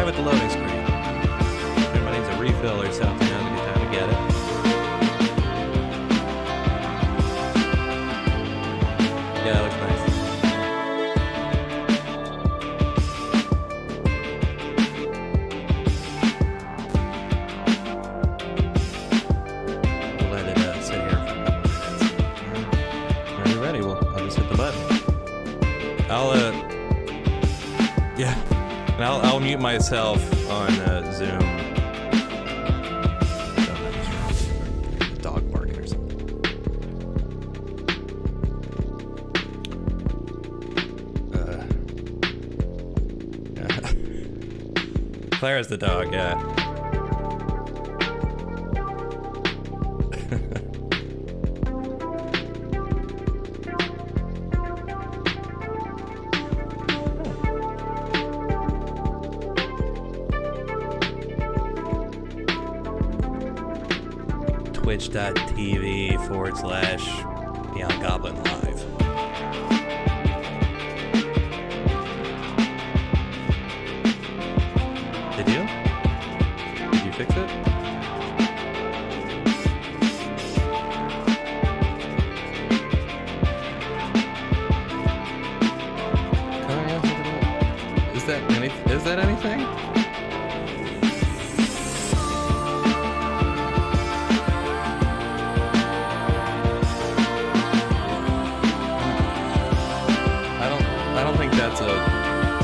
with the loading screen. If anybody needs a refill or something, now's a good time to get it. Yeah, that looks nice. We'll let it sit here for a couple minutes. When you're ready, I'll just hit the button. Yeah. And I'll mute myself on Zoom. The dog barking or something. Claire's the dog, yeah. Twitch.tv/BeyondGoblin Live. Did you? Did you fix it? Is that anything?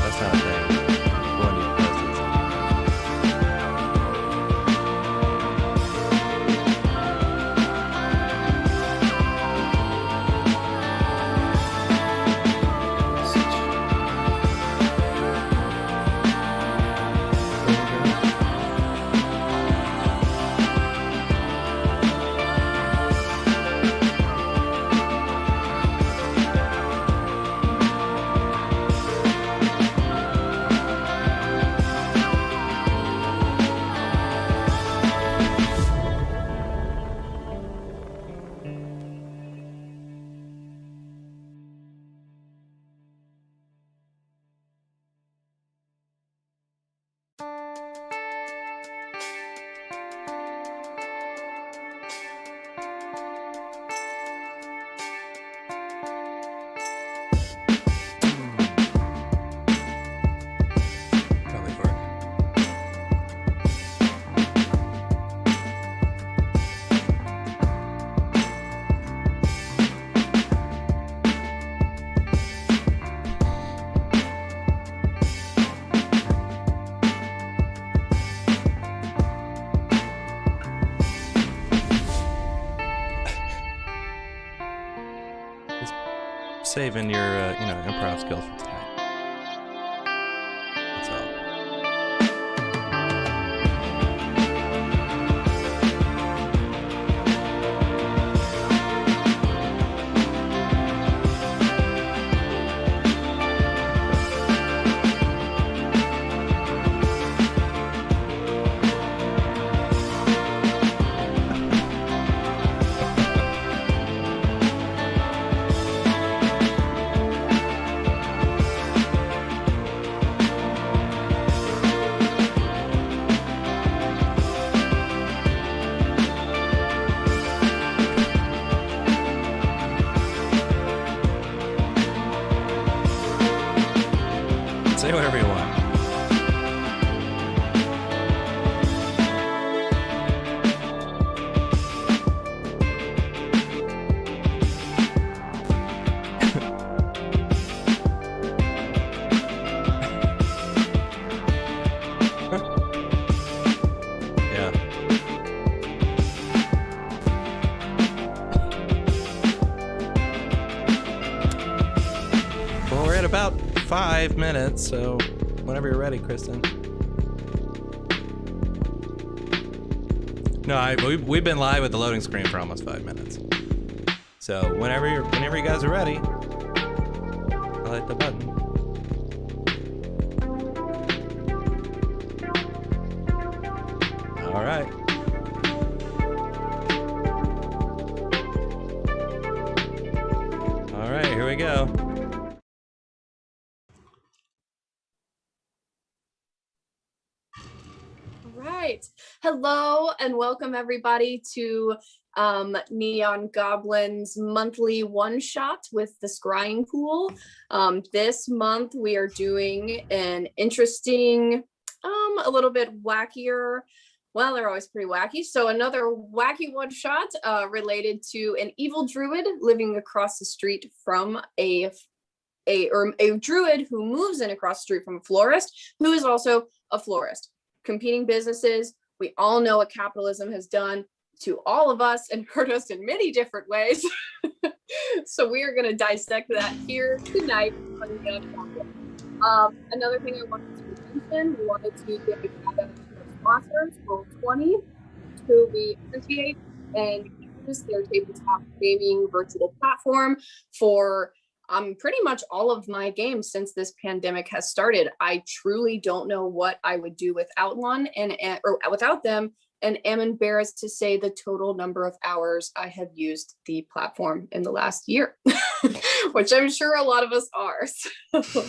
That's not a thing. One you posted. Saving your, improv skills for tonight. That's all. Say whatever you want. Yeah. Well, we're at about 5 minutes, so whenever you're ready, Kristen. No, we've been live with the loading screen for almost 5 minutes. So whenever you guys are ready, I'll hit the button. All right. All right, here we go. Hello and welcome everybody to Neon Goblin's monthly one-shot with the Scrying pool. This month we are doing an interesting, a little bit wackier, well, they're always pretty wacky. So another wacky one-shot related to an evil druid living across the street from a druid who moves in across the street from a florist who is also a florist. Competing businesses. We all know what capitalism has done to all of us and hurt us in many different ways. So we are going to dissect that here tonight. Another thing I wanted to mention, we wanted to give a shout out to our sponsors, Roll20, who we appreciate and use their tabletop gaming virtual platform for pretty much all of my games since this pandemic has started. I truly don't know what I would do without one or without them, and am embarrassed to say the total number of hours I have used the platform in the last year, which I'm sure a lot of us are. So,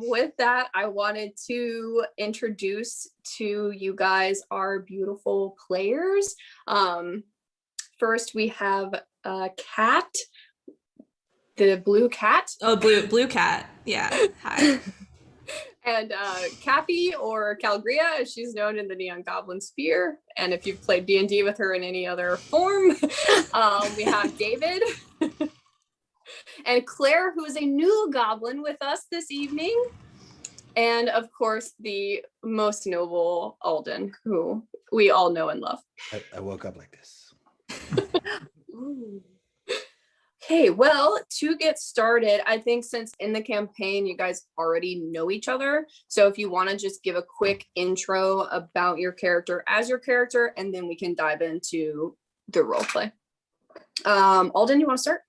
with that, I wanted to introduce to you guys our beautiful players. First, we have Kat. The blue cat. Oh, blue cat. Yeah. Hi. And Kathy, or Calgria, as she's known in the Neon Goblin sphere. And if you've played D&D with her in any other form, we have David. And Claire, who is a new goblin with us this evening. And of course, the most noble Alden, who we all know and love. I woke up like this. Okay, well, to get started, I think since in the campaign, you guys already know each other. So if you want to just give a quick intro about your character as your character, and then we can dive into the role play. Alden, you want to start?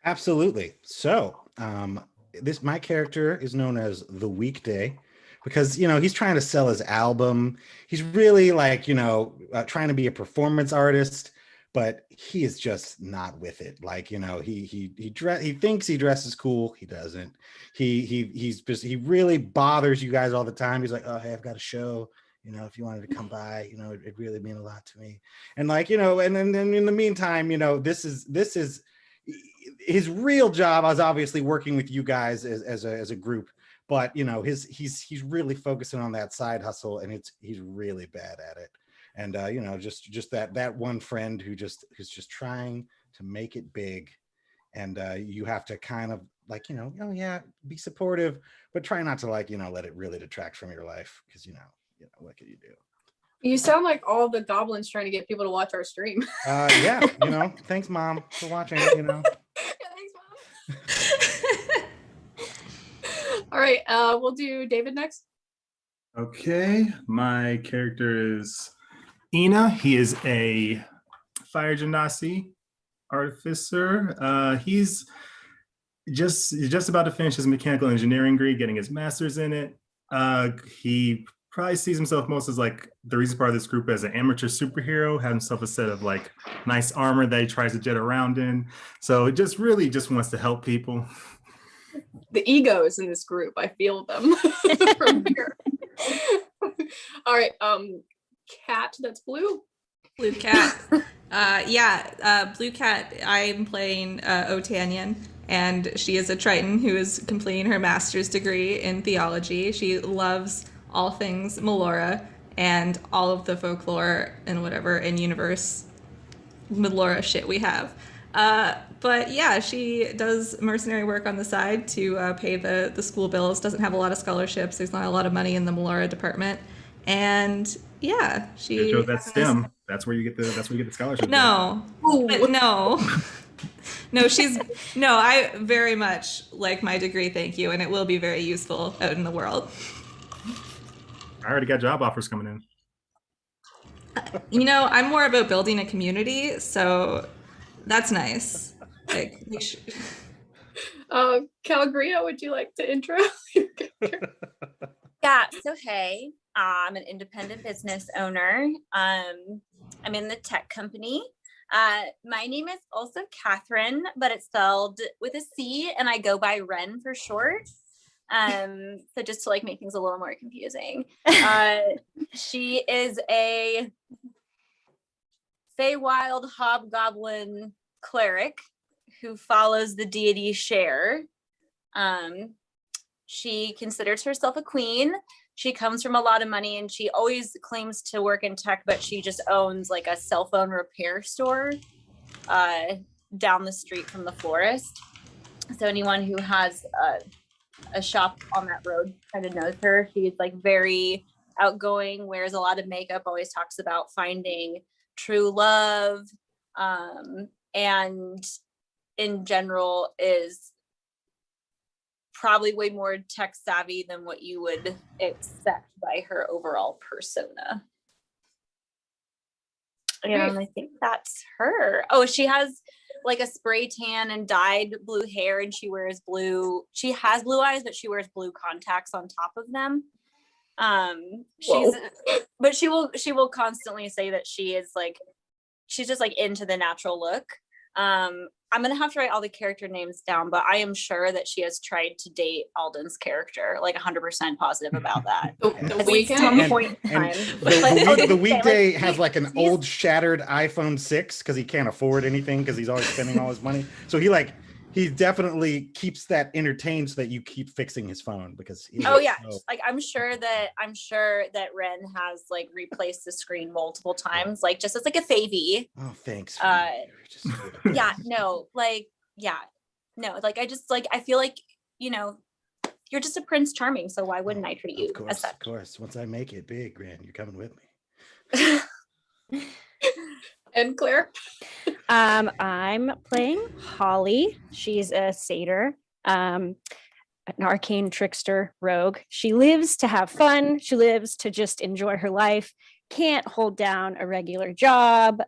Absolutely. So my character is known as the Weekday because, he's trying to sell his album. He's really like, trying to be a performance artist, but he is just not with it. Like, he thinks he dresses cool. He doesn't. He really bothers you guys all the time. He's like, oh, hey, I've got a show. If you wanted to come by, it'd really mean a lot to me. And like, and then in the meantime, this is his real job. I was obviously working with you guys as a group, but he's really focusing on that side hustle, and he's really bad at it. And just that one friend who's just trying to make it big, and you have to kind of like be supportive, but try not to like let it really detract from your life, because what can you do? You sound like all the goblins trying to get people to watch our stream. Yeah, thanks, Mom, for watching. Yeah, thanks, Mom. All right, we'll do David next. Okay, my character is Ina. He is a fire genasi artificer. He's just about to finish his mechanical engineering degree, getting his master's in it. He probably sees himself most as like the reason part of this group as an amateur superhero, has himself a set of like nice armor that he tries to jet around in. So it just really wants to help people. The egos in this group, I feel them from here. All right, cat that's blue. Blue cat. Blue cat. I'm playing Otanyan, and she is a Triton who is completing her master's degree in theology. She loves all things Melora and all of the folklore and whatever in universe Melora shit we have. But yeah, she does mercenary work on the side to pay the school bills. Doesn't have a lot of scholarships. There's not a lot of money in the Melora department. And yeah, she shows that STEM. That's where you get the scholarship. No, but no. I very much like my degree, thank you, and it will be very useful out in the world. I already got job offers coming I'm in. more about building a community, so that's nice. Like, Calgria, would you like to intro your character? Yeah, so hey, I'm an independent business owner. I'm in the tech company. My name is also Catherine, but it's spelled with a C, and I go by Ren for short. So just to like make things a little more confusing. She is a Feywild hobgoblin cleric who follows the deity Share. She considers herself a queen. She comes from a lot of money and she always claims to work in tech, but she just owns like a cell phone repair store down the street from the florist. So anyone who has a shop on that road kind of knows her. She's like very outgoing, wears a lot of makeup, always talks about finding true love, and in general is probably way more tech savvy than what you would expect by her overall persona. And I think that's her. Oh, she has like a spray tan and dyed blue hair, and she has blue eyes, but she wears blue contacts on top of them. But she will constantly say that she's just like into the natural look. I'm gonna have to write all the character names down, but I am sure that she has tried to date Alden's character, like 100% positive about that. The weekend. Some point in And time. the weekday has like an old shattered iPhone 6 because he can't afford anything because he's always spending all his money. So he definitely keeps that entertained so that you keep fixing his phone because like I'm sure that Ren has like replaced the screen multiple times, like just as like a favy. Oh, thanks. I just like I feel like, you know, you're just a Prince Charming, so why wouldn't I treat you as such? Of course. Once I make it big, Ren, you're coming with me. And Claire? I'm playing Holly. She's a satyr, an arcane trickster rogue. She lives to have fun. She lives to just enjoy her life. Can't hold down a regular job.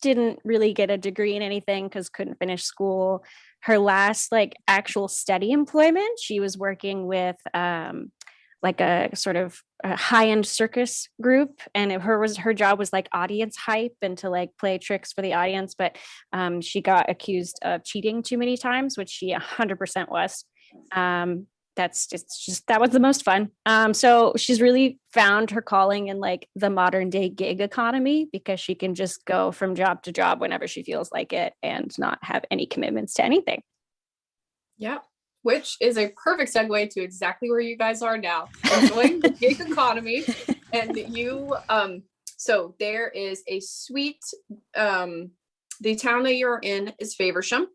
Didn't really get a degree in anything because couldn't finish school. Her last like actual steady employment, she was working with like a sort of a high-end circus group, and her job was like audience hype and to like play tricks for the audience, but she got accused of cheating too many times, which she 100% was. That's just that was the most fun. So she's really found her calling in like the modern day gig economy because she can just go from job to job whenever she feels like it and not have any commitments to anything. Yeah. Which is a perfect segue to exactly where you guys are now, enjoying the gig economy. And you, so there is a sweet, the town that you're in is Faversham,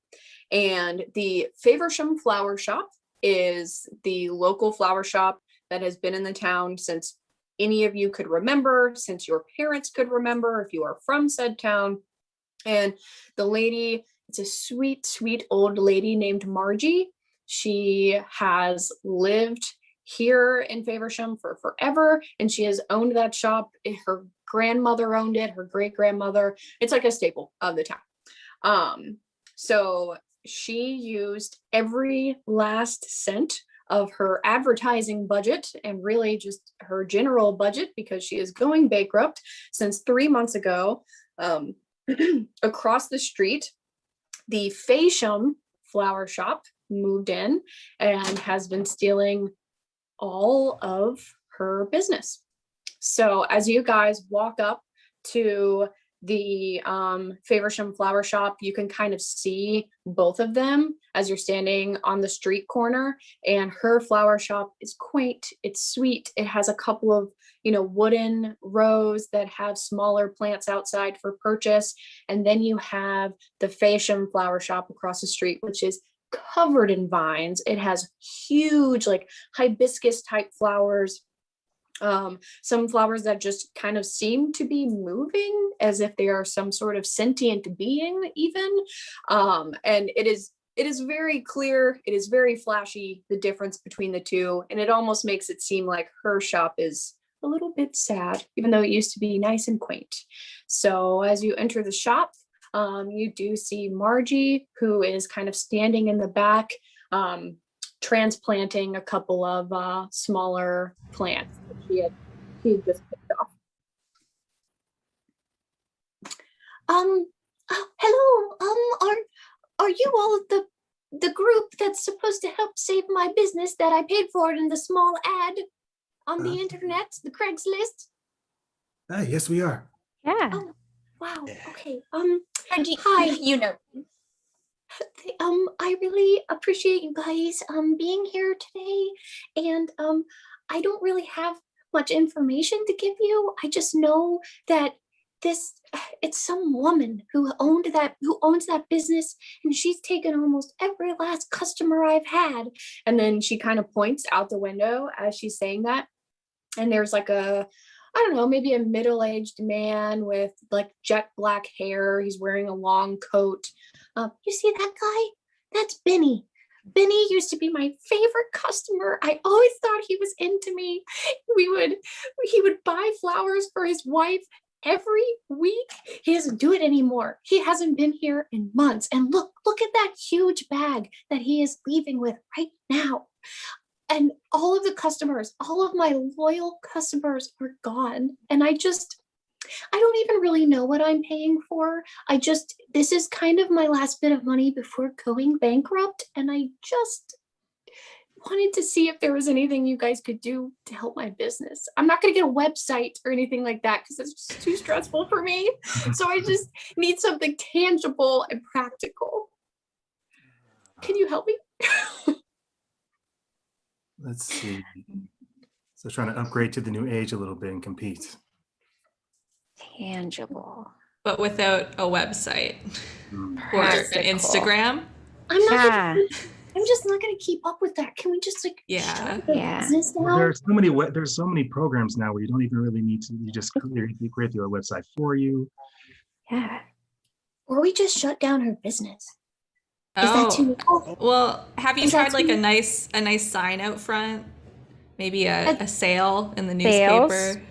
and the Faversham Flower Shop is the local flower shop that has been in the town since any of you could remember, since your parents could remember, if you are from said town. And the lady, it's a sweet, sweet old lady named Margie. She has lived here in Faversham for forever, and she has owned that shop. Her grandmother owned it, her great grandmother. It's like a staple of the town. So she used every last cent of her advertising budget and really just her general budget because she is going bankrupt since 3 months ago. Across the street, the Faysham Flower Shop moved in and has been stealing all of her business. So as you guys walk up to the Faversham Flower Shop, you can kind of see both of them as you're standing on the street corner, and her flower shop is quaint, it's sweet, it has a couple of wooden rows that have smaller plants outside for purchase, and then you have the Faysham Flower Shop across the street, which is covered in vines. It has huge like hibiscus type flowers, some flowers that just kind of seem to be moving as if they are some sort of sentient being even, and it is very clear, it is very flashy, the difference between the two, and it almost makes it seem like her shop is a little bit sad, even though it used to be nice and quaint. So as you enter the shop, you do see Margie, who is kind of standing in the back, transplanting a couple of smaller plants that she had just picked off. Hello. Are you all the the group that's supposed to help save my business that I paid for it in the small ad on the internet, the Craigslist? Yes, we are. Yeah. Oh, wow. Okay. Hi. You know. I really appreciate you guys being here today, and I don't really have much information to give you. I just know that it's some woman who owns that business, and she's taken almost every last customer I've had. And then she kind of points out the window as she's saying that. And there's like I don't know, maybe a middle-aged man with like jet black hair. He's wearing a long coat. You see that guy? That's Benny. Benny used to be my favorite customer. I always thought he was into me. He would buy flowers for his wife every week. He doesn't do it anymore. He hasn't been here in months. And look at that huge bag that he is leaving with right now. And all of the customers, all of my loyal customers are gone. And I don't even really know what I'm paying for. This is kind of my last bit of money before going bankrupt. And I just wanted to see if there was anything you guys could do to help my business. I'm not going to get a website or anything like that because it's just too stressful for me. So I just need something tangible and practical. Can you help me? Let's see. So trying to upgrade to the new age a little bit and compete. Tangible. But without a website or an Practical. Instagram. I'm just not going to keep up with that. Can we just Yeah. shut the Yeah. business down? Well, there's so many programs now where you don't even really need to. You just create the website for you. Yeah. Or we just shut down her business. Is that too? Well, have you Is that tried like too- a nice sign out front? Maybe a sale in the Sales? newspaper.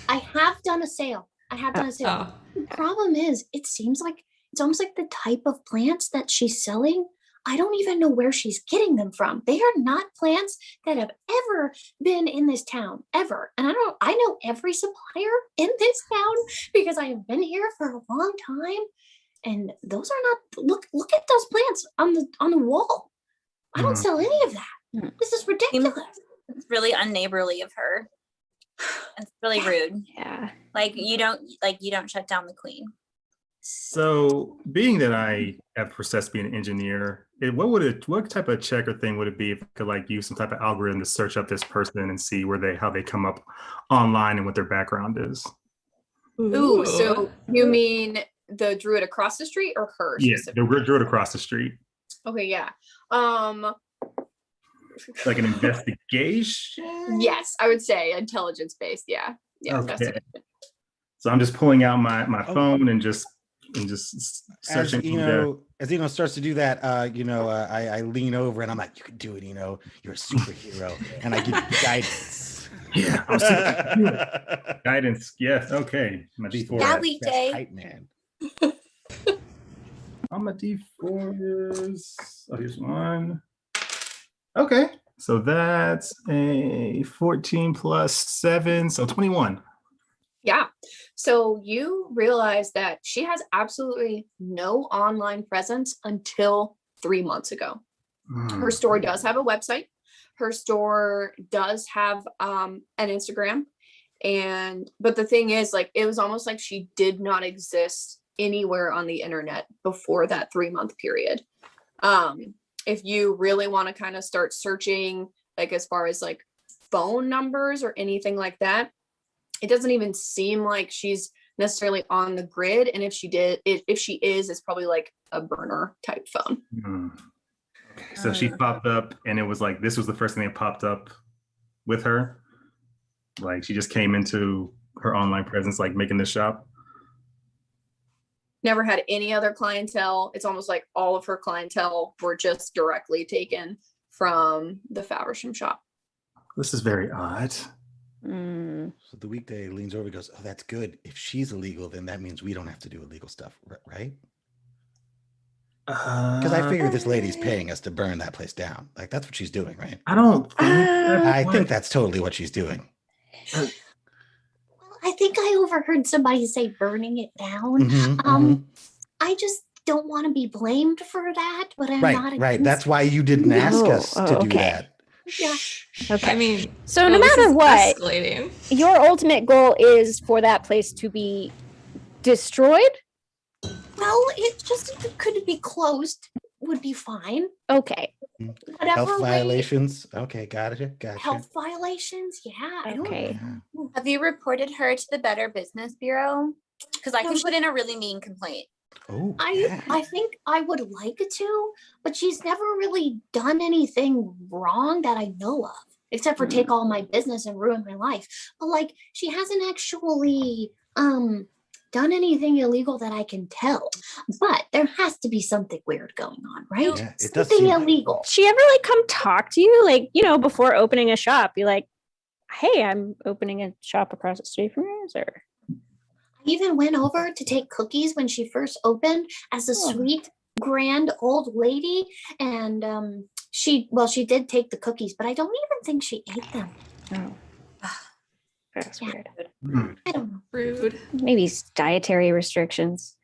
I have done a sale. Oh, The problem is, it seems like it's almost like the type of plants that she's selling. I don't even know where she's getting them from. They are not plants that have ever been in this town, ever. And I know every supplier in this town because I have been here for a long time. And those are not, look at those plants on the wall. I don't sell any of that. This is ridiculous. It's really unneighborly of her. It's really rude. Yeah. You don't shut down the queen. So, being that I have processed being an engineer, what type of check or thing would it be if I could use some type of algorithm to search up this person and see how they come up online and what their background is? Ooh, so you mean the druid across the street or her? Yeah, the druid across the street. Okay, yeah. Like an investigation? Yes, I would say intelligence based. Yeah. Yeah. Okay. Investigation. So I'm just pulling out my phone and just searching. As Eno starts to do that, I lean over and I'm like, "You can do it, Eno. You're a superhero," and I give you guidance. Yeah, I'm super guidance. Yes. Okay. My D4. Yeah, weekday. Hype man. My D4 is. Oh, here's one. Okay. So that's a 14 plus 7, so 21. Yeah. So you realize that she has absolutely no online presence until 3 months ago. Her store does have a website. Her store does have an Instagram. But the thing is, it was almost like she did not exist anywhere on the internet before that 3-month period. If you really want to kind of start searching, as far as phone numbers or anything like that, it doesn't even seem like she's necessarily on the grid. And if she is, it's probably a burner type phone. Okay. So she popped up and it was this was the first thing that popped up with her. She just came into her online presence, making the shop. Never had any other clientele. It's almost like all of her clientele were just directly taken from the Faversham shop. This is very odd. So the weekday leans over and goes, "Oh, that's good. If she's illegal, then that means we don't have to do illegal stuff, right?" Because I figure this lady's paying us to burn that place down. That's what she's doing, right? I don't think I think that's totally what she's doing. Well, I think I overheard somebody say burning it down. Mhm, mhm. I just don't want to be blamed for that, but I'm not Right. against That's why you didn't ask us to do okay. that. Yeah. Okay. I mean, So no this matter is what, escalating. your ultimate goal is for that place to be destroyed. Well, it just could be closed would be fine. Okay. Whatever Health way- violations. Okay, gotcha. Health violations, yeah. I don't Okay. Yeah. Have you reported her to the Better Business Bureau? Because I No, can she- put in a really mean complaint. Oh, I think I would like to, but she's never really done anything wrong that I know of, except for take all my business and ruin my life. But like she hasn't actually done anything illegal that I can tell. But there has to be something weird going on, right? Yeah, it does Something seem illegal. She ever like come talk to you, like, you know, before opening a shop? Be like, hey, I'm opening a shop across the street from yours, or I even went over to take cookies when she first opened as a Oh. sweet, grand old lady. And she did take the cookies, but I don't even think she ate them. oh, that's Yeah. weird. rude. I don't know. Rude. Maybe dietary restrictions.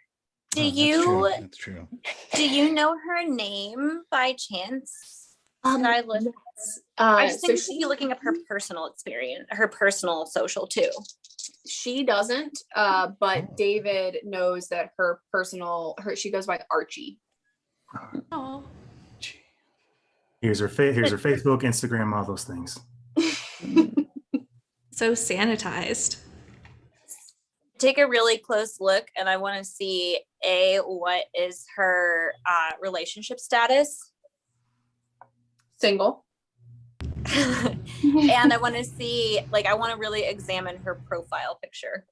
Do Oh, that's you true. That's true. do you know her name by chance? Can I look? yes. I just think So we should be looking up her personal experience, her personal social too. she doesn't, Oh. but David knows that she goes by Archie. Oh. Here's her Facebook, Instagram, all those things. So sanitized. Take a really close look, and I want to see what is her relationship status, Single. and I want to see, I want to really examine her profile picture.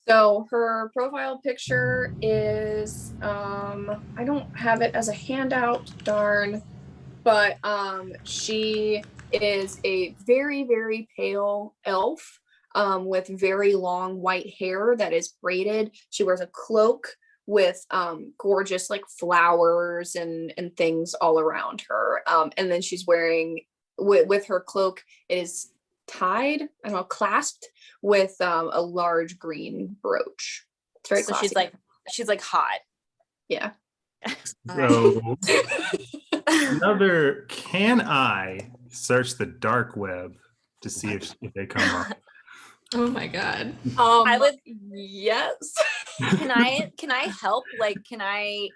So her profile picture is I don't have it as a handout, darn, but she is a very, very pale elf with very long white hair that is braided. She wears a cloak with gorgeous flowers and things all around her. And then she's wearing with her cloak, it is tied, I don't know, clasped with a large green brooch. It's very So classy. she's hot. Yeah. So can I search the dark web to see if they come up? Oh my god. I would. Yes. Can I help? Can I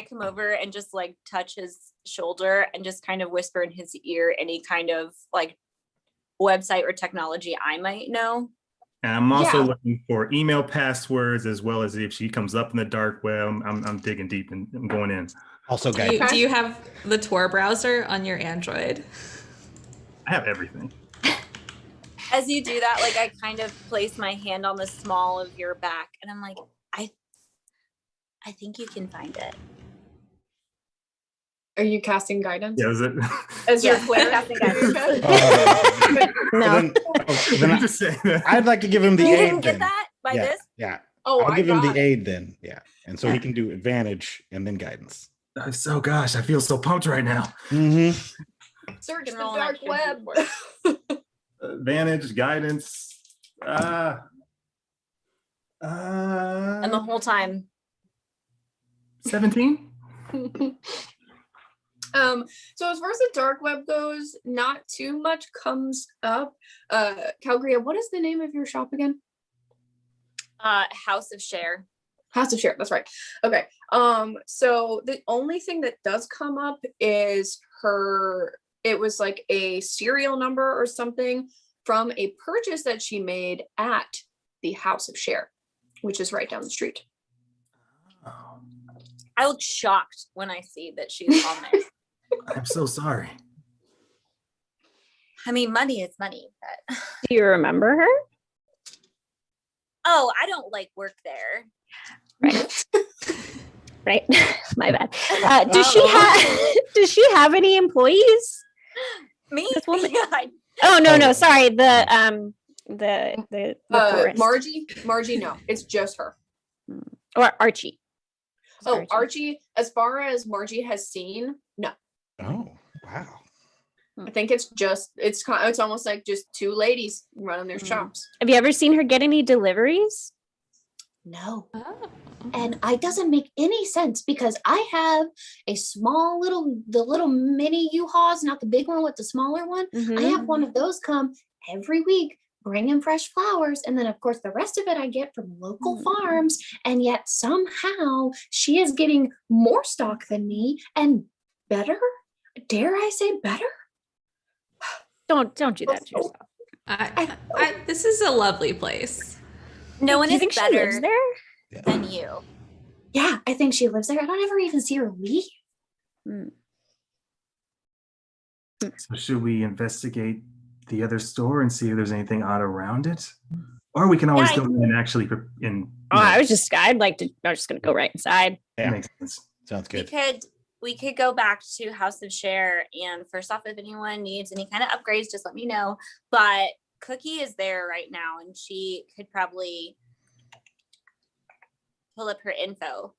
come over and just touch his shoulder and just kind of whisper in his ear any kind of website or technology I might know? And I'm also Yeah. looking for email passwords, as well as if she comes up in the dark web. I'm digging deep and I'm going in. Also, Do you, guys, do you have the Tor browser on your Android? I have everything. As you do that, I kind of place my hand on the small of your back, and I'm like, I think you can find it. Are you casting guidance? Yeah, is it? As your Yes, cleric? casting guidance. No. Let me just say that. I'd like to give him the You aid. didn't get then. that by yeah, this? Yeah. Oh, I'll I give him got the it. aid then. Yeah. And so he can do advantage and then guidance. So gosh, I feel so pumped right now. Mm-hmm. Search Can the roll an dark extra web. D4. Advantage, guidance. And the whole time, 17. So as far as the dark web goes, not too much comes up. Calgria, what is the name of your shop again? House of Share. House of Share, that's right. Okay. So the only thing that does come up is it was a serial number or something from a purchase that she made at the House of Share, which is right down the street. I look shocked when I see that she's on there. I'm so sorry. I mean, money is money, but Do you remember her? oh, I don't work there. Right. Right. My bad. Does she have any employees? Me? This woman- Yeah, Oh no, Oh. no, sorry. The chorus. Margie, no, it's just her. Or Archie. Oh, Archie, as far as Margie has seen, no. Oh, wow. I think it's almost like just two ladies running their shops. Have you ever seen her get any deliveries? No. Oh. And it doesn't make any sense because I have a small the little mini U-Hauls, not the big one with the smaller one. I have one of those come every week, bring in fresh flowers. And then, of course, the rest of it I get from local farms. And yet somehow she is getting more stock than me and better. Dare I say better? Don't do that to yourself. This is a lovely place. No one Do you is think she lives better there? than you. Yeah, I think she lives there. I don't ever even see her leave. So should we investigate the other store and see if there's anything odd around it? Or we can always Yeah, go in and actually in. I was just gonna go right inside. Yeah. Makes sense. Sounds good. We could go back to House of Share, and first off, if anyone needs any kind of upgrades, just let me know. But Cookie is there right now, and she could probably pull up her info.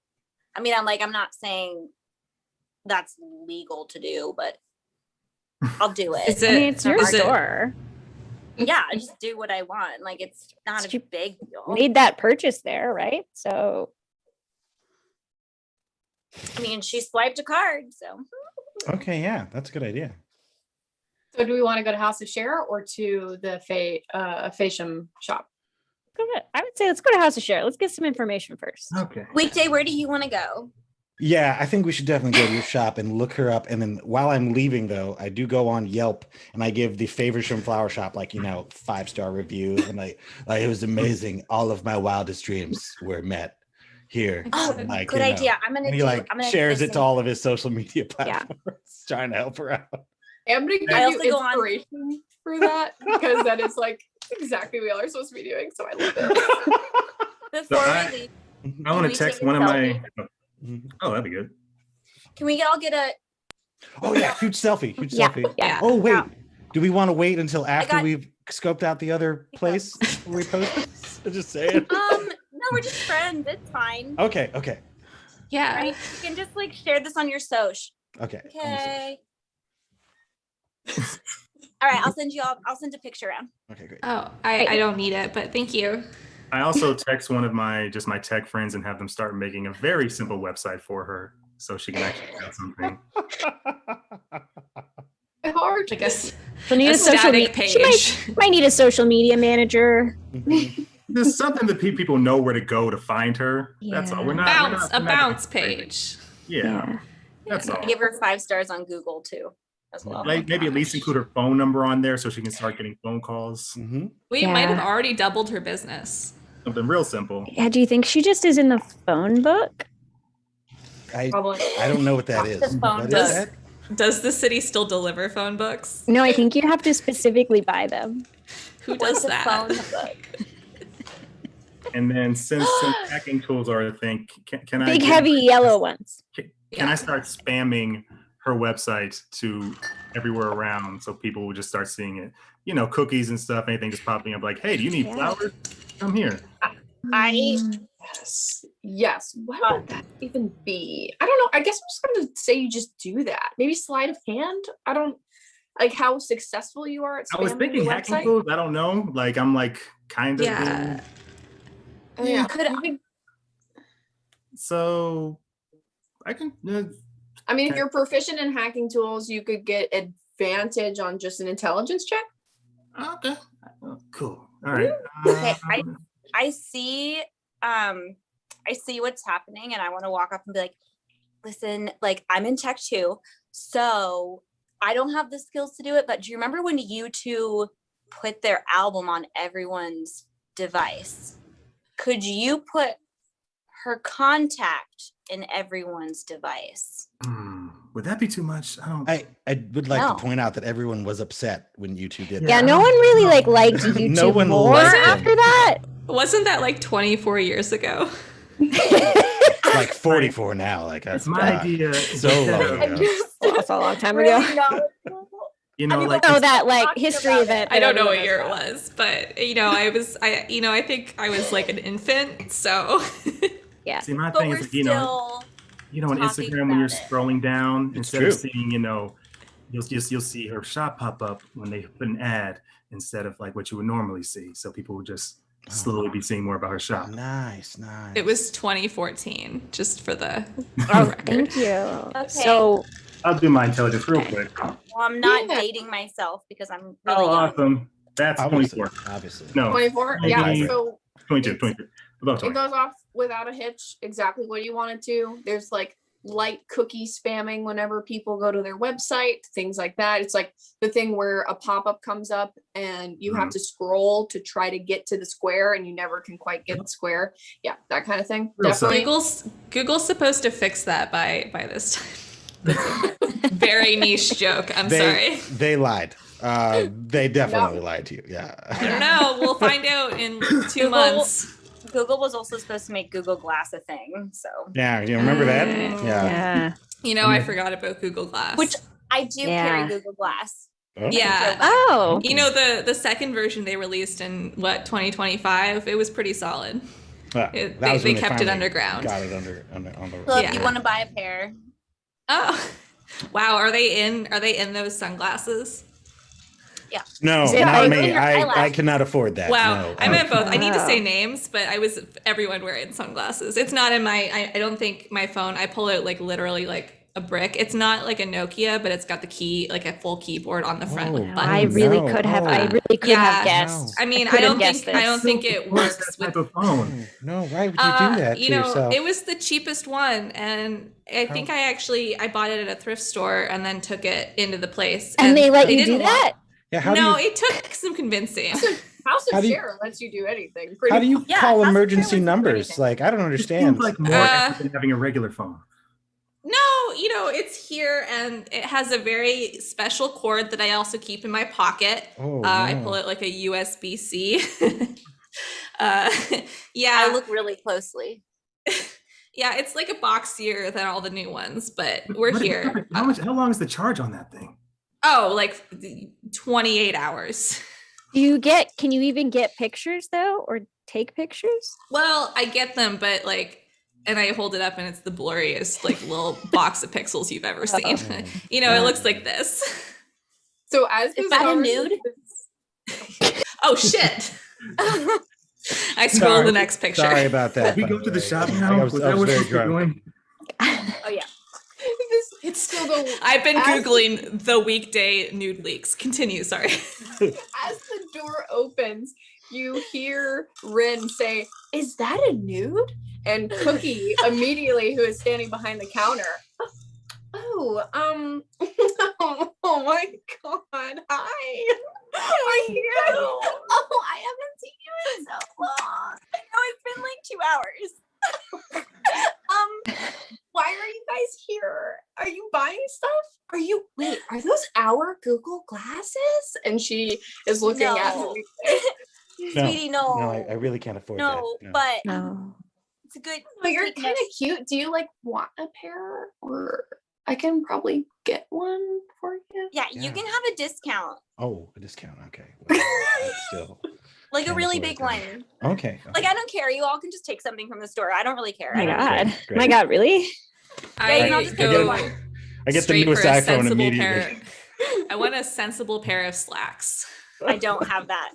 I mean, I'm not saying that's legal to do, but I'll do it. I mean, it's your store. Yeah, I just do what I want. Like, it's not a You big deal. made that purchase there, right? So I mean, she swiped a card, so. Okay, yeah, that's a good idea. So do we want to go to House of Share or to the Fasham shop? I would say let's go to House of Share. Let's get some information first. Okay. Weekday, where do you want to go? Yeah, I think we should definitely go to your shop and look her up. And then while I'm leaving, though, I do go on Yelp and I give the Faversham Flower Shop 5-star review. And it was amazing. All of my wildest dreams were met here. Oh, good idea. I'm gonna. And he shares it to all of his social media platforms, trying to help her out. I'm gonna give I you also go on- inspiration for that because that is exactly what y'all are supposed to be doing. So I love it. Before we leave, I want we to text take a one of my. selfie? Oh, that'd be good. can we all get a? Oh yeah, huge selfie. Yeah. Selfie. Yeah. Oh wait, Yeah. do we want to wait until after got- we've scoped out the other place before we post this? I'm just saying. No, we're just friends. It's fine. Okay. Yeah. Right? You can just share this on your soch. Okay. Okay. All right, I'll send a picture around. Okay, great. Oh, I don't need it, but thank you. I also text one of my tech friends and have them start making a very simple website for her so she can actually add something. Hard. I guess She'll need a social static media. She page. might need a social media manager. There's something that people know where to go to find her. That's all. We're not A we're not bounce page. Yeah, that's all. Give her 5 stars on Google too, as well. Maybe at least include her phone number on there so she can start getting phone calls. Mm-hmm. We might have already doubled her business. Something real simple. Yeah. Do you think she just is in the phone book? I Probably. don't know what that is. The phone What is book. that? Does the city still deliver phone books? No, I think you have to specifically buy them. Who What's does the that? phone book? And then since hacking tools are a thing, can I Big, heavy yellow ones. Can I start spamming her website to everywhere around so people will just start seeing it? Cookies and stuff, anything just popping up like, hey, do you need flowers? Come here. Yes. What would that even be? I don't know. I guess I'm just going to say you just do that. Maybe sleight of hand. I don't how successful you are at spamming I was thinking the hacking website. tools. I don't know. I'm kind of. Yeah. Oh, yeah. So I can. I mean, if Okay. you're proficient in hacking tools, you could get advantage on just an intelligence check. Okay. Cool. All right. Okay, I see what's happening, and I want to walk up and be like, listen, I'm in tech too, so I don't have the skills to do it, but do you remember when you two put their album on everyone's device? Could you put her contact in everyone's device? Would that be too much? I would like No. to point out that everyone was upset when you two did Yeah, that. no one really liked YouTube No one more liked them. after that. Wasn't that 24 years ago? Like 44 now. That's my idea. So long ago. That's a long time Really ago. knowledgeable. Oh, that talking history about event. I don't know that what year it everyone was, but I think I was an infant, so Yeah. See, my But thing we're is, still on talking Instagram when you're about it. scrolling down, It's instead true. of seeing, you'll see her shop pop up when they put an ad instead of what you would normally see. So people would just slowly be seeing more about her shop. Nice. It was 2014, just for the Oh, record. thank you. Okay. So I'll do my intelligence real quick. Well, I'm not Yeah. dating myself because I'm really Oh, young. awesome. That's Obviously. 24. Obviously. No, 24. Maybe- Yeah. So 22, It's- 22. Above it 20. goes off without a hitch, exactly what you want it to. There's like light cookie spamming whenever people go to their website, things like that. It's like the thing where a pop-up comes up and you have to scroll to try to get to the square and you never can quite get the square. Yeah, that kind of thing. Real Definitely. Google's supposed to fix that by this time. That's a very niche joke. I'm sorry. They lied. They definitely lied to you. Yeah. I don't know. We'll find out in 2 Google- months. Google was also supposed to make Google Glass a thing, so Yeah. You remember that? Mm. Yeah. yeah. I forgot about Google Glass. which I do Yeah. carry Google Glass. Okay. Yeah. Oh, The second version they released in 2025, it was pretty solid. Ah, It- that they- was when they kept it finally underground. Got it on the. So if Yeah. you want to buy a pair, Oh. Wow, are they in those sunglasses? No, Is it not like me. your I eyelash? cannot afford that. Wow. No. I meant both. I need to say Wow. names, but I was everyone wearing sunglasses. It's not in my I don't think my phone, I pull out like literally like a brick. It's not like a Nokia, but it's got the key, like a full keyboard on the front with Oh, buttons. I really no. could have. I Oh. really could Yeah. have guessed. I mean, I couldn't don't guess think I don't this. think it What's works that with type of phone? No, why would you do that to yourself? It was the cheapest one, and I think I bought it at a thrift store and then took it into the place. And they let you do didn't want- that? Yeah, how No, do you it took some convincing. House How of do you- Share lets you do anything. how do you Yeah, call that's emergency really numbers? anything. Like I don't It understand. seems like more Uh, effort than having a regular phone. No, it's here and it has a very special cord that I also keep in my pocket. Oh, I no. pull it like a USB-C. Yeah. I look really closely. Yeah, it's like a boxier than all the new ones, but we're What is- here. How long is the charge on that thing? Oh, like 28 hours. Can you even get pictures though, or take pictures? Well, I get them, but like, and I hold it up and it's the blurriest like little box of pixels you've ever seen. It looks like this. So as Is this that a conversation- nude? Oh shit. I scrolled Sorry. the next picture. Sorry about that. We by go the to the way. shop I now? was Was that what we're very supposed to be drunk. doing? Oh yeah. It's So the I've been as- Googling the weekday nude leaks. Continue, sorry. as the door opens, you hear Rin say, "Is that a nude?" And Cookie immediately, who is standing behind the counter, "Oh, oh my God, hi. Are you? Oh, I haven't seen you in so long. I know it's been like 2 hours. Why are you guys here? Are you buying stuff? Wait, are those our Google glasses?" And she is looking at No. me. No, Sweetie, no. No, I really can't afford No, that. but No. it's a good. Oh, you're take kind of note. cute. Do you like want a pair, or I can probably get one for you? Yeah, Yeah. you can have a discount, Oh, a discount. Okay. Well, that's still. like a Can't really afford big it. one. Okay. Like I don't care. You all can just take something from the store. I don't really care. My I don't God. Great, My great. God, really? Yeah, you know, I just I get get go one. I get the straight newest for a iPhone sensible immediately. pair. I want a sensible pair of slacks. I don't have that.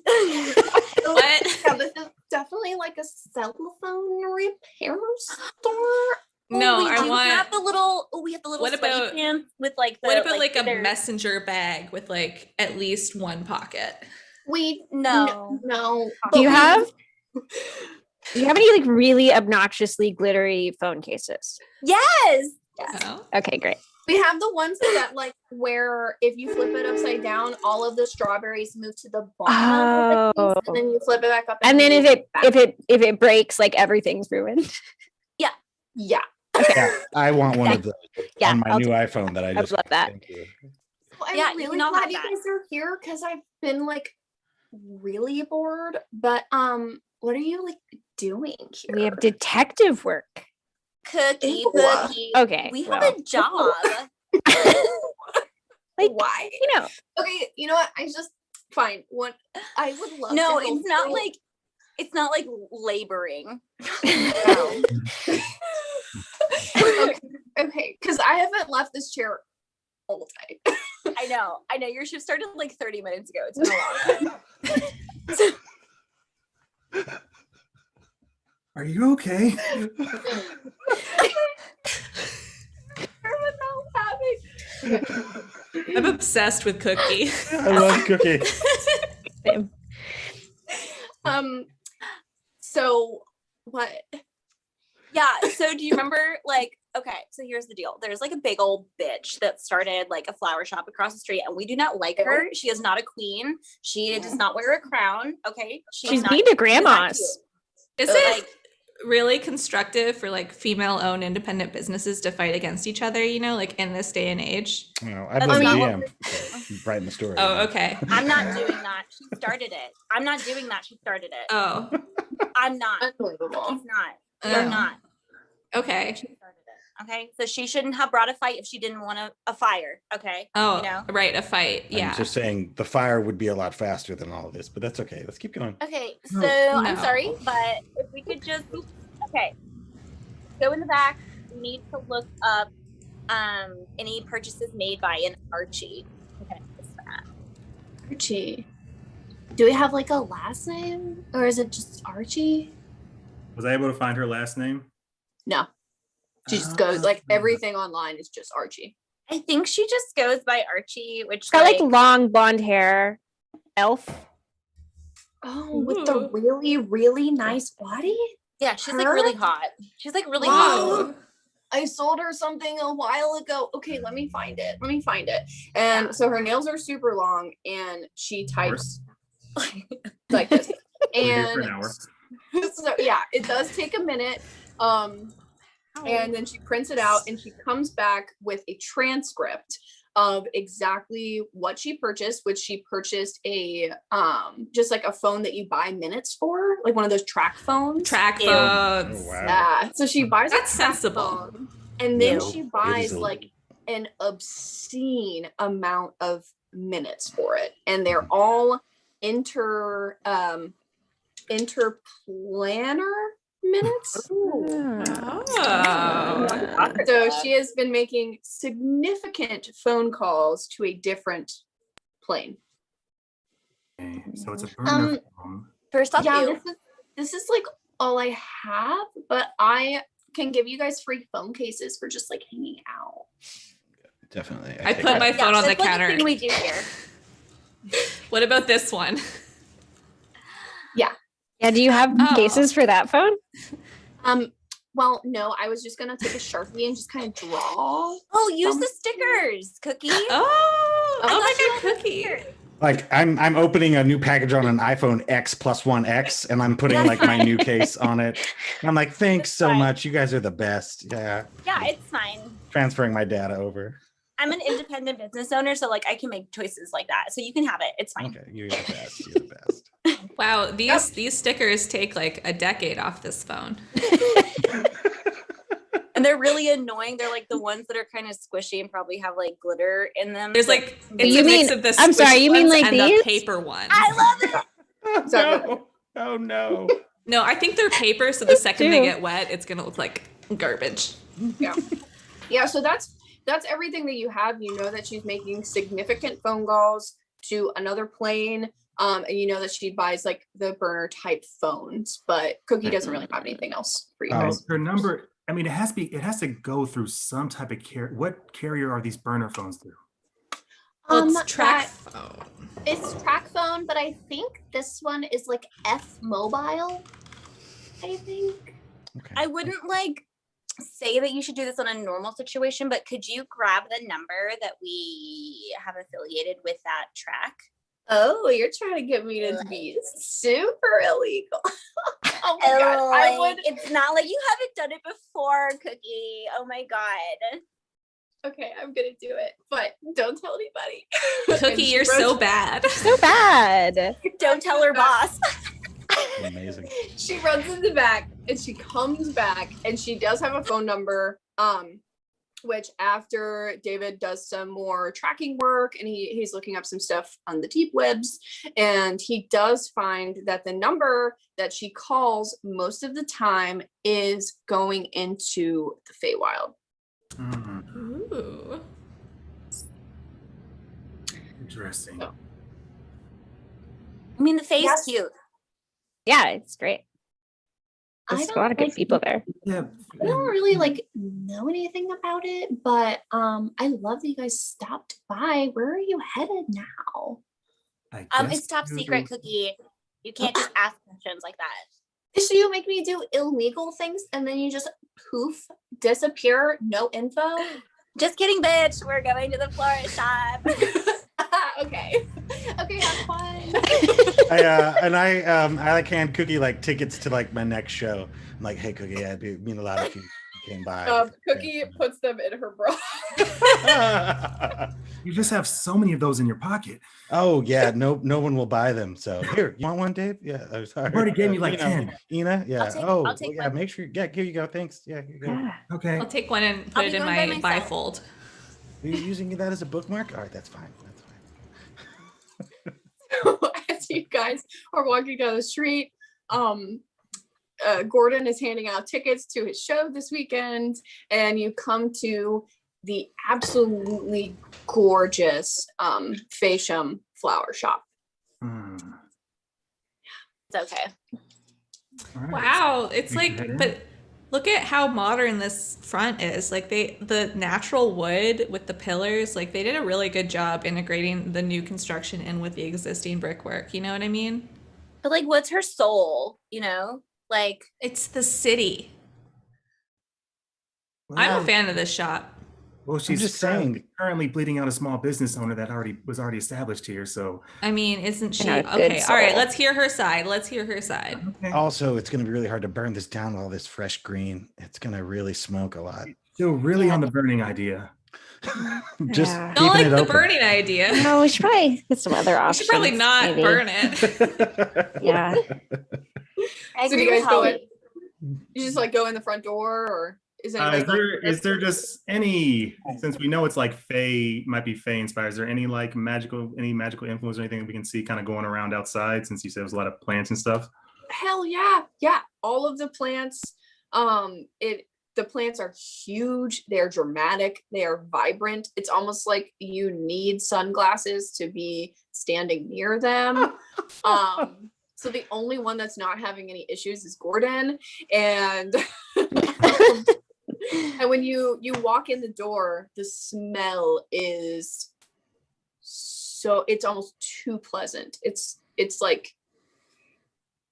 What? Yeah, this is definitely like a cell phone repair store. No, we I do want. have the little. We have the little What sweaty about- pants with like the. What about like a they're- messenger bag with like at least one pocket? We No. no. Do you but we- have? Do you have any like really obnoxiously glittery phone cases? Yes. Oh. Okay, great. We have the ones that like where if you flip it upside down, all of the strawberries move to the bottom of the case, and then you flip it back up. And then move back. if it breaks, like everything's ruined. yeah. Yeah, I want one of those Yeah, on my I'll new do- iPhone that I I just would love got. that. Thank you. Well, I'm Yeah, you really can all glad have you that. guys are here because I've been like really bored. But what are you like doing here? We have detective work. Cookie, Ew. cookie. Okay. We have well, a job. like Why? you know. Okay, you know what? I just fine. What I would love. No, to help it's not you. like laboring. Okay, because I haven't left this chair all day. I know. Your shift started like 30 minutes ago. It's been a long time. Are you okay? I'm obsessed with Cookie. I love Cookie. Same. So what? Yeah. So do you remember, like, okay, so here's the deal. There's like a big old bitch that started like a flower shop across the street, and we do not like her. She is not a queen. She does not wear a crown. Okay. She's not- mean to she's not grandmas. cute. Is So, it like, really constructive for like female-owned independent businesses to fight against each other? You know, like in this day and age. No, I've That's been not DM. what So writing the story. Oh, okay. I'm not doing that. She started it. I'm not doing that. She started it. Oh, I'm not. Unbelievable. She's not. Oh. You're not. okay. She started it. Okay. So she shouldn't have brought a fight if she didn't want a fire. Okay. Oh, You know? right, a fight. I'm Yeah. just saying the fire would be a lot faster than all of this, but that's okay. Let's keep going. Okay. So No. I'm No. sorry, but if we could just go in the back. We need to look up any purchases made by an Archie. Okay. What's that? Archie. Do we have like a last name, or is it just Archie? Was I able to find her last name? No. She just goes like everything online is just Archie. I think she just goes by Archie, which She's got like long blonde hair. Elf. Oh, with the really, really nice body? yeah, she's like Her? really hot. She's like really hot. Wow. I sold her something a while ago. Okay, let me find it. And so her nails are super long, and she types like this. We're here for an And hour. so yeah, it does take a minute. And then she prints it out, and she comes back with a transcript of exactly what she purchased, which she purchased a just like a phone that you buy minutes for, like one of those track phones. Track And- phones. Oh, wow. Yeah. So she buys That's a track sensible. phone, and then Ew. she It buys is like an obscene amount of minutes for it, and they're all interplanar minutes. Oh. So she has been making significant phone calls to a different plane. Okay, so it's a burner Um, phone. First off, Yeah, ew. this is like all I have, but I can give you guys free phone cases for just like hanging out. Definitely. I take put that. my phone on the that's like a counter. thing we do here. What about this one? Yeah, do you have Oh. cases for that phone? Well, no, I was just gonna take a Sharpie and just kind of draw. Oh, use the stickers, Cookie. Oh, I oh my thought you god, had Cookie. stickers. Like I'm opening a new package on an iPhone X plus 1X, and I'm putting like my new case on it. And I'm like, thanks so fine. much. You guys are the best. Yeah. Yeah, it's fine. Transferring my data over. I'm an independent business owner, so like I can make choices like that. So you can have it. It's fine. Okay, you're the best. You're the best. Wow, these stickers take like a decade off this phone. And they're really annoying. They're like the ones that are kind of squishy and probably have like glitter in them. There's that- like it's You a mix mean- of the I'm sorry, squishy you mean ones like and these? the paper ones. I love it. So Oh no. No, I think they're paper, so the second they too. get wet, it's gonna look like garbage. yeah, so that's everything that you have. You know that she's making significant phone calls to another plane. And you know that she buys like the burner type phones, but Cookie doesn't really have anything else for you guys. Her number. I mean, it has to go through some type of carrier. What carrier are these burner phones through? Well, it's track phone. It's track phone, but I think this one is like F Mobile. I think. Okay. I wouldn't like say that you should do this on a normal situation, but could you grab the number that we have affiliated with that track? Oh, you're trying to get me to be super illegal. Oh my god, I would. It's not like you haven't done it before, Cookie. Oh my god. Okay, I'm gonna do it, but don't tell anybody. Cookie, And she you're so runs- bad. So bad. Don't tell her boss. Amazing. She runs in the back, and she comes back, and she does have a phone number. Which after David does some more tracking work, and he's looking up some stuff on the deep webs, and he does find that the number that she calls most of the time is going into the Feywild. Hmm, Ooh. interesting. So- I mean, the face Yes. cute. Yeah, it's great. I There's a don't lot of good like- people there. Yeah. I don't really like know anything about it, but I love that you guys stopped by. Where are you headed now? I guess It's top you- secret, Cookie. You can't just ask questions like that. So you make me do illegal things and then you just poof, disappear, no info? Just kidding, bitch. We're going to the florist shop. Okay. Okay, have fun. I like hand Cookie like tickets to like my next show. I'm like, hey Cookie, it'd mean a lot if you came by. Cookie puts them in her bra. You just have so many of those in your pocket. Oh yeah, no one will buy them. So here, you want one, Dave? Yeah, I'm sorry. You already gave me like 10. Ina, yeah. I'll take yeah. one. Make sure. Yeah, here you go. Thanks. Yeah, here you go. Yeah. Okay. I'll take one and I'll put it be in going by my myself. bifold. Are you using that as a bookmark? All right, that's fine. That's fine. As you guys are walking down the street, Gordon is handing out tickets to his show this weekend, and you come to the absolutely gorgeous Fasham flower shop. Hmm. It's okay. All right. Wow, it's We can head like, in. but look at how modern this front is. Like the natural wood with the pillars, like they did a really good job integrating the new construction in with the existing brickwork. You know what I mean? But like, what's her soul? You know, like It's the city. I'm Well, a fan of this shop. Well, she's just currently bleeding out a small business owner that was already established here. So I mean, isn't she? And a good Okay, all right, soul. let's hear her side. Let's hear her side. okay. Also, it's going to be really hard to burn this down with all this fresh green. It's going to really smoke a lot. Still really Yeah. on the burning idea. Just Yeah. Don't keeping like it the open. burning idea. No, we should probably get some other We options. should probably not maybe. burn it. Yeah. I So do agree you with guys go in? Holly. You just like go in the front door, or is anybody Is there just any, since we know it's like Fae, might be Fae inspired, is there any like magical influence or anything that we can see kind of going around outside, since you said there's a lot of plants and stuff? Hell yeah, yeah. All of the plants, the plants are huge. They're dramatic. They are vibrant. It's almost like you need sunglasses to be standing near them. So the only one that's not having any issues is Gordon, and and when you walk in the door, the smell is so, it's almost too pleasant. It's like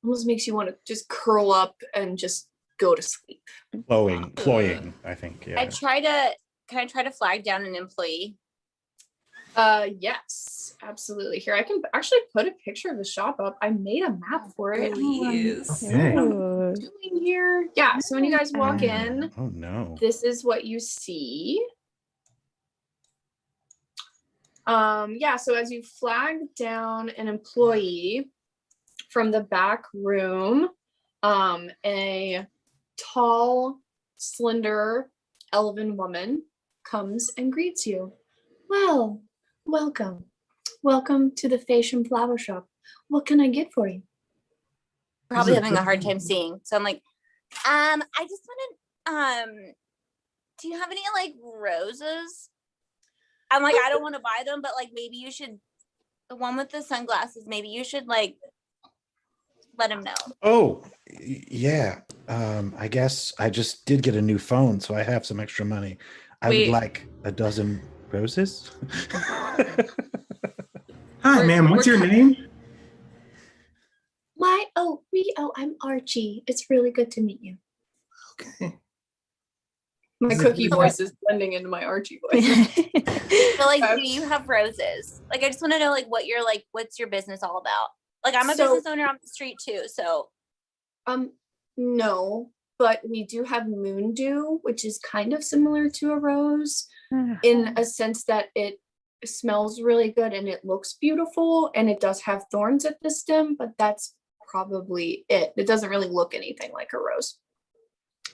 almost makes you want to just curl up and just go to sleep. Cloying, I think. Yeah. Can I try to flag down an employee? Yes, absolutely. Here, I can actually put a picture of the shop up. I made a map for it. Please. Okay. Ooh. Doing here. Yeah, so when you guys walk in, Oh no. this is what you see. Yeah, so as you flag down an employee from the back room, a tall, slender, elven woman comes and greets you. Well, welcome. Welcome to the Fasham Flower Shop. What can I get for you? Probably Is it having a hard good? time seeing. So I'm like, I just wanted, do you have any like roses? I'm like, I don't want to buy them, but like maybe you should, the one with the sunglasses, maybe you should like let him know. Oh, yeah. I guess I just did get a new phone, so I have some extra money. I Wait. would like a dozen roses. Hi, ma'am. What's your name? I'm Archie. It's really good to meet you. Okay. My Is it cookie really- voice is blending into my Archie voice. So like, Okay. do you have roses? Like, I just want to know like what you're like, what's your business all about? Like, I'm a So- business owner on the street too, so No, but we do have moon dew, which is kind of similar to a rose in a sense that it smells really good and it looks beautiful, and it does have thorns at the stem, but that's probably it. It doesn't really look anything like a rose.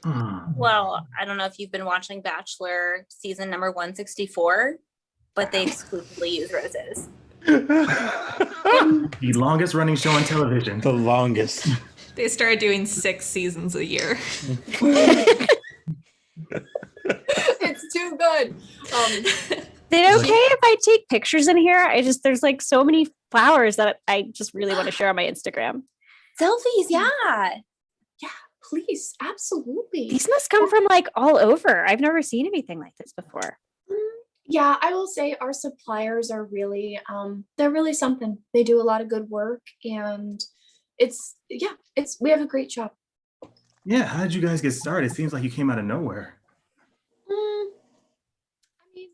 Hmm. well, I don't know if you've been watching Bachelor season number 164, but they exclusively use roses. The longest running show on television. The longest. They started doing 6 seasons a year. It's too good. Is it okay if I take pictures in here? There's like so many flowers that I just really want to share on my Instagram. Selfies, yeah. Please, absolutely. These must come from like all over. I've never seen anything like this before. Yeah, I will say our suppliers are really they're really something. They do a lot of good work, and it's we have a great shop. Yeah, how did you guys get started? It seems like you came out of nowhere. I mean,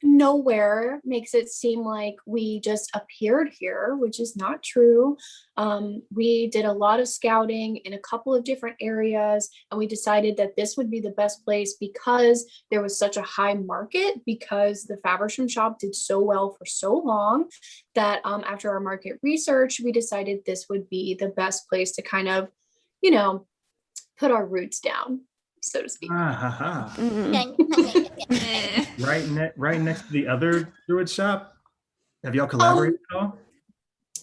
nowhere makes it seem like we just appeared here, which is not true. We did a lot of scouting in a couple of different areas, and we decided that this would be the best place because there was such a high market, because the Faversham shop did so well for so long that after our market research, we decided this would be the best place to kind of, put our roots down, so to speak. Right next to the other Druid shop. Have y'all collaborated at all?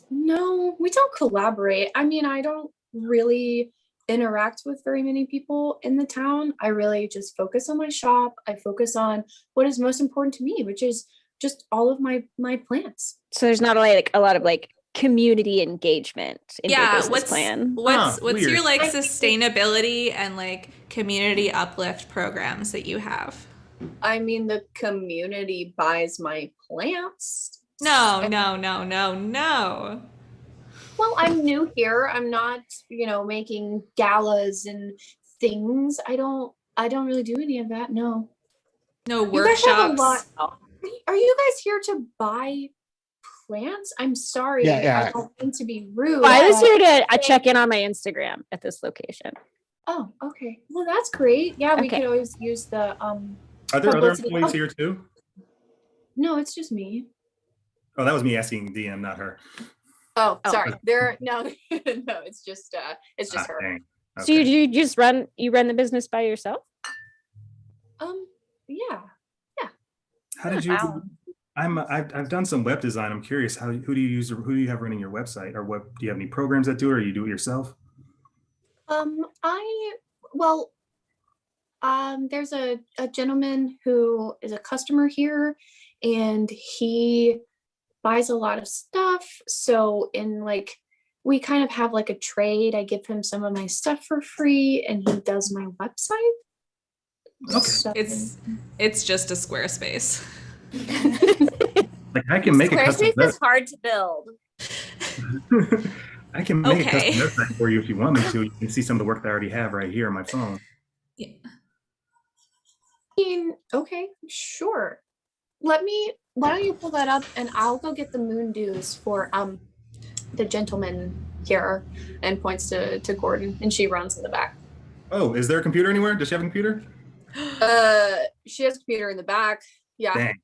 No, we don't collaborate. I mean, I don't really interact with very many people in the town. I really just focus on my shop. I focus on what is most important to me, which is just all of my plants. So there's not like a lot of like community engagement in your Yeah, business plan. what's weird. your like sustainability and like community uplift programs that you have? I mean, the community buys my plants. No. Well, I'm new here. I'm not, making galas and things. I don't really do any of that. No. No You guys have a workshops. lot. Are you guys here to buy plants? I'm sorry. Yeah. I don't mean to be rude. Well, I was but- here to check in on my Instagram at this location. Oh, okay. Well, that's great. Yeah, we Okay. could always use the Are there other publicity. employees here too? No, it's just me. Oh, that was me asking DM, not her. Oh, Oh. sorry. No, it's just her. Dang. So Okay. you just run the business by yourself? Yeah. How did you? Wow. I've done some web design. I'm curious, who do you use? Who do you have running your website, or what? Do you have any programs that do it, or you do it yourself? There's a gentleman who is a customer here, and he buys a lot of stuff. So we kind of have like a trade. I give him some of my stuff for free, and he does my website. Okay. So- It's just a Squarespace. Like I can make a custom Squarespace is hard to build. I can make Okay. a custom website for you if you want me to. You can see some of the work that I already have right here on my phone. Okay, sure. Why don't you pull that up, and I'll go get the moon dews for the gentleman here, and points to Gordon, and she runs in the back. Oh, is there a computer anywhere? Does she have a computer? She has a computer in the back. Yeah. Dang.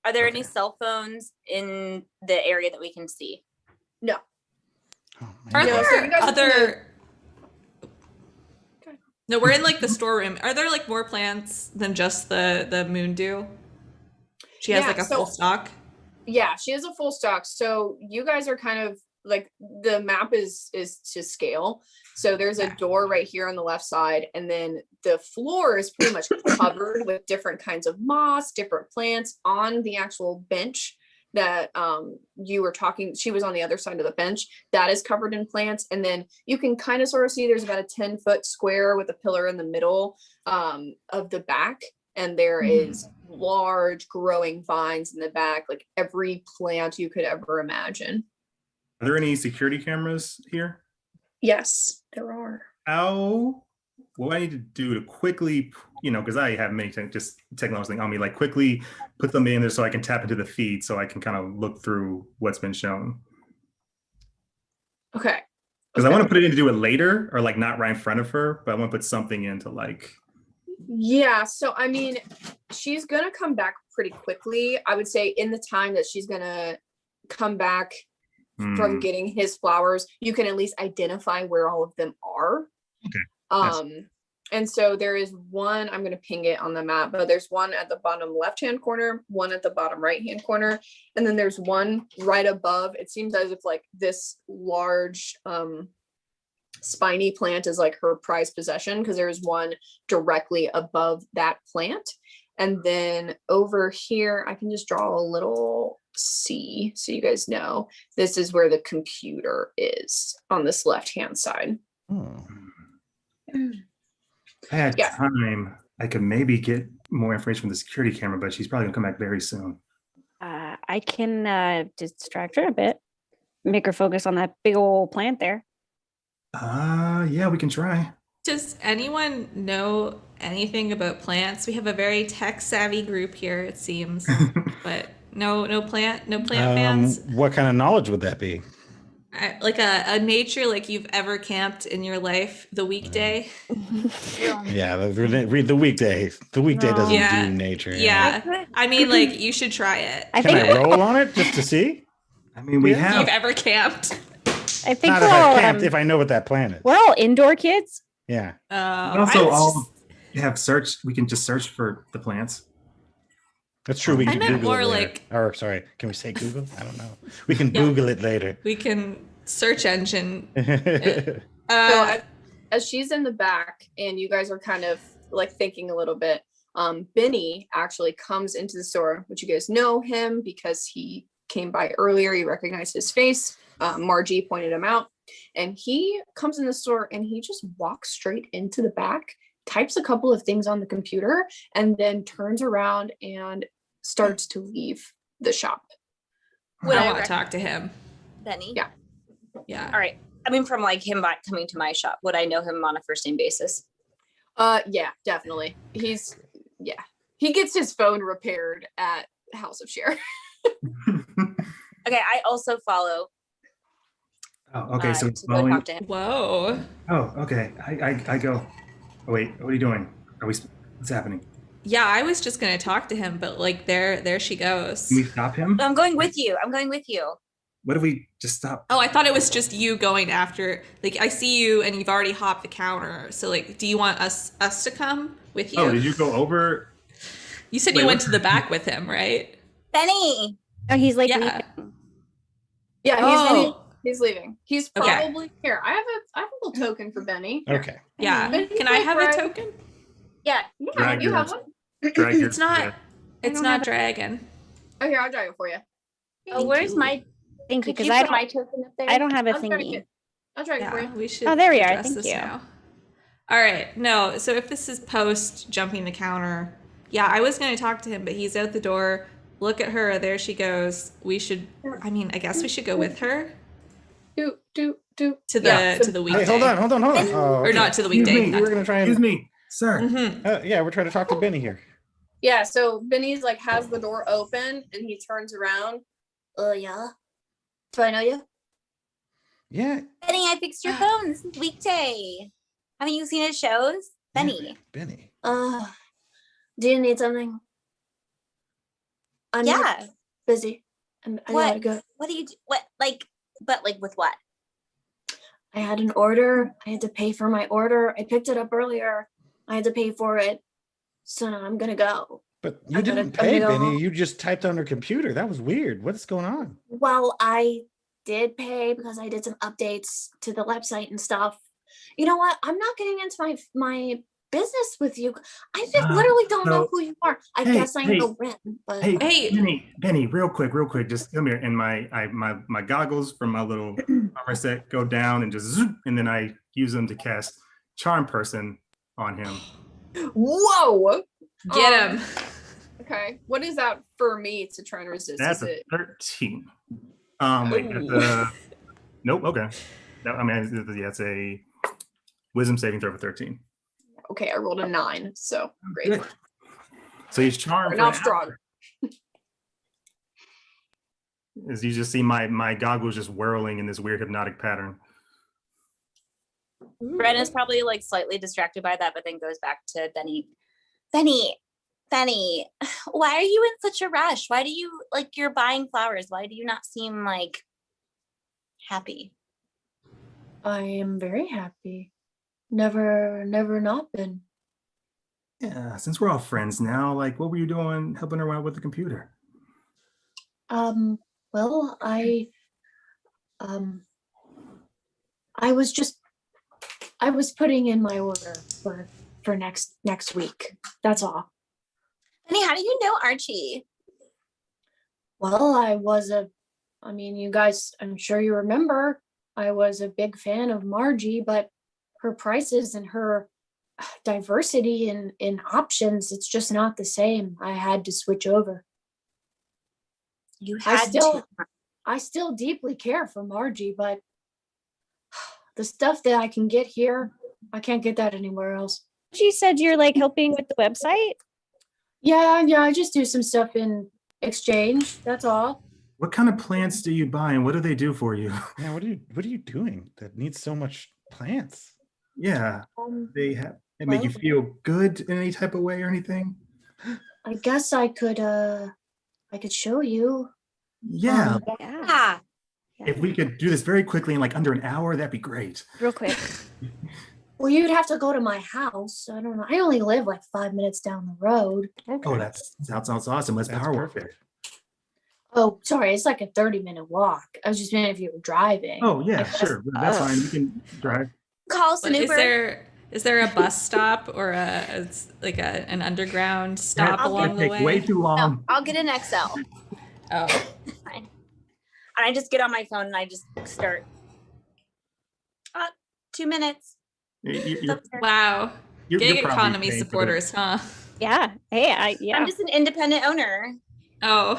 Are there any Okay. cell phones in the area that we can see? No. Oh, Are man. Yeah, so there you guys are other? No, we're in like the storeroom. Are there like more plants than just the moon dew? She has Yeah, like a full stock. Yeah, she has a full stock. So you guys are kind of like, the map is to scale. So there's a door right here on the left side, and then the floor is pretty much covered with different kinds of moss, different plants on the actual bench that you were talking. She was on the other side of the bench. That is covered in plants. And then you can kind of sort of see there's about a 10-foot square with a pillar in the middle of the back. And there is large growing vines in the back, like every plant you could ever imagine. Are there any security cameras here? Yes, there are. What I need to do to quickly, because I have many just technology thing on me, like quickly put them in there so I can tap into the feed so I can kind of look through what's been shown. Okay. Because I want to put it in to do it later, or like not right in front of her, but I want to put something in to like. Yeah, so I mean, she's gonna come back pretty quickly. I would say in the time that she's gonna come back from getting his flowers, you can at least identify where all of them are. Okay. And so there is one, I'm gonna ping it on the map, but there's one at the bottom left-hand corner, one at the bottom right-hand corner, and then there's one right above. It seems as if like this large spiny plant is like her prized possession, because there's one directly above that plant. And then over here, I can just draw a little C, so you guys know. This is where the computer is on this left-hand side. Hmm. If I had Yeah. time, I could maybe get more information from the security camera, but she's probably gonna come back very soon. I can distract her a bit, make her focus on that big old plant there. Yeah, we can try. Does anyone know anything about plants? We have a very tech-savvy group here, it seems. But no plant fans? What kind of knowledge would that be? Like a nature like you've ever camped in your life, the weekday. Yeah, read the weekday. The weekday doesn't Yeah. do nature. Yeah. I mean, like, you should try it. I Can think I roll on it just to see? I mean, we Yeah. If have. you've ever camped. I think Not we're if all, I've camped, if I know what that plan is. we're all indoor kids. Yeah. We I also was all have search. We can just search for the plants. That's true. We I can meant Google more it later. like- Or sorry, can we say Google? I don't know. We can Yeah. Google it later. we can search engine. So as she's in the back and you guys are kind of like thinking a little bit, Benny actually comes into the store, which you guys know him because he came by earlier. You recognize his face. Margie pointed him out. And he comes in the store and he just walks straight into the back, types a couple of things on the computer, and then turns around and starts to leave the shop. I Would I want to rec- talk to him. Benny? Yeah. Yeah. All right. I mean, from like him coming to my shop, would I know him on a first name basis? Yeah, definitely. He gets his phone repaired at House of Share. Okay, I also follow. Oh, okay. So to go talk to him. Whoa. Oh, okay. I go. Oh, wait. What are you doing? What's happening? Yeah, I was just gonna talk to him, but like there she goes. Can we stop him? I'm going with you. I'm going with you. What if we just stop? Oh, I thought it was just you going after. Like, I see you and you've already hopped the counter. So like, do you want us to come with you? Oh, did you go over? You said Wait, you went what- to the back with him, right? Benny. Oh, he's like, Yeah. leaving. Yeah, Oh. he's leaving. He's Okay. probably here. I have a little token for Benny. Okay. Yeah. Benny, Can I have a right? token? Yeah. Yeah, Drag you your- have one. Drag your- It's not. yeah. It's don't not have a- dragon. Oh, here, I'll drag it for you. Oh, where's my? Thank you, Could because you I put don't. my token up there? I don't have a I'll drag thingy. it. I'll drag it for Yeah, you. we should. Oh, there we are. address Thank this you. now. All right. No. So if this is post jumping the counter, yeah, I was going to talk to him, but he's out the door. Look at her. There she goes. We should. I mean, I guess we should go with her Do. to the Yeah, so- to the weekday. Hey, hold on. Oh, Or okay. not to the Excuse weekday. me. We were gonna try and. Excuse me, sir. Mm-hmm. Yeah, we're trying to talk to Benny here. Yeah, so Benny's like has the door open and he turns around. Yeah. Do I know you? Yeah, Benny, I fixed your phone. This is weekday. Haven't you seen his shows? Benny. Benny. Do you need something? I'm Yeah. busy. I What? gotta go. What do you do? What but with what? I had an order. I had to pay for my order. I picked it up earlier. I had to pay for it. So now I'm gonna go. But you I'm gonna- didn't I'm pay gonna go Benny. home. You just typed on her computer. That was weird. What's going on? Well, I did pay because I did some updates to the website and stuff. You know what? I'm not getting into my business with you. I just literally don't know so- who you are. I Hey, guess I hey, know Ren, but Hey, Hey. Benny, real quick, just come here. And my goggles from my little armor set go down and just zoop, and then I use them to cast Charm Person on him. whoa. Get him. Okay. What is that for me to try and resist? That's Is a it 13. Wait, that's a, nope. Okay. It's a Wisdom saving throw for 13. okay? I rolled a 9, so great. Good. So he's charmed. We're for not an strong. hour. As you just see my goggles just whirling in this weird hypnotic pattern. Ren is probably like slightly distracted by that, but then goes back to Benny. Benny, why are you in such a rush? Why do you you're buying flowers? Why do you not seem like happy? I am very happy. Never not been. Yeah, since we're all friends now, what were you doing helping her out with the computer? Well, I was putting in my order for next week. That's all. Benny, how do you know Archie? Well, I mean, you guys, I'm sure you remember, I was a big fan of Margie, but her prices and her diversity in options, it's just not the same. I had to switch over. You I had still, to. I still deeply care for Margie, but the stuff that I can get here, I can't get that anywhere else. She said you're like helping with the website. Yeah, I just do some stuff in exchange. That's all. What kind of plants do you buy and what do they do for you? Yeah, what are you doing that needs so much plants? Yeah, they make you well, feel good in any type of way or anything? I guess I could show you. Yeah, Yeah, Ah, if we could do this very quickly in like under an hour, that'd be great. real quick. Well, you'd have to go to my house. I don't know. I only live like 5 minutes down the road. Okay. Oh, sounds awesome. Let's That's power walk perfect. Oh, sorry. It's like a 30-minute walk. I was just meaning if you were driving. Oh yeah, Like, sure. That's fine. We can drive. call us an But Uber. is there a bus stop or an underground stop I'll along the Take way? way too No, long. I'll get an XL. Oh, Fine. And I just get on my phone and I just start. 2 minutes. You're wow. you're Gig probably economy paying for supporters, huh? Yeah. Hey, I'm just an independent owner. Oh.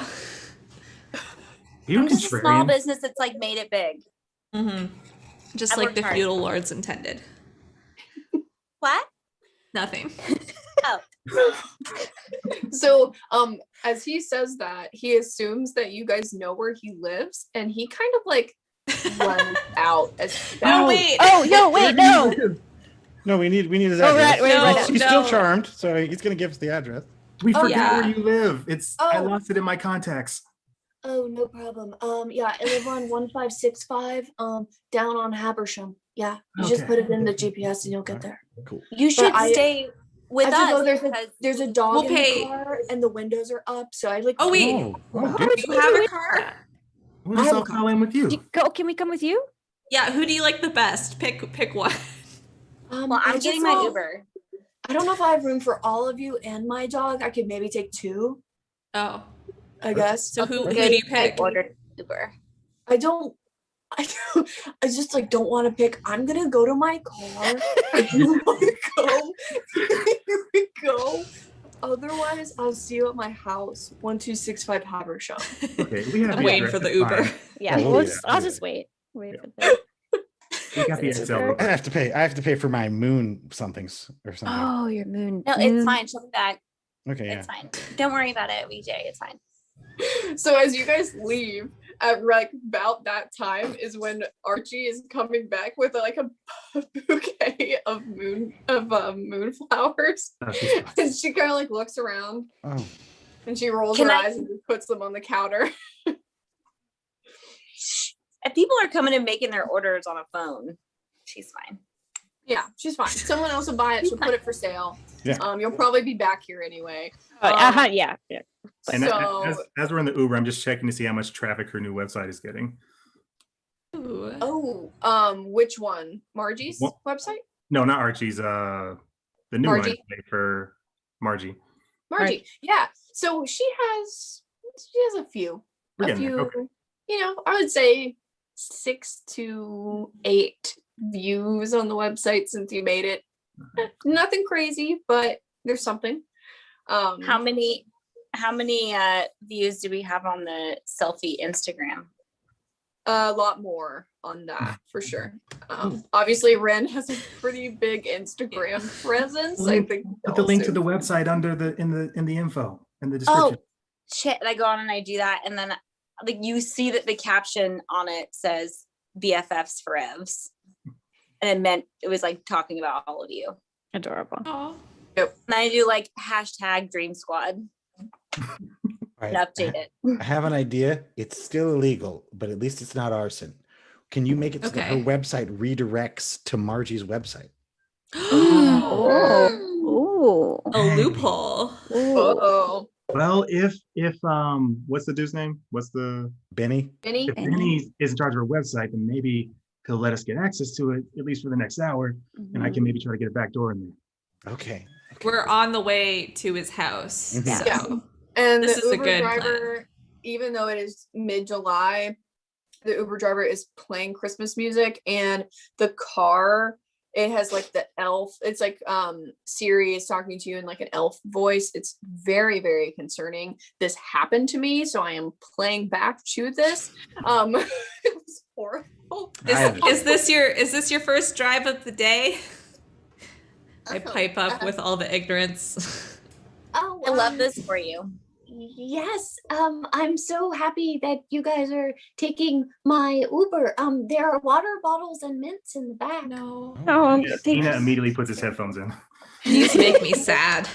You I'm just a small contrarian. business that's like made it big. Mm-hmm. Just I like worked the hard. feudal lords intended. What? Nothing. Oh, So, as he says that, he assumes that you guys know where he lives, and he kind of like runs out as fast. Oh, wait. Oh, no, wait, no. No, we need his Oh, address. right, No, He's still no. charmed, so he's gonna give us the address. We forgot yeah. where you live. I Oh. lost it in my contacts. Oh, no problem. Yeah, I live on 1565, down on Habersham. Yeah, you just Okay. put it in the GPS and you'll get there. Cool. you should I- stay with I have to us go, because there's a dog We'll in pay- the car and the windows are up, so I like. Oh, wait. Oh, Do dude. you have a car? We'll just I'm all call in with you. Can we come with you? Yeah, who do you like the best? Pick one. well, I'm I getting just my saw- Uber. I don't know if I have room for all of you and my dog. I could maybe take 2, Oh. I guess. So who do Okay, you pick? I ordered Uber. I I just like don't want to pick. I'm gonna go to my car. I don't want to go. Here we go. Otherwise, I'll see you at my house. 1265 Habersham. Okay, we have I'm the waiting address, for the it's Uber. fine. Yeah, Oh, we'll yeah, just, I'll yeah. just wait. Wait for the. We got the It's XL. Uber. I have to pay for my moon somethings or something. Oh, your moon. No, it's fine. She'll be back. Okay, yeah. It's fine. Don't worry about it, VJ. It's fine. So as you guys leave at like about that time is when Archie is coming back with like a bouquet of moonflowers, Oh, she's fine. and she kind of like looks around Oh, and she rolls Can her I- eyes and just puts them on the counter. If people are coming and making their orders on a phone, she's fine. Yeah, she's fine. Someone else will buy it. She'll put it for sale. Yeah. You'll probably be back here anyway. Yeah. And So as we're in the Uber, I'm just checking to see how much traffic her new website is getting. Ooh. which one? Margie's What? website? No, not Archie's. The new one I Margie. made for Margie. Margie. Yeah. So she has a few. We're A getting there. few, Okay. I would say 6 to 8 views on the website since you made it. Nothing crazy, but there's something. How many views do we have on the selfie Instagram? A lot more on that for sure. Obviously Ren has a pretty big Instagram presence. I think Put the link to also- the website under in the info in the description. Oh shit. And I go on and I do that. And then like you see that the caption on it says BFFs forevs. And it was like talking about all of you. Adorable. Aw. And I do like hashtag Dream Squad all right. and update it. I have an idea. It's still illegal, but at least it's not arson. Can you make it so that her Okay. website redirects to Margie's website? Oh. A loophole. Uh-oh. Well, if what's the dude's name? What's the Benny? Benny? if Benny is in charge of our website, then maybe he'll let us get access to it at least for the next hour, and I can maybe try to get a back door in there. Okay. We're on the way to his house. Mhm. So. Yeah. And This the is a Uber good driver even though it is mid-July, the Uber driver is playing Christmas music, and the car, it has like the elf, it's like Siri is talking to you in like an elf voice. It's very, very concerning. This happened to me, so I am playing back to this. It was horrible. Is this your first drive of the day? I pipe up with all the ignorance. Oh, I love this for you. Yes. I'm so happy that you guys are taking my Uber. There are water bottles and mints in the back. No. Oh, Yes, thanks. Ina immediately puts his headphones in. These make me sad.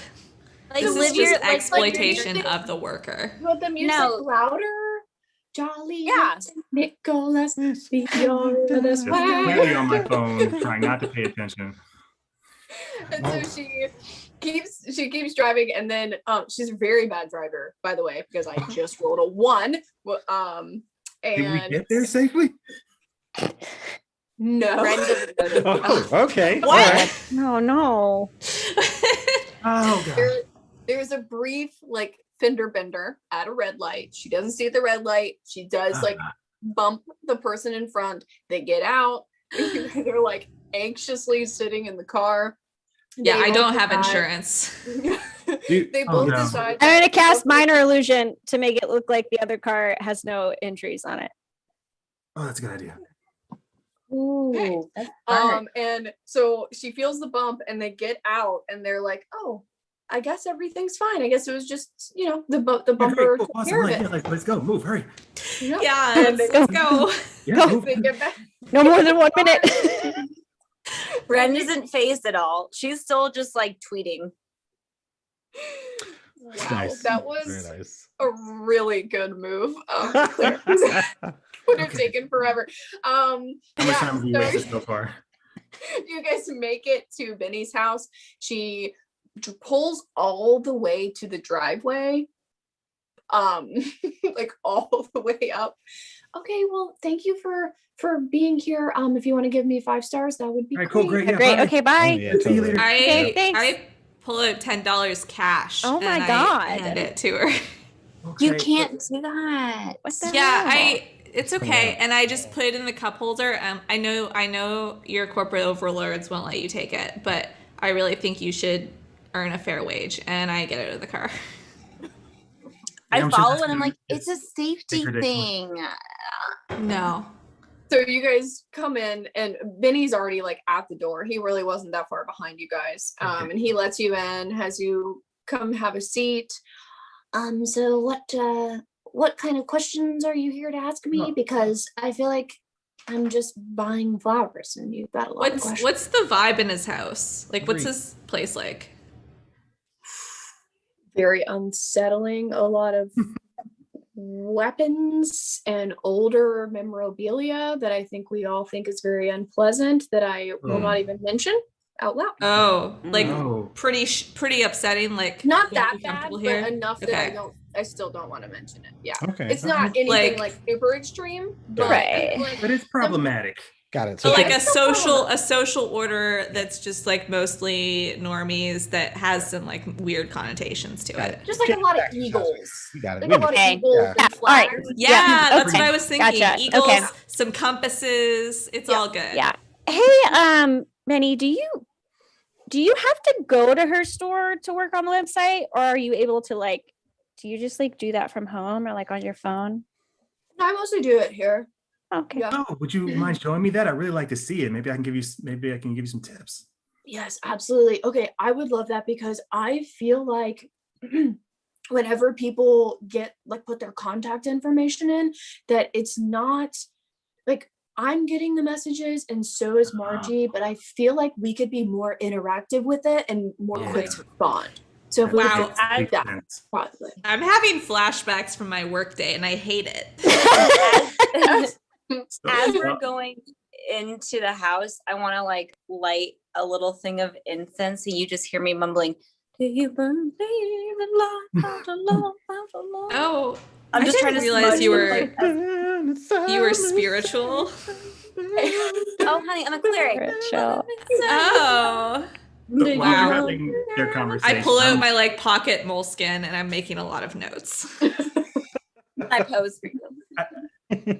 Like This is live just your exploitation of the worker. You want the music No. louder? Jolly Yeah. St. Nicholas, be Just completely on my phone, trying not to pay attention. And so she keeps driving, and then she's a very bad driver, by the way, because I just rolled a 1. Did we And get there safely? no. Oh, okay. What? All right. No. Oh god. There's a brief like fender bender at a red light. She doesn't see the red light. She does like bump the person in front. They get out. They're like anxiously sitting in the car. Yeah, They I both don't have decide- insurance. They both no. decide. I'm gonna cast minor illusion to make it look like the other car has no injuries on it. Oh, that's a good idea. Ooh, that's smart. And so she feels the bump, and they get out, and they're like, "Oh, I guess everything's fine. I guess it was just, the Yeah, bumper great, cool, took awesome. care of Like, it." yeah, let's go. Move, hurry. Yep. Yeah, And let's go. Yeah, move. they get back. No more than 1 minute. Bren isn't phased at all. She's still just like tweeting. Wow, Nice. that was Very nice. a really good move. Claire. Would have taken forever. How much time have you so wasted so far? you guys make it to Benny's house. She pulls all the way to the driveway, like all the way up. Okay, well, thank you for being here. If you want to give me 5 stars, that would be All right, cool, great. Yeah, Great. bye. Okay, Oh, bye. yeah, See you totally. later. Okay, thanks. I pull out $10 cash. Oh my and God. I hand it to her. You Okay. can't do that. What the Yeah, hell? it's okay, and I just put it in the cup holder. I know your corporate overlords won't let you take it, but I really think you should earn a fair wage, and I get it out of the car. I I'm sure follow that's and I'm gonna- like, it's a safety ridiculous. thing. No. So you guys come in, and Benny's already like at the door. He really wasn't that far behind you guys. Okay. And he lets you in, has you come have a seat. So what kind of questions are you here to ask me? Well- Because I feel like I'm just buying flowers, and you've got a lot of questions. What's the vibe in his house? Like, what's Agreed. his place like? Very unsettling. A lot of weapons and older memorabilia that I think we all think is very unpleasant, that I will not even mention out loud. Oh, like No. pretty upsetting. Like, Not won't that be bad, comfortable but here? enough that Okay. I still don't want to mention it. Yeah. Okay. It's not anything Like- like super extreme, but Right. like, But it's problematic. Got it. So like Yeah. a social order that's just like mostly normies that has some like weird connotations to Got it. just like a lot of eagles. You got it. Like We a lot Okay. of eagles Yeah. and Yeah, all right. flags. Yeah, Yeah, that's okay. what I was thinking. Gotcha. Eagles, Okay. some compasses. It's all good. Yeah. Hey, Benny, do you have to go to her store to work on the website, or are you able to do you just do that from home or on your phone? No, I mostly do it here. Okay. Yeah. Oh, would you mind showing me that? I really like to see it. Maybe I can give you some tips. Yes, absolutely. Okay, I would love that, because I feel like whenever people get put their contact information in, that it's not like I'm getting the messages and so is Margie, but I feel like we could be more interactive with it and more Yeah. quick to respond. So if we Wow. could do Makes that, sense. probably. I'm having flashbacks from my workday and I hate it. As we're going into the house, I want to light a little thing of incense, and you just hear me mumbling, "Do you believe in love after love after love?" Oh, I'm I just trying didn't to realize smudge you the were spiritual. Oh, honey, I'm a cleric. Spiritual. Oh, So while Wow. they're having their conversation, I pull out my pocket moleskin and I'm making a lot of notes. I pose for you.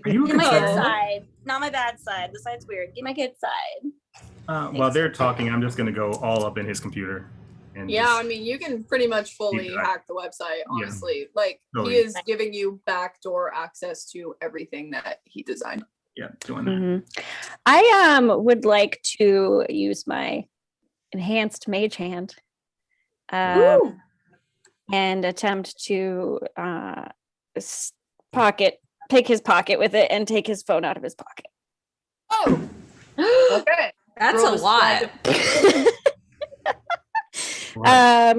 Are you a Get my good controller? side, not my bad side. The side's weird. Get my good side. While they're talking, I'm just gonna go all up in his computer. And Yeah, just- I mean, you can pretty much fully Deep dive. hack the website, Yeah. honestly. Like, Totally. he is giving you backdoor access to everything that he designed. yeah, doing that. I would like to use my enhanced mage hand Ooh. and attempt to pick his pocket with it and take his phone out of his pocket. Oh, okay. That's Roll a a sleight lot.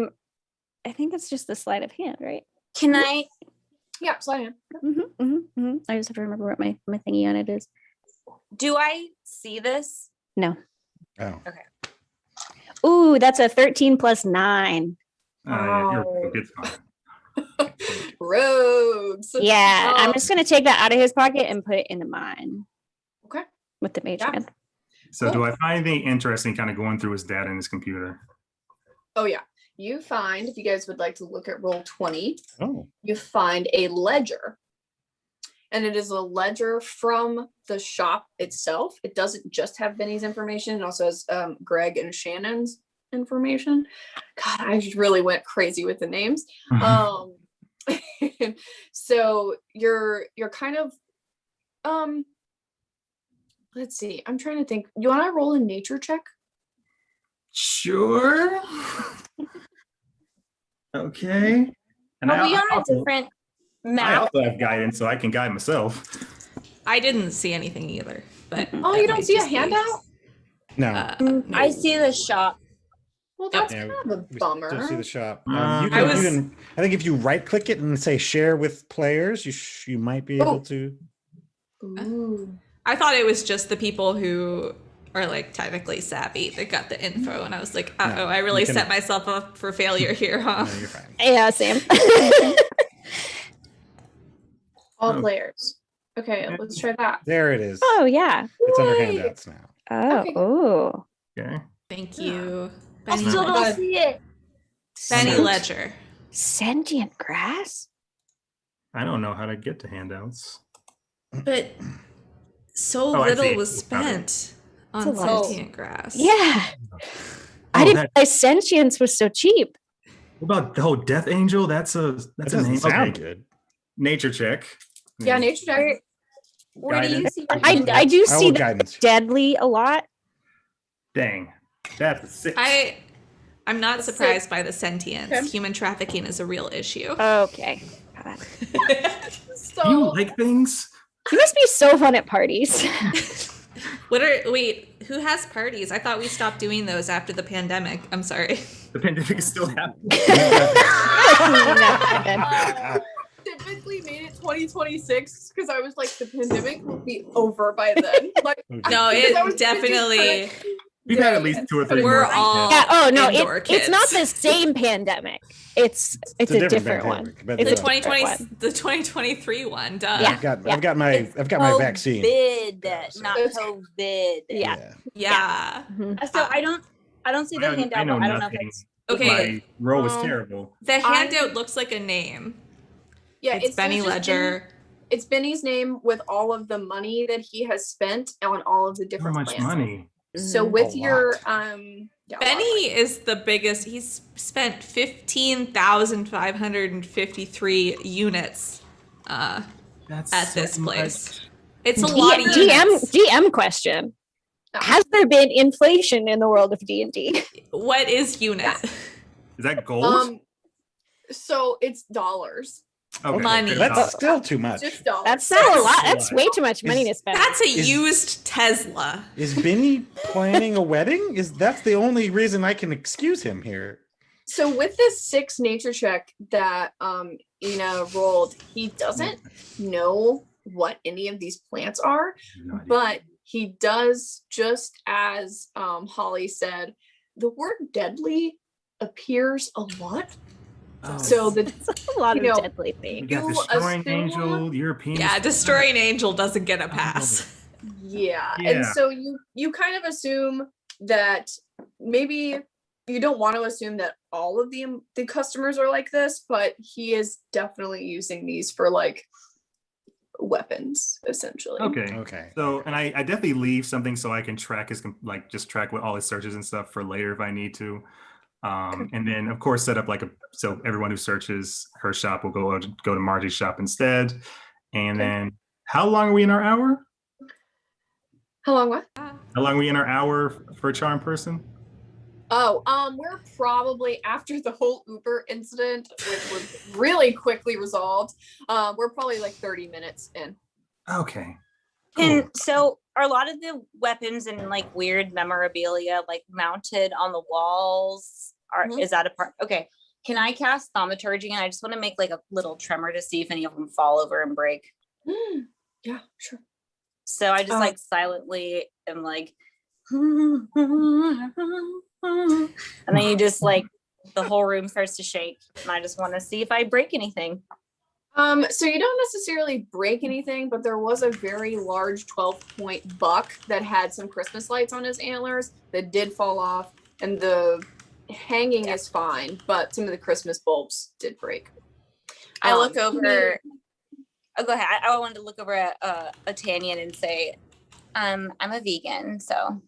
I think it's just the sleight of hand, right? Can I? Yeah, slide in. I just have to remember what my thingy on it is. Do I see this? No. Oh. Ooh, that's a 13 plus 9. Yeah, you're Wow. it's fine. Rogues. Yeah, I'm Um, just gonna take that out of his pocket and put it into mine. Okay. With the mage Yeah. hand. So do I find anything interesting kind of going through his data in his computer? Oh, yeah. You find, if you guys would like to look at roll 20, Oh. you find a ledger. And it is a ledger from the shop itself. It doesn't just have Benny's information. It also has Greg and Shannon's information. God, I just really went crazy with the names. So you're kind of let's see. I'm trying to think. You want to roll a nature check? Sure. Okay. And Are we on a also- different I map? also have guidance, so I can guide myself. I didn't see anything either. But Oh, that you don't might see a just be- handout? No. No. I see the shop. Well, Yep. that's Yeah, kind of a we bummer. Still see the shop. I You can, was- I think if you right click it and say share with players, you might be able Oh. to. Ooh. I thought it was just the people who are like technically savvy that got the info, and I was like, uh oh, I really you can- set myself up for failure here, huh? No, you're fine. Yeah, Sam. All Oh. players. Okay, let's try that. There it is. Oh yeah. It's under Yay. handouts now. Oh. Okay. Oh. Okay. Thank you. I Benny, still God. don't see it. Benny Sent. Ledger. Sentient grass? I don't know how to get to handouts. But so Oh, I little see. was spent That's a on lot. sentient grass. Yeah. I Oh, didn't that- realize sentience was so cheap. What about the Death Angel? That's That a doesn't name. sound Okay. good. Nature check. Yeah, nature check. Where do you Guidance. see? I do I see will the guidance. deadly a lot. Dang. That's a 6. I'm not surprised by the sentience. Okay. Human trafficking is a real issue. Okay. God. So Do you like things? You must be so fun at parties. Wait, who has parties? I thought we stopped doing those after the pandemic. I'm sorry. The pandemic is still happening. typically made it 2026 because I was like, the pandemic will be over by then. Like, No, because I was it gonna do definitely. We've had at least 2 or 3 We're more. all- Yeah, oh no, Indoor it's not kids. the same pandemic. It's a different one. pandemic, but It's The a different 2020, one. the 2023 one. Duh. Yeah. I've got my vaccine. COVID, not It's- COVID. Yeah. Yeah. Mhm. So I don't see the I handout. know But I don't know if nothing. it's Okay. My roll was Um, terrible. The I- handout looks like a name. yeah, It's Benny just Ledger. It's Benny's name with all of the money that he has spent on all of the How different much plans. money? So Mhm. with A your lot. yeah, a lot of Benny money. is the biggest. He's spent 15,553 units That's at so this place. much. It's a lot of units. DM question. Has there been inflation in the world of D&D? What is unit? Is that gold? So it's dollars. Okay, money. good That's enough. still too much. Just dollars. That's still a lot. a That's lot. way too much money to spend. That's a Is- used Tesla. Is Benny planning a wedding? That's the only reason I can excuse him here. So with this 6 nature check that Ina rolled, he doesn't know what any of these plants are, No idea. but he does, just as Holly said, the word deadly appears a lot. Oh, So the That's a lot of you know, deadly we things. got you Destroying assume- Angel, European. Yeah, destroying angel doesn't get a pass. yeah. Yeah. And so you kind of assume that maybe you don't want to assume that all of the customers are like this, but he is definitely using these for like weapons, essentially. Okay. So, and I definitely leave something so I can track like just track what all his searches and stuff for later if I need to. And then of course set up so everyone who searches her shop will go to Margie's shop instead. And then how long are we in our hour? How long what? How long are we in our hour for charm person? Oh, we're probably after the whole Uber incident, which was really quickly resolved. We're probably like 30 minutes in. Okay. And so are a lot of the weapons and like weird memorabilia like mounted on the walls? Is that a part? Okay. Can I cast thaumaturgy? And I just want to make like a little tremor to see if any of them fall over and break. Yeah, sure. So I just like silently am like, and then you just like the whole room starts to shake, and I just want to see if I break anything. So you don't necessarily break anything, but there was a very large 12-point buck that had some Christmas lights on his antlers that did fall off, and the hanging is fine, but some of the Christmas bulbs did break. I look over. Oh, go ahead. I wanted to look over at Tanyan and say, I'm a vegan, so.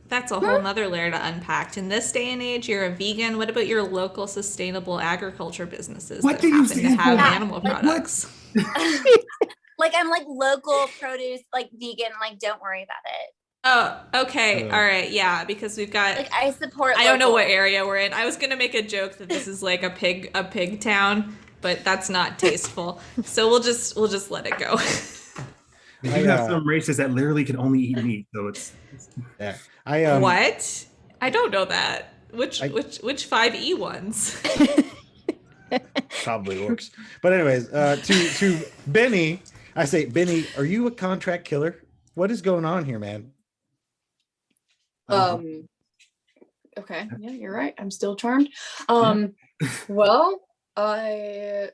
That's a whole nother layer to unpack. In this day and age, you're a vegan. What about your local sustainable agriculture businesces that happen to have animal products? Like I'm like local produce, like vegan, like don't worry about it. Oh, okay. All right. Yeah, because we've got like I support I don't know what area we're in. I was gonna make a joke that this is like a pig town, but that's not tasteful. So we'll just let it go. You have some races that literally can only eat meat, so it's yeah. What? I don't know that. Which 5E ones? Probably orcs. But anyways, to Benny, I say, Benny, are you a contract killer? What is going on here, man? Okay, yeah, you're right. I'm still charmed. Well, I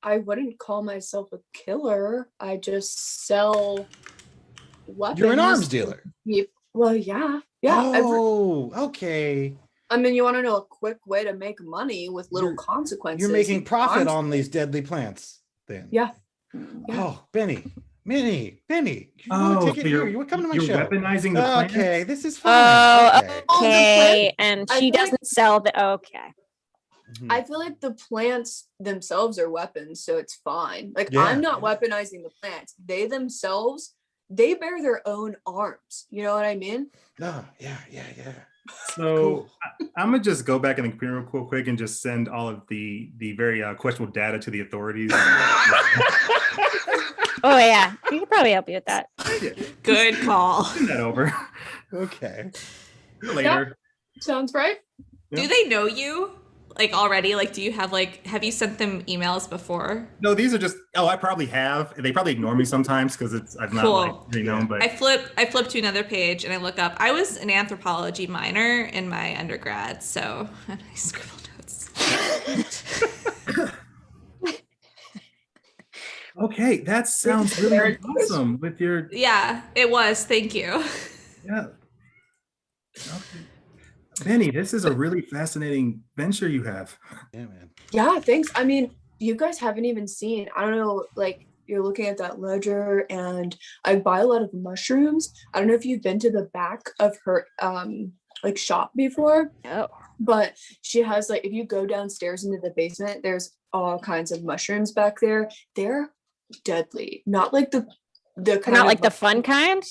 wouldn't call myself a killer. I just sell weapons. You're an arms dealer. Well, yeah. Oh, okay. I mean, you want to know a quick way to make money with little consequences. You're making profit on these deadly plants, then. Yeah. Oh, Benny. You oh, take it here. You come to my show. You're weaponizing the plants? Okay, this is fine. Okay. And she doesn't sell the okay. I feel like the plants themselves are weapons, so it's fine. Like I'm not weaponizing the plants. They themselves, they bear their own arms. You know what I mean? Oh, yeah. So I'm gonna just go back in the computer real quick and just send all of the very questionable data to the authorities. Oh yeah, we could probably help you with that. Good call. Send that over. Okay. Later. Sounds right. Do they know you? Like already? Like do you have have you sent them emails before? No, these are just I probably have. They probably ignore me sometimes because I'm not like but I flip to another page and I look up. I was an anthropology minor in my undergrad, so I scribble notes. Okay, that sounds really awesome with your Yeah, it was. Thank you. Yeah. Okay. Benny, this is a really fascinating venture you have. Yeah, man. Yeah, thanks. I mean, you guys haven't even seen, I don't know, like you're looking at that ledger and I buy a lot of mushrooms. I don't know if you've been to the back of her like shop before. Oh. But she has like, if you go downstairs into the basement, there's all kinds of mushrooms back there. They're deadly. Not like the kind not like of the fun kind.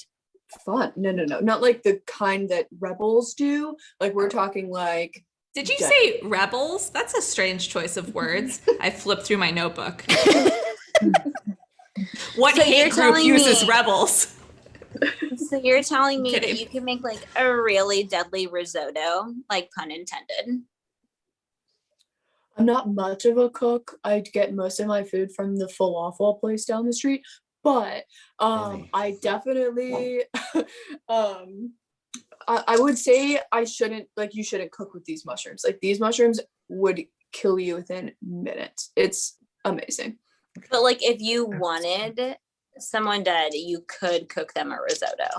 Fun. No. Not like the kind that rebels do. Like we're talking like. Did you say rebels? That's a strange choice of words. I flipped through my notebook. What hate group uses rebels? So you're telling me that you can make like a really deadly risotto, like pun intended. I'm not much of a cook. I get most of my food from the falafel place down the street. But I definitely I would say you shouldn't cook with these mushrooms. Like these mushrooms would kill you within minutes. It's amazing. But like if you wanted someone dead, you could cook them a risotto.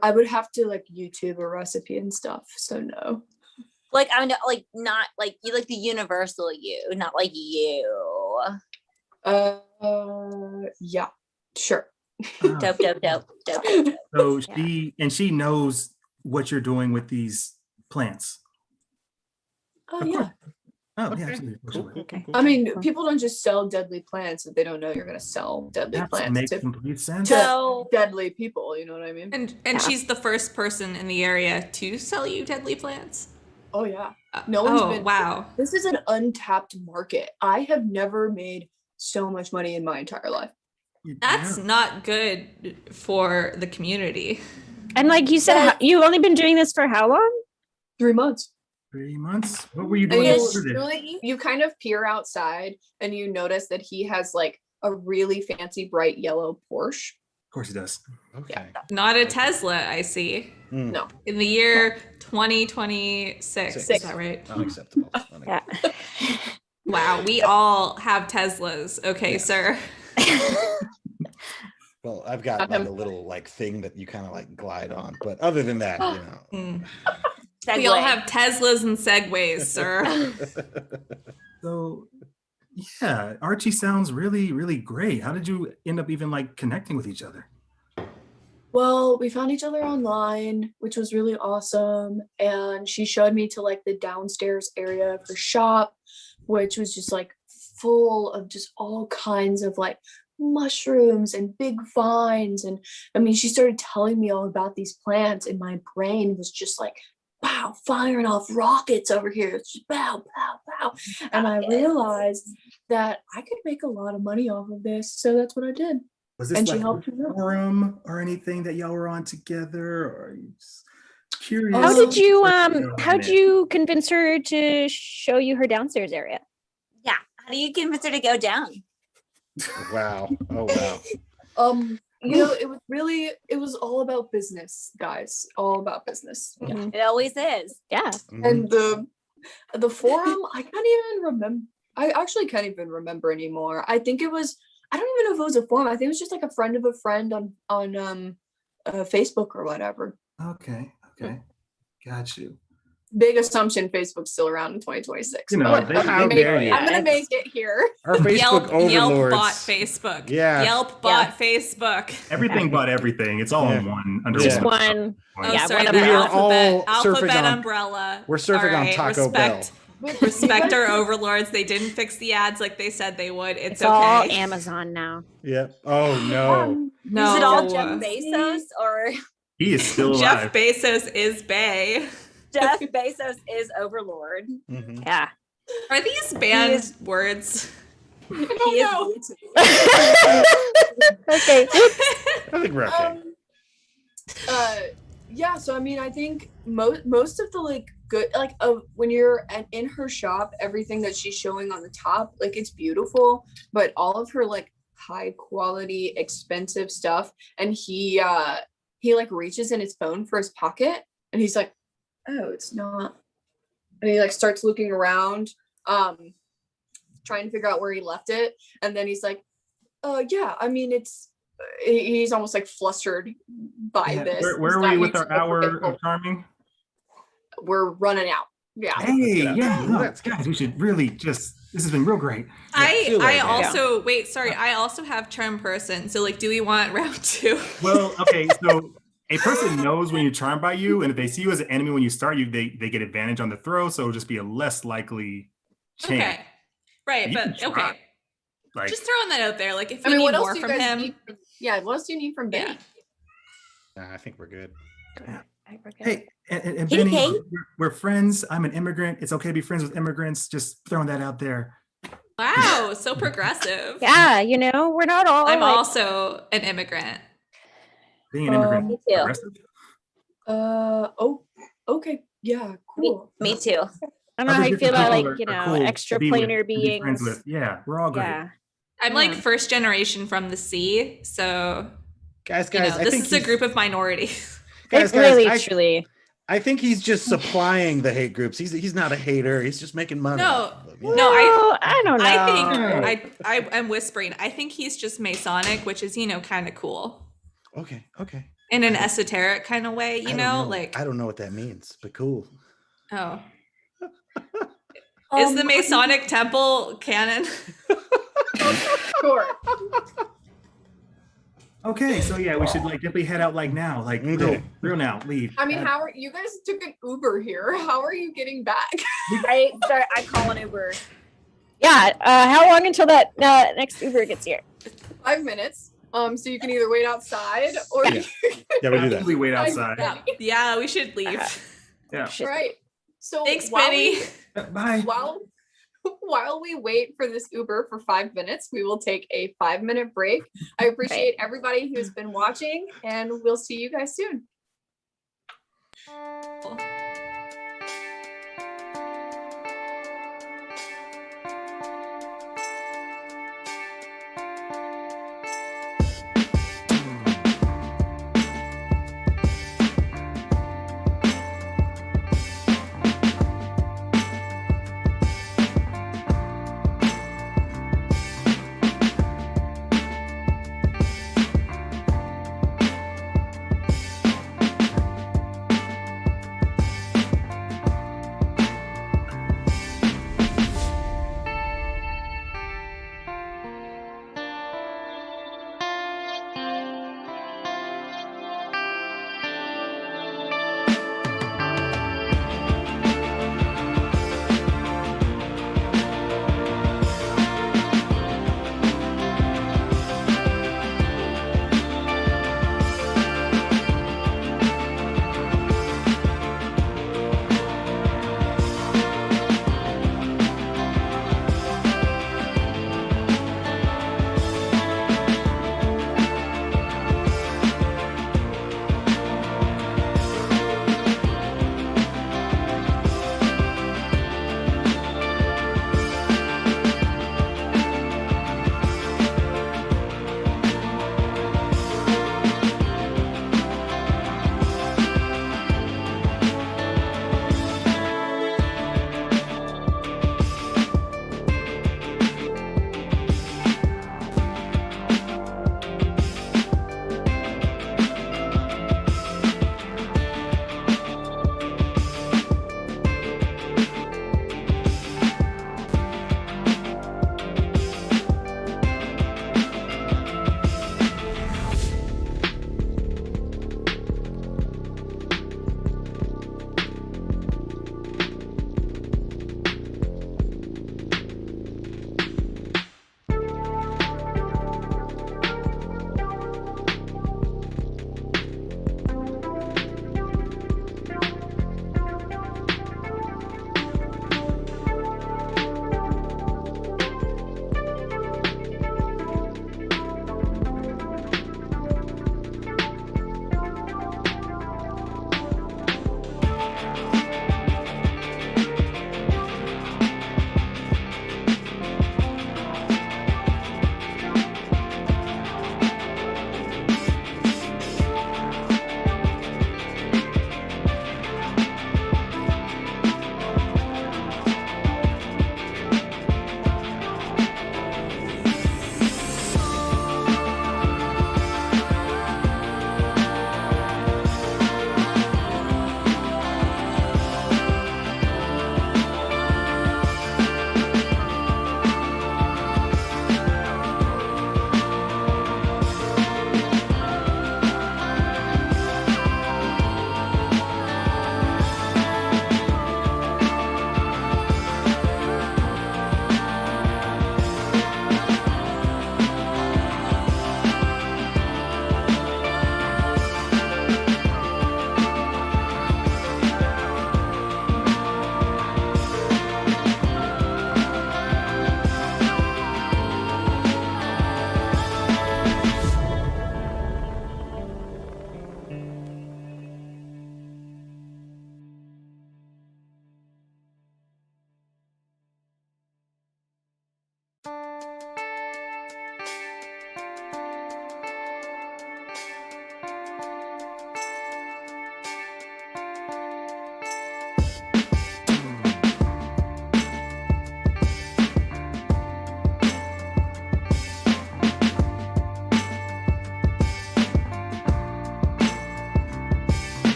I would have to like YouTube a recipe and stuff. So no. Like I'm not like you, like the universal you, not like you. Yeah, sure. Dope, dope, dope, dope, dope, dope. So Yeah. she knows what you're doing with these plants. Oh Of yeah. course. Oh, Okay. yeah, absolutely. Cool, cool, cool, cool. I mean, people don't just sell deadly plants if they don't know you're gonna sell deadly That plants makes to complete sense. So deadly people. You know what I mean? And Yeah. she's the first person in the area to sell you deadly plants. Oh yeah. No one's been. Wow. This is an untapped market. I have never made so much money in my entire life. That's not good for the community. And like you said, you've only been doing this for how long? 3 months. 3 months. What were you And doing? you, before this? really, you kind of peer outside and you notice that he has like a really fancy bright yellow Porsche. Of course he does. Okay. Not a Tesla, I see. Mm, No. In the year 2026. Is Six. that right? Unacceptable. Yeah. Wow, we all have Teslas. Okay, Yes. sir. Well, I've got Got like him. a little like thing that you kind of like glide on, but other than that, you know. Mm. segue. We all have Teslas and Segways, sir. So yeah, Archie sounds really, really great. How did you end up even like connecting with each other? Well, we found each other online, which was really awesome. And she showed me to like the downstairs area of her shop, which was just like full of just all kinds of like mushrooms and big vines. And I mean, she started telling me all about these plants, and my brain was just like, wow, firing off rockets over here. It's just pow, pow, pow. And I realized that I could make a lot of money off of this. So that's what I did. Was this And she like helped a me out. forum or anything that y'all were on together, or are you just curious? How did you What's how'd going you convince her to show you her downstairs area? Yeah. How do you convince her to go down? Wow. Oh wow. You know, it was all about business, guys. All about business. Yeah. Mhm. It always is. Yeah. Mhm. And the forum, I can't even remember. I actually can't even remember anymore. I think it was. I don't even know if it was a forum. I think it was just like a friend of a friend on Facebook or whatever. Okay. Okay. Got you. Big assumption Facebook's still around in 2026. You know, but they- I'm how gonna make- dare you. I'm gonna make it here. Our Facebook Yelp overlords. bought Facebook. Yeah. Yelp bought Facebook. Everything but everything. It's all in Yeah. one under Just One. Oh, Yeah, sorry, one the umbrella. We are all alphabet surfing on- umbrella. We're surfing All on right, Taco Bell. Respect our overlords. They didn't fix the ads like they said they would. It's It's all okay. Amazon now. Yep. Oh no. No, Is it all Jeff Bezos or He is still Jeff alive. Bezos is Bay. Jeff Bezos is Overlord? Mhm. Yeah. Are these banned words? He is Okay. I think we're okay. Yeah, so I mean, I think most of the like good like when you're in her shop, everything that she's showing on the top, like it's beautiful, but all of her like high quality expensive stuff, and he like reaches in his phone for his pocket, and he's like, oh, it's not, and he like starts looking around, trying to figure out where he left it, and then he's like, yeah, I mean, he's almost like flustered by Yeah, this. Where He's were not you with used our to hour it. of charming? We're running out. Yeah. Hey, up. yeah, no, Let's guys, we should really this has been real great. feel I like it. also wait, sorry, I also have charm person. So like, do we want round 2? Well, okay, so a person knows when you're charmed by you, and if they see you as an enemy when you start, they get advantage on the throw, so it'll just be a less likely chance. Okay. Right, You but can try. okay. Like, Just throwing that out there. Like if I we mean, need what else more do you from guys him. need? Yeah, what else do you need from Benny? Yeah. Nah, I think we're good. hey, and Kitty Benny, Kate? we're friends. I'm an immigrant. It's okay to be friends with immigrants. Just throwing that out there. Wow, so progressive. Yeah, you know, we're not all I'm like, also an immigrant. Being an immigrant, Me too. progressive. Oh, okay. Yeah, cool. Me too. I don't know how Other you feel different about people like, you are know, cool to extra be with, planar to be friends beings. with. Yeah, we're all great. Yeah. I'm like Yeah. first generation from the sea, so Guys, you know, I this think is a group of minorities. Guys, It really, I, truly. I think he's just supplying the hate groups. He's not a hater. He's just making money. No, off of them, yeah. no, I don't know. I think I am whispering. I think he's just Masonic, which is, you know, kind of cool Okay. in an esoteric kind of way, I you don't know, like I don't know what that means, but cool. oh, Is the Masonic Temple canon? Sure. Okay, so yeah, we should like definitely head out like now, like Okay. real now, leave. I mean, how are you guys took an Uber here? How are you getting back? I call an Uber. Yeah. How long until that next Uber gets here? 5 minutes. So you can either wait outside or Yeah. Yeah, we do that. Absolutely wait outside. Yeah, we should leave. Yeah. Shit. Right. So Thanks, while Penny. Bye. while we wait for this Uber for 5 minutes, we will take a 5-minute break. I appreciate everybody who's been watching, and we'll see you guys soon.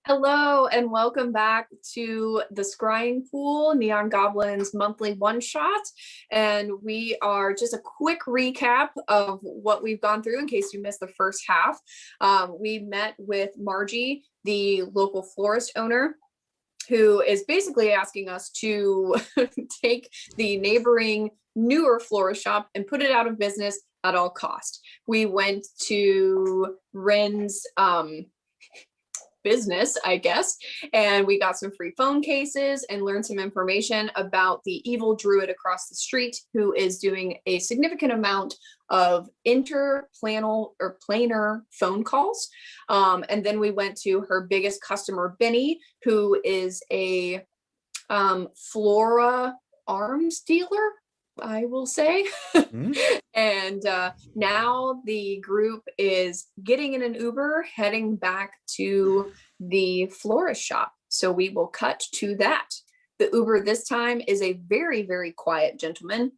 Hello and welcome back to the Scrying Pool, Neon Goblin's monthly one-shot. And we are just a quick recap of what we've gone through in case you missed the first half. We met with Margie, the local florist owner, who is basically asking us to take the neighboring newer florist shop and put it out of business at all cost. We went to Ren's business, I guess, and we got some free phone cases and learned some information about the evil druid across the street who is doing a significant amount of interplanar or planar phone calls. And then we went to her biggest customer, Benny, who is a flora arms dealer, I will say. And now the group is getting in an Uber, heading back to the florist shop. So we will cut to that. The Uber this time is a very, very quiet gentleman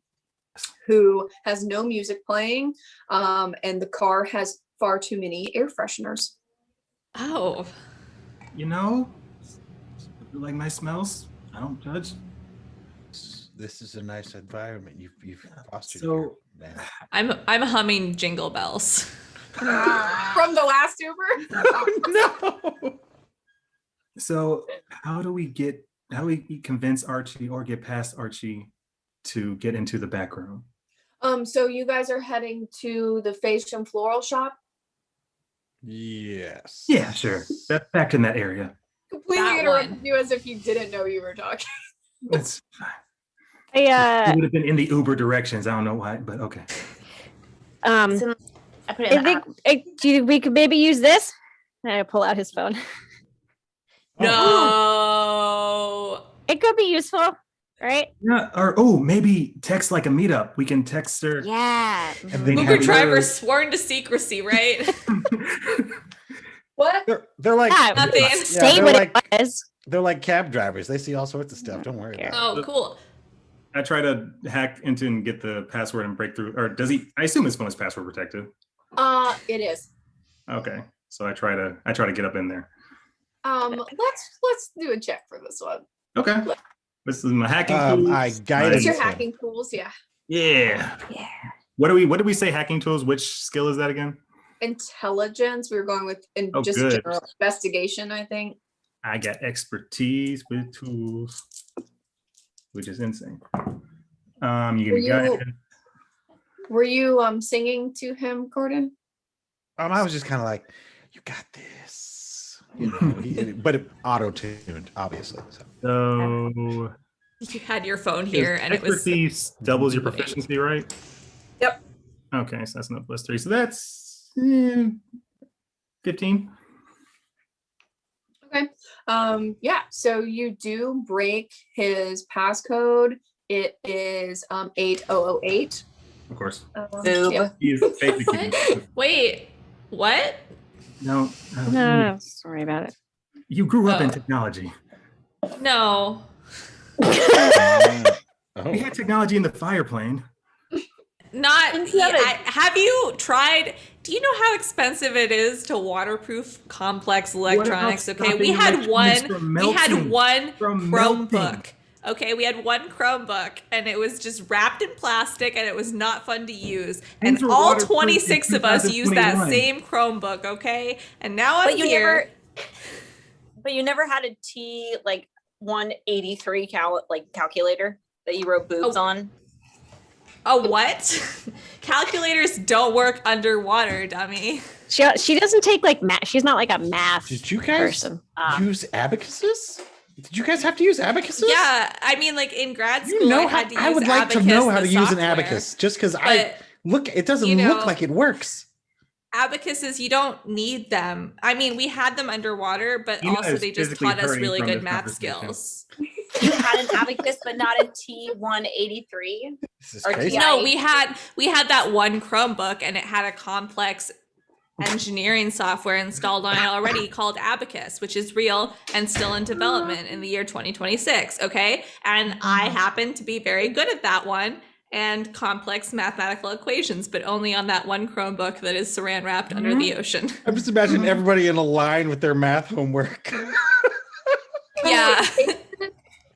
who has no music playing, and the car has far too many air fresheners. Oh. You know, like nice smells. I don't judge. This is a nice environment you've fostered. So, here, I'm humming Jingle Bells. From the last Uber? no. So how do we convince Archie or get past Archie to get into the back room? So you guys are heading to the Facium floral shop? Yes. Yeah, sure. That's back in that area. Completely That interrupted one. you as if you didn't know you were talking. That's fine. I It would have been in the Uber directions. I don't know why, but okay. I put it in the app. we could maybe use this. And I pull out his phone. No. It could be useful, right? Yeah, or maybe text like a meetup. We can text her. Yeah. And then Uber have driver her- sworn to secrecy, right? What? They're like Yeah, Nothing. Say they're what like it was. they're like cab drivers. They see all sorts of stuff. Don't worry about it. Oh, cool. I try to hack into and get the password and break through. Or does he? I assume his phone is password protected. It is. Okay, so I try to get up in there. Let's do a check for this one. Okay, this is my hacking tools. I guided What's your him. hacking tools? Yeah. Yeah. Yeah. What did we say hacking tools? Which skill is that again? Intelligence. We were going with Oh, just good. general investigation, I think. I got expertise with tools, which is insane. Were you singing to him, Gordon? I was just kind of like, you got this. You know, but it auto-tuned, obviously. So. So You had your phone here and it was expertise doubles your proficiency, right? Yep. Okay, so that's no +3. So that's 15. Okay. Yeah. So you do break his passcode. It is 8008. Of course. Boob. Yeah. He's basically Wait, what? no. No, sorry about it. You grew up in Oh. technology. No. Oh. We had technology in the fire plane. Not Think of it. have you tried? Do you know how expensive it is to waterproof complex electronics? about Okay, we stopping had electronics one. from We had melting? one From melting. Chromebook. Okay, we had one Chromebook, and it was just wrapped in plastic, and it was not fun to use. Things And were all waterproof in 26 of us used that 2021. same Chromebook. Okay, and now I'm But you here. But you never had a T like 183 calculator that you wrote boobs Oh. on. A what? Calculators don't work underwater, dummy. She doesn't take like math. She's not like a math Did you guys person. use abacuses? Did you guys have to use abacuses? Yeah, I mean, like in grad school, You know I how, had to use I would like to Abacus, know how the to use an software. abacus just because But it doesn't you look know- like it works. abacuses, you don't need them. I mean, we had them underwater, but You know also it's they just physically taught us hurting really from good this math conversation. skills. You had an abacus, but not a T183. This is Or crazy. TI. No, we had that one Chromebook, and it had a complex engineering software installed on it already called Abacus, which is real and still in development in the year 2026. Okay, and I happen to be very good at that one and complex mathematical equations, but only on that one Chromebook that is saran wrapped under the ocean. I'm just imagining everybody in a line with their math homework. Yeah.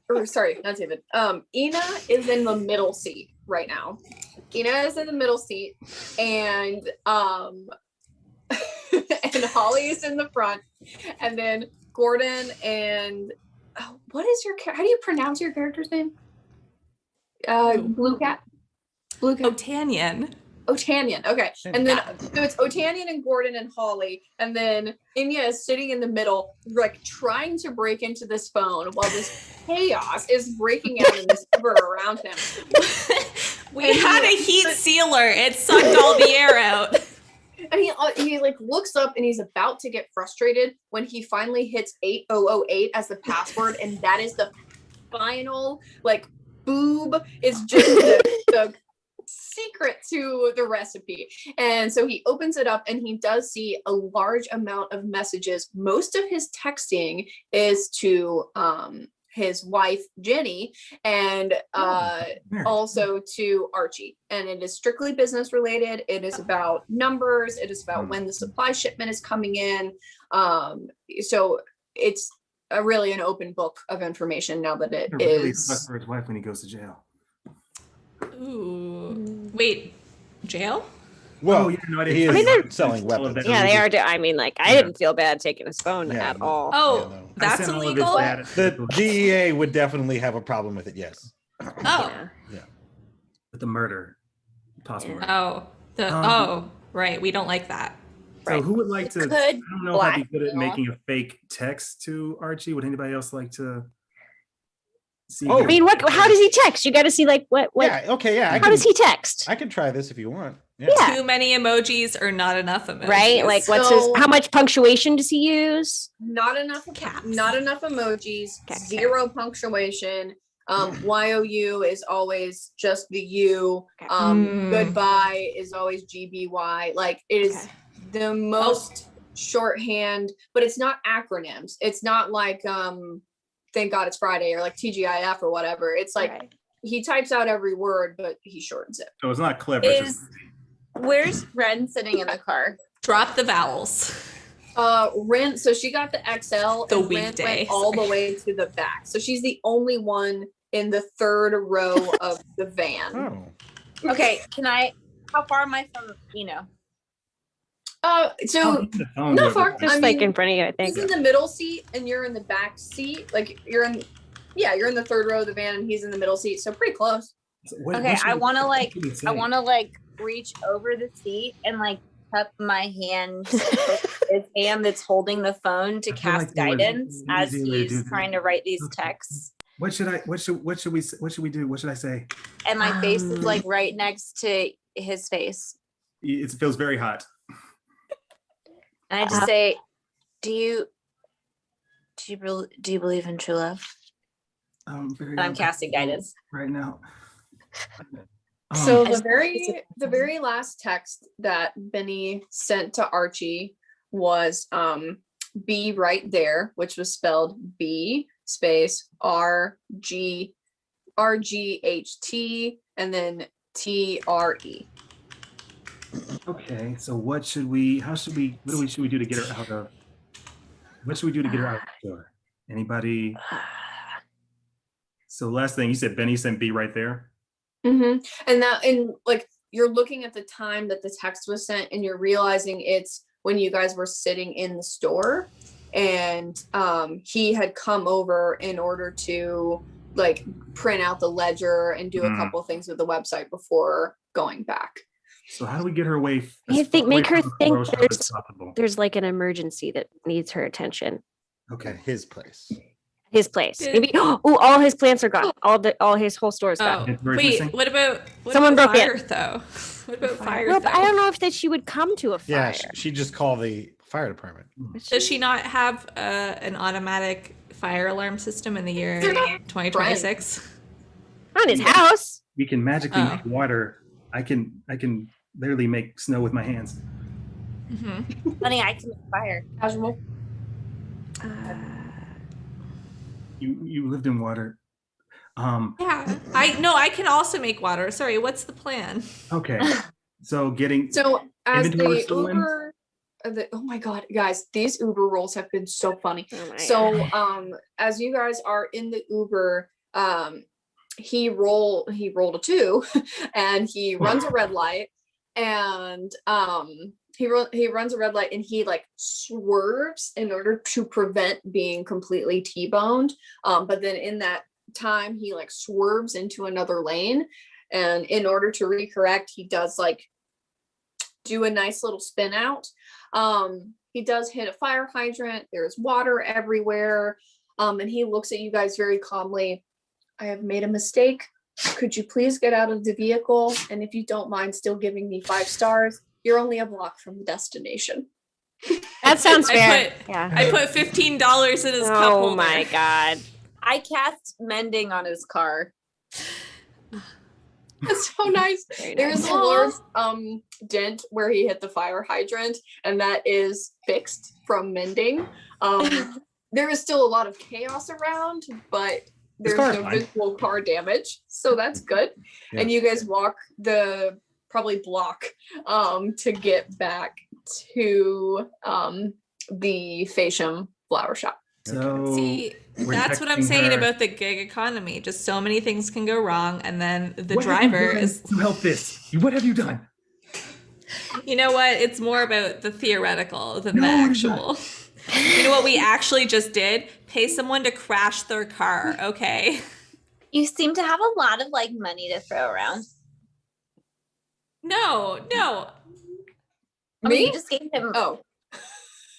Or sorry, not David. Ina is in the middle seat right now. Ina is in the middle seat, and and Holly is in the front, and then Gordon and what is your how do you pronounce your character's name? Blue Cat. Otanian. Otanian. Okay. And then so it's Otanian and Gordon and Holly. And then Inya is sitting in the middle, like trying to break into this phone while this chaos is breaking out in this river around him. We had a heat sealer. It sucked all the air out. And he like looks up and he's about to get frustrated when he finally hits 8008 as the password, and that is the final like boob is just the secret to the recipe. And so he opens it up and he does see a large amount of messages. Most of his texting is to his wife Jenny and also to Archie, and it is strictly business related. It is about numbers, it is about when the supply shipment is coming in, so it's really an open book of information now that it really is sucks for his wife when he goes to jail. Ooh. Wait, jail? Well, yeah, no, he is they're selling weapons. Yeah, they are. I mean, like, I didn't feel bad taking his phone at all. Oh, Yeah, no. that's illegal? The DEA would definitely have a problem with it, yes. Oh. Yeah. With the murder. Possible murder. Oh, right. We don't like that. So who would like to, Could I don't know if I'd be good at blackmail. making a fake text to Archie. Would anybody else like to see? Oh. I mean, how does he text? You got to see like what Yeah, okay, yeah. how does he text? I can try this if you want. Yeah. Too many emojis or not enough emojis. Right? Like how much punctuation does he use? not enough Caps. not enough emojis, Okay. zero punctuation. YOU is always just the U. Okay. Goodbye is always GBY. Like it is the most shorthand, but it's not acronyms. It's not like thank God it's Friday or like TGIF or whatever. It's like he types out every word, but he shortens it. So it's not clever. it's just- Where's Ren sitting in the car? Drop the vowels. Ren, so she got the XL The and Ren weekday, went all the way to the back. So she's the only one in the third row of the van. Oh. Okay, how far am I from Eno? So the phone not goes far. up. Just I like mean, in front of you, I think. he's in the middle seat and you're in the back seat. Like you're in the third row of the van and he's in the middle seat. So pretty close. So what Okay, should I we- want to what should we say? reach over the seat and like cup my hand his hand that's holding the phone to I feel like cast there was guidance an as easier way to do he's that. trying to write these Okay. texts. What should we do? What should I say? And my face is like right next to his face. It feels very hot. And I just say, do you believe in true love? Very And I'm casting guidance. right now. So I the very last text that Benny sent to Archie was be right there, which was spelled B space RGHT and then TRE. Okay, so what should we do to get her out of? What should we do to get her out of the door? Anybody? So last thing you said, Benny sent B right there. And like you're looking at the time that the text was sent and you're realizing it's when you guys were sitting in the store and he had come over in order to like print out the ledger and do a couple things with the website before going back. So how do we get her away? I think make her think possible. there's like an emergency that needs her attention. Okay, his place. His place. Did- Maybe all his plants are gone. All his whole store is gone. Oh, It's very wait. interesting. What about Someone broke fire though? What about fire? No, but I though? don't know if that she would come to a fire. Yeah, she just called the fire department. Does she not have an automatic fire alarm system in the year 2026? Not his house. We can magically Oh. make water. I can literally make snow with my hands. Honey, I can make fire. Casual. You lived in water. Yeah, I can also make water. Sorry, what's the plan? Okay. So getting So as Inventory the stolen? Uber oh my god, guys, these Uber rolls have been so funny. Oh my So as you guys are in the Uber, he rolled a 2 and he runs a red light, and he runs a red light, and he like swerves in order to prevent being completely T-boned, but then in that time he like swerves into another lane, and in order to recorrect, he does like do a nice little spin out. He does hit a fire hydrant. There's water everywhere. And he looks at you guys very calmly. I have made a mistake. Could you please get out of the vehicle? And if you don't mind still giving me 5 stars, you're only a block from the destination. That sounds fair. I put $15 in his cup holder. Oh my god. I cast mending on his car. That's so nice. There's a large dent where he hit the fire hydrant, and that is fixed from mending. There is still a lot of chaos around, but there's no visible car damage, so that's good. Yeah. And you guys walk the probably block to get back to the Facium flower shop. So See, we're that's what I'm texting saying her. about the gig economy. Just so many things can go wrong, and then the What have you driver done is. to help this. What have you done? You know what? It's more about the theoretical than the No, it's actual. You know what we actually just did? Pay someone to crash their car, okay? You seem to have a lot of like money to throw around. No. Oh, Me? you just gave him. Oh,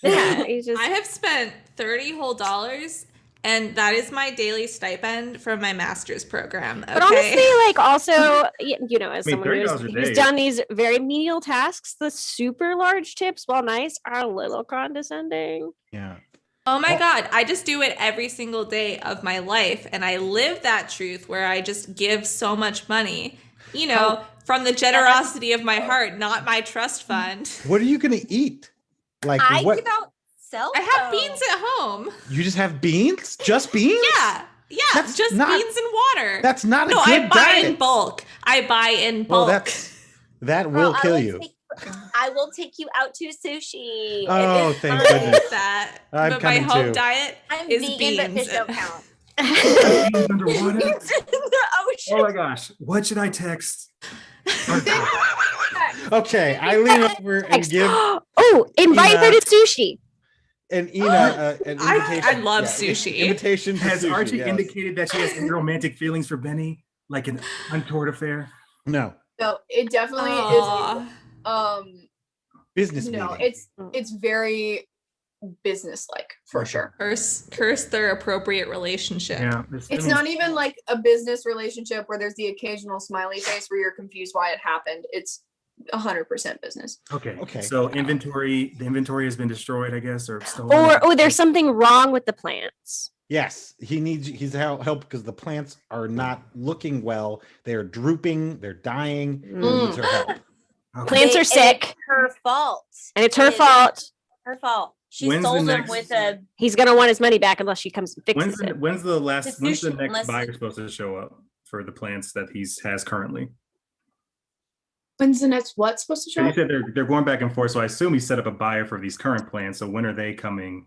Yeah, he's just I have spent $30 whole, and that is my daily stipend from my master's program. Okay? But honestly, like also, you know, as I mean, someone $30 a who's day. done these very menial tasks, the super large tips, while nice, are a little condescending. Yeah. Oh my God, I just do it every single day of my life. And I live that truth where I just give so much money, you know, from the generosity of my heart, not my trust fund. What are you gonna eat? Like I what? give out cell I have phone. beans at home. You just have beans? Just beans? Yeah, That's just not- beans and water. That's not a No, good I buy in diet. bulk. I buy in Well, bulk. that Girl, will kill you. I will take you out to sushi. Oh, It is thank fine. goodness. that. I'm but my coming home too. diet I'm is vegan, but beans. fish don't count. Beans underwater? It's in the ocean. Oh my gosh. What should I text? Okay, I lean over and give Oh, invite her Ina- to sushi. an Ina an I invitation. love sushi. Invitation to Has sushi, Archie yes. indicated that she has any romantic feelings for Benny? Like an untoward affair? No. no, it definitely Aw. is. Business No, meeting. it's very business-like for sure. Curse their appropriate relationship. Yeah. It's not even like a business relationship where there's the occasional smiley face where you're confused why it happened. It's 100% business. Okay. Okay. So the inventory has been destroyed, I guess, or stolen. Or there's something wrong with the plants. Yes, he's help because the plants are not looking well. They are drooping. They're dying. He needs her help. Okay. Plants are It's sick, her fault. and it's her It- fault. Her fault. She When's the sold them next- with a. He's gonna want his money back unless she comes and When's fixes the, it. when's the last? When's the sushi- next unless- buyer supposed to show up for the plants that has currently? When's the next what supposed to show You up? said they're going back and forth, so I assume he set up a buyer for these current plants. So when are they coming?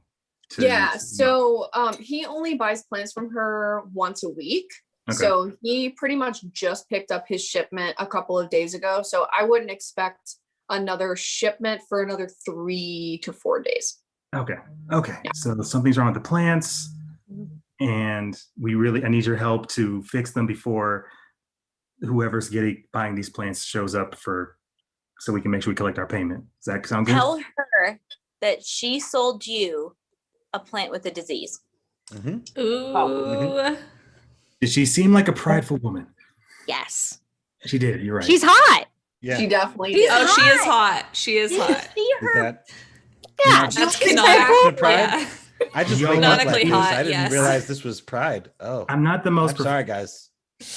Yeah, so he only buys plants from her once a week. Okay. So he pretty much just picked up his shipment a couple of days ago. So I wouldn't expect another shipment for another 3 to 4 days. Okay. So something's wrong with the plants, and I need your help to fix them before whoever's buying these plants shows up so we can make sure we collect our payment. Does that sound good? Tell her that she sold you a plant with a disease. Mhm. Ooh. Did she seem like a prideful woman? Yes, She did. You're right. she's hot. Yeah. She definitely She's did. Oh, she is hot. She is Did you hot. see Is her? that? Yeah, Not- That's she's canonically, prideful. The pride? yeah. I just Yo, wake up like canonically this. hot, I didn't yes. realize this was pride. Oh, I'm not the I'm most. sorry, guys.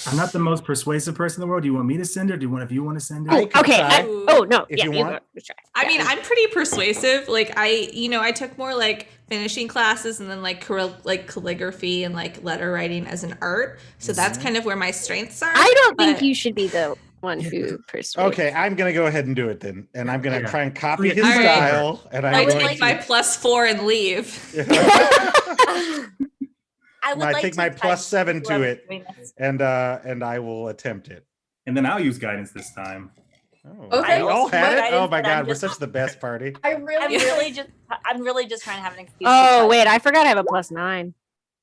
I'm not the most persuasive person in the world. Do you want me to send her? If you want to send her? I can Okay. try. Oh no. If Yeah, you you want. go. Try. I Yeah. mean, I'm pretty persuasive. Like I took more like finishing classes and then like calligraphy and like letter writing as an art. So that's kind of where my strengths are. I don't think but- you should be the one who persuades. Okay, I'm gonna go ahead and do it then, and I'm gonna Yeah. try and copy his All right. style. And I I'm going take my +4 and leave. I would I like take to my touch +7 to whoever's it, doing this. and I will attempt it. And then I'll use guidance this time. Oh, Okay. you all had it. Oh Guidance, my but I'm god, we're just- such the best party. I'm really just trying to have an excuse. to Oh touch. wait, I forgot I have a +9.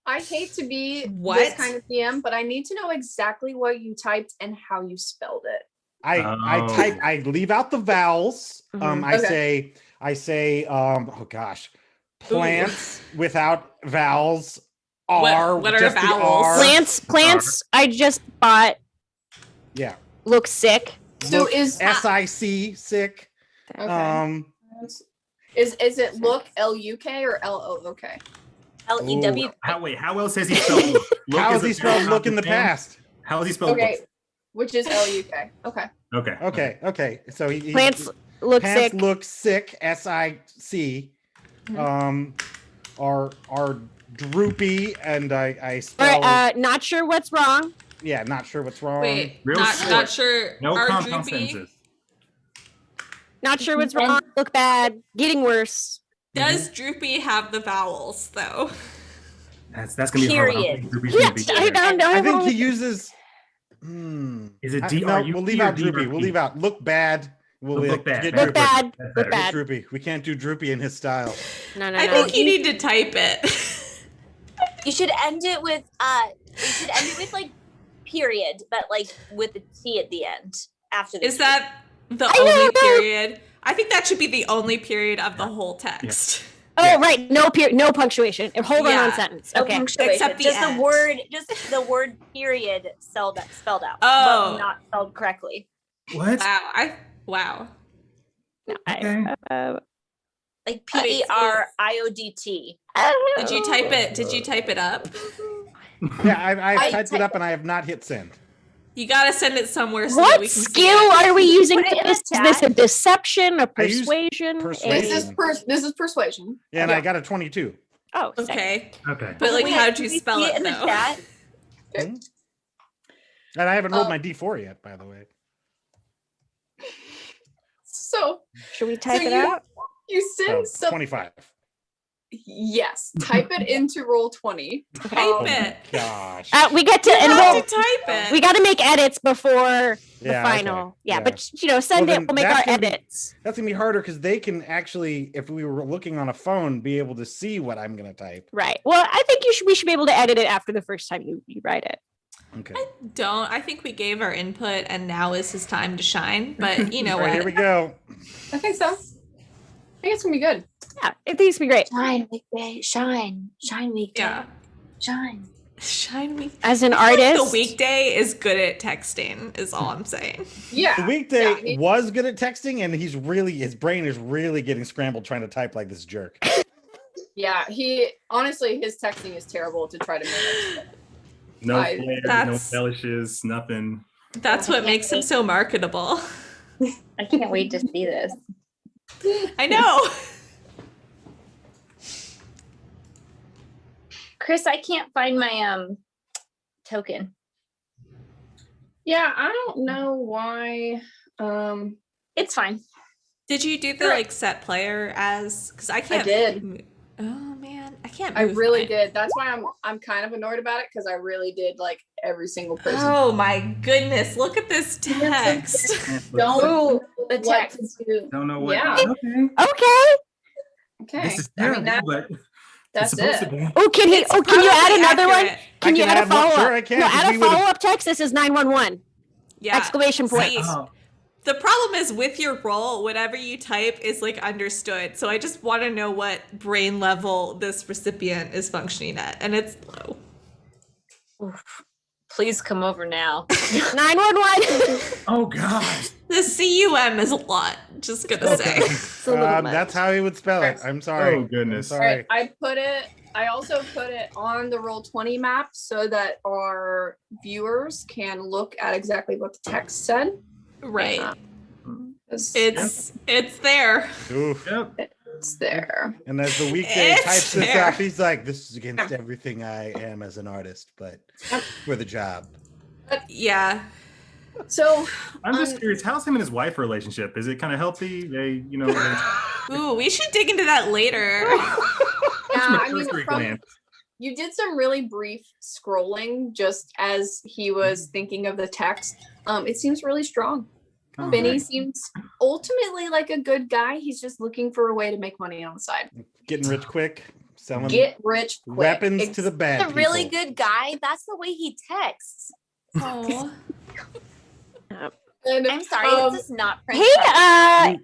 I hate to be this What? kind of DM, but I need to know exactly what you typed and how you spelled it. I leave out the vowels. Mhm. I say oh gosh, plants without vowels are What are just the vowels? R. Plants. I just bought. Yeah. Look sick. So Look, is SIC sick. okay. Is it look LUK or LOOK? LEW. How else has he spelled look? Look How is has a he spelled very look in the common thing. past? How has he spelled Okay, which is LUK. Okay. look? Okay. So he Plants look pants sick. look sick. SIC. Are droopy, and I All spell. right, not sure what's wrong. Yeah, not sure what's wrong. Wait, Real not short. sure. No Are compound droopy? sentences. Not sure what's wrong. Look bad. Getting worse. Does droopy have the vowels though? That's gonna be hard. I don't Period. think Droopy's gonna be I there. don't know. I think he uses. Is it No, D-R-U-P we'll leave or out droopy. D-R-P? We'll leave out look bad. We'll Look bad. get Look Look droopy. bad. That's Look better. bad. Droopy. We can't do droopy in his style. No, no, I no. think you need to type it. You should end it with like period, but like with a T at the end after the Is T. that the I only know. period? I think that should be the only period of the whole text. Oh, right. No no punctuation. Hold on Yeah. sentence. No Okay. punctuation, Except the just end. the word period spelled out, Oh. but not spelled correctly. What? Wow. Okay. Like Wait, PERIODT. Did you type it? Did you type it up? Yeah, I I typed it up and I have not hit send. You gotta send it somewhere so that What we can skill see it. are we using Put for it in this? the Is this a chat. deception, a I used persuasion? persuasion. This is persuasion. Yeah, and Yeah. I got a 22. Oh, sick. Okay, Okay. but like, Wait, how'd can you we spell see it in the though? chat? And I haven't rolled Oh. my D4 yet, by the way. So Should we type it you- out? you Oh, send some 25. yes, type it into roll 20. Type Oh it. my gosh. We get to You and have we'll, to type it. we got to make edits before the Yeah, final. okay. Yeah, Yeah. but send Well, it. then We'll make that's our gonna be- edits. That's gonna be harder because they can actually, if we were looking on a phone, be able to see what I'm gonna type. Right. Well, I think we should be able to edit it after the first time you write it. Okay. Don't. I think we gave our input, and now is his time to shine. But you know All right, here what? we go. I think so. I think it's gonna be good. Yeah, I think it's gonna be great. Shine, weekday, shine, weekday, Yeah. shine. Shine week. As an The artist, weekday is good at texting. Is all I'm saying. Yeah. The weekday yeah, he- was good at texting, and his brain is really getting scrambled trying to type like this jerk. Yeah, he honestly his texting is terrible to try to mimic. No I- flair, no That's- embellishes, nothing. That's what makes him so marketable. I can't wait to see this. I know. Chris, I can't find my token. Yeah, I don't know why. It's fine. Did you do the Sure. like set player as? Because I can't. did. Oh man, I can't. I move really mine. did. That's why I'm kind of annoyed about it because I really did like every single person. Oh my goodness! Look at this text. Don't Ooh, the what text. to do. Don't know what. Yeah. Okay. okay. Okay. This is I mean, terrible, but that's it's supposed it. to be. Oh, can he? It's Oh, can you add probably another one? accurate. Can I you can add a add one. follow up? Sure, I can, No, 'cause add we a would've- follow up text. This is 911. Yeah. Exclamation point. See, Oh, the problem is with your role, whatever you type is like understood. So I just want to know what brain level this recipient is functioning at, and it's low. Oof. Please come over now. 911. oh gosh. The CUM is a lot. Just gonna say. It's a little much. That's how he would spell it. I'm sorry. Oh, goodness. I'm All right, sorry. I also put it on the Roll20 map so that our viewers can look at exactly what the text said. Right. It's It's there. Oof. Yep. there. And as the weekday It's types this fair. up, he's like, "This is against everything I am as an artist, but for the job." Yeah. So I'm just curious, how's him and his wife relationship? Is it kind of healthy? They, Ooh, we should dig into that later. yeah, I mean, cursory from, glance. you did some really brief scrolling just as he was thinking of the text. It seems really strong. Oh, Benny nice. seems ultimately like a good guy. He's just looking for a way to make money on the side. Getting rich quick, selling Get rich quick. weapons to the bad He's a really people. good guy. That's the way he texts. Oh. And, I'm sorry, this is not Prince. Hey,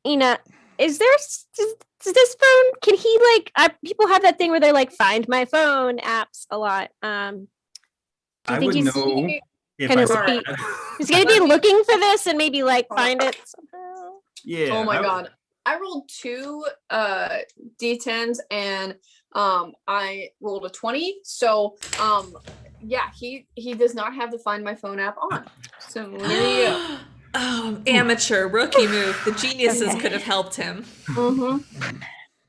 Ina, is this phone? Can he people have that thing where they're like find my phone apps a lot. Do you I think would he's know if kind I of saw be- that. he's gonna be looking for this and maybe like find it somehow? Yeah. oh my god. I rolled 2 d10s and I rolled a 20. So yeah, he does not have the Find My Phone app on. So there you go. Oh, amateur rookie move. The geniuses could have helped him. Mm-hmm.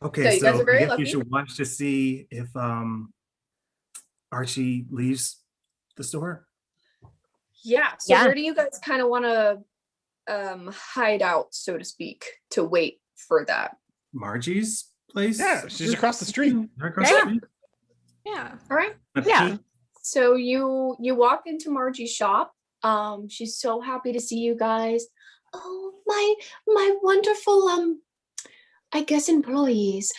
Okay, So you guys so are very I guess lucky. you should watch to see if Archie leaves the store. Yeah. So Yeah. where do you guys kind of want to hide out, so to speak, to wait for that? Margie's place? Yeah, she's across the street. Right across the street. Yeah. All right. That's Yeah. good. So you walk into Margie's shop. She's so happy to see you guys. Oh, my wonderful I guess employees.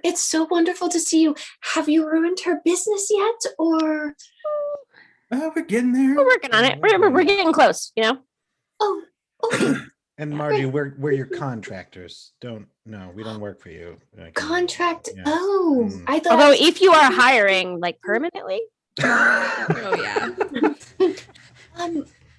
It's so wonderful to see you. Have you ruined her business yet, or? We're getting there. We're working on it. We're getting close, you know. Oh, okay. And Margie, we're your contractors. We don't work for you. Contract. Yeah. Oh, Mm. I thought. Although if you are hiring like permanently, Oh yeah.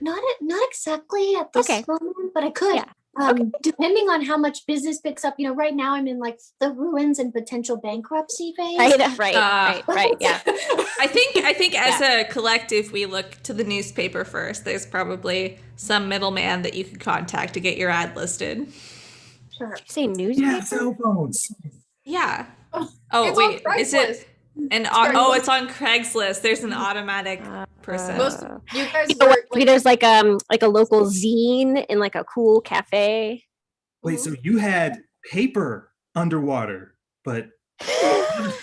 Not exactly at this Okay. moment, but I could. Yeah. Depending on how much business picks up, right now I'm in like the ruins and potential bankruptcy phase. right, yeah. I think as a collective, we look to the newspaper first. There's probably some middleman that you could contact to get your ad listed. Sure. Say newspaper. Yeah, cell phones. Yeah. Oh, Oh it's wait, on is it? Craigslist. And Craigslist. it's on Craigslist. There's an automatic person. Most you guys You know were what? Maybe there's like a local zine in like a cool cafe. Wait, so you had paper underwater, but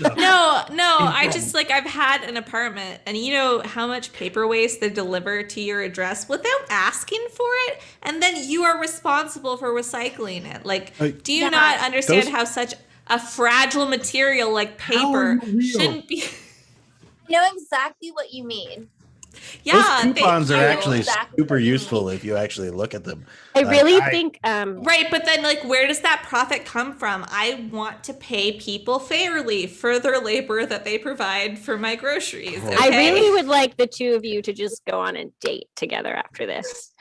No, I just I've had an apartment, and you know how much paper waste they deliver to your address without asking for it, and then you are responsible for recycling it. Do you not understand how such a fragile material like How are paper you real? shouldn't be? I know exactly what you mean. Yeah, Those coupons are thank you. actually Exactly super what you useful mean. if you actually look at them. I Like, really I- think Right, but then where does that profit come from? I want to pay people fairly for their labor that they provide for my groceries. Okay? I really would like the two of you to just go on a date together after this.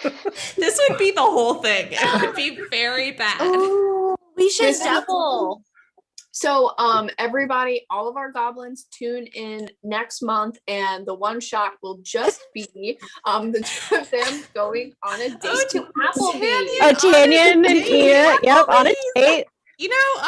This would be the whole thing. It would be very bad. Oh, we should This is- double. So everybody, all of our goblins tune in next month, and the one shot will just be the two of them going on a date to Applebee's. Oh, Tanyan and Ina, yep, on a date. You know,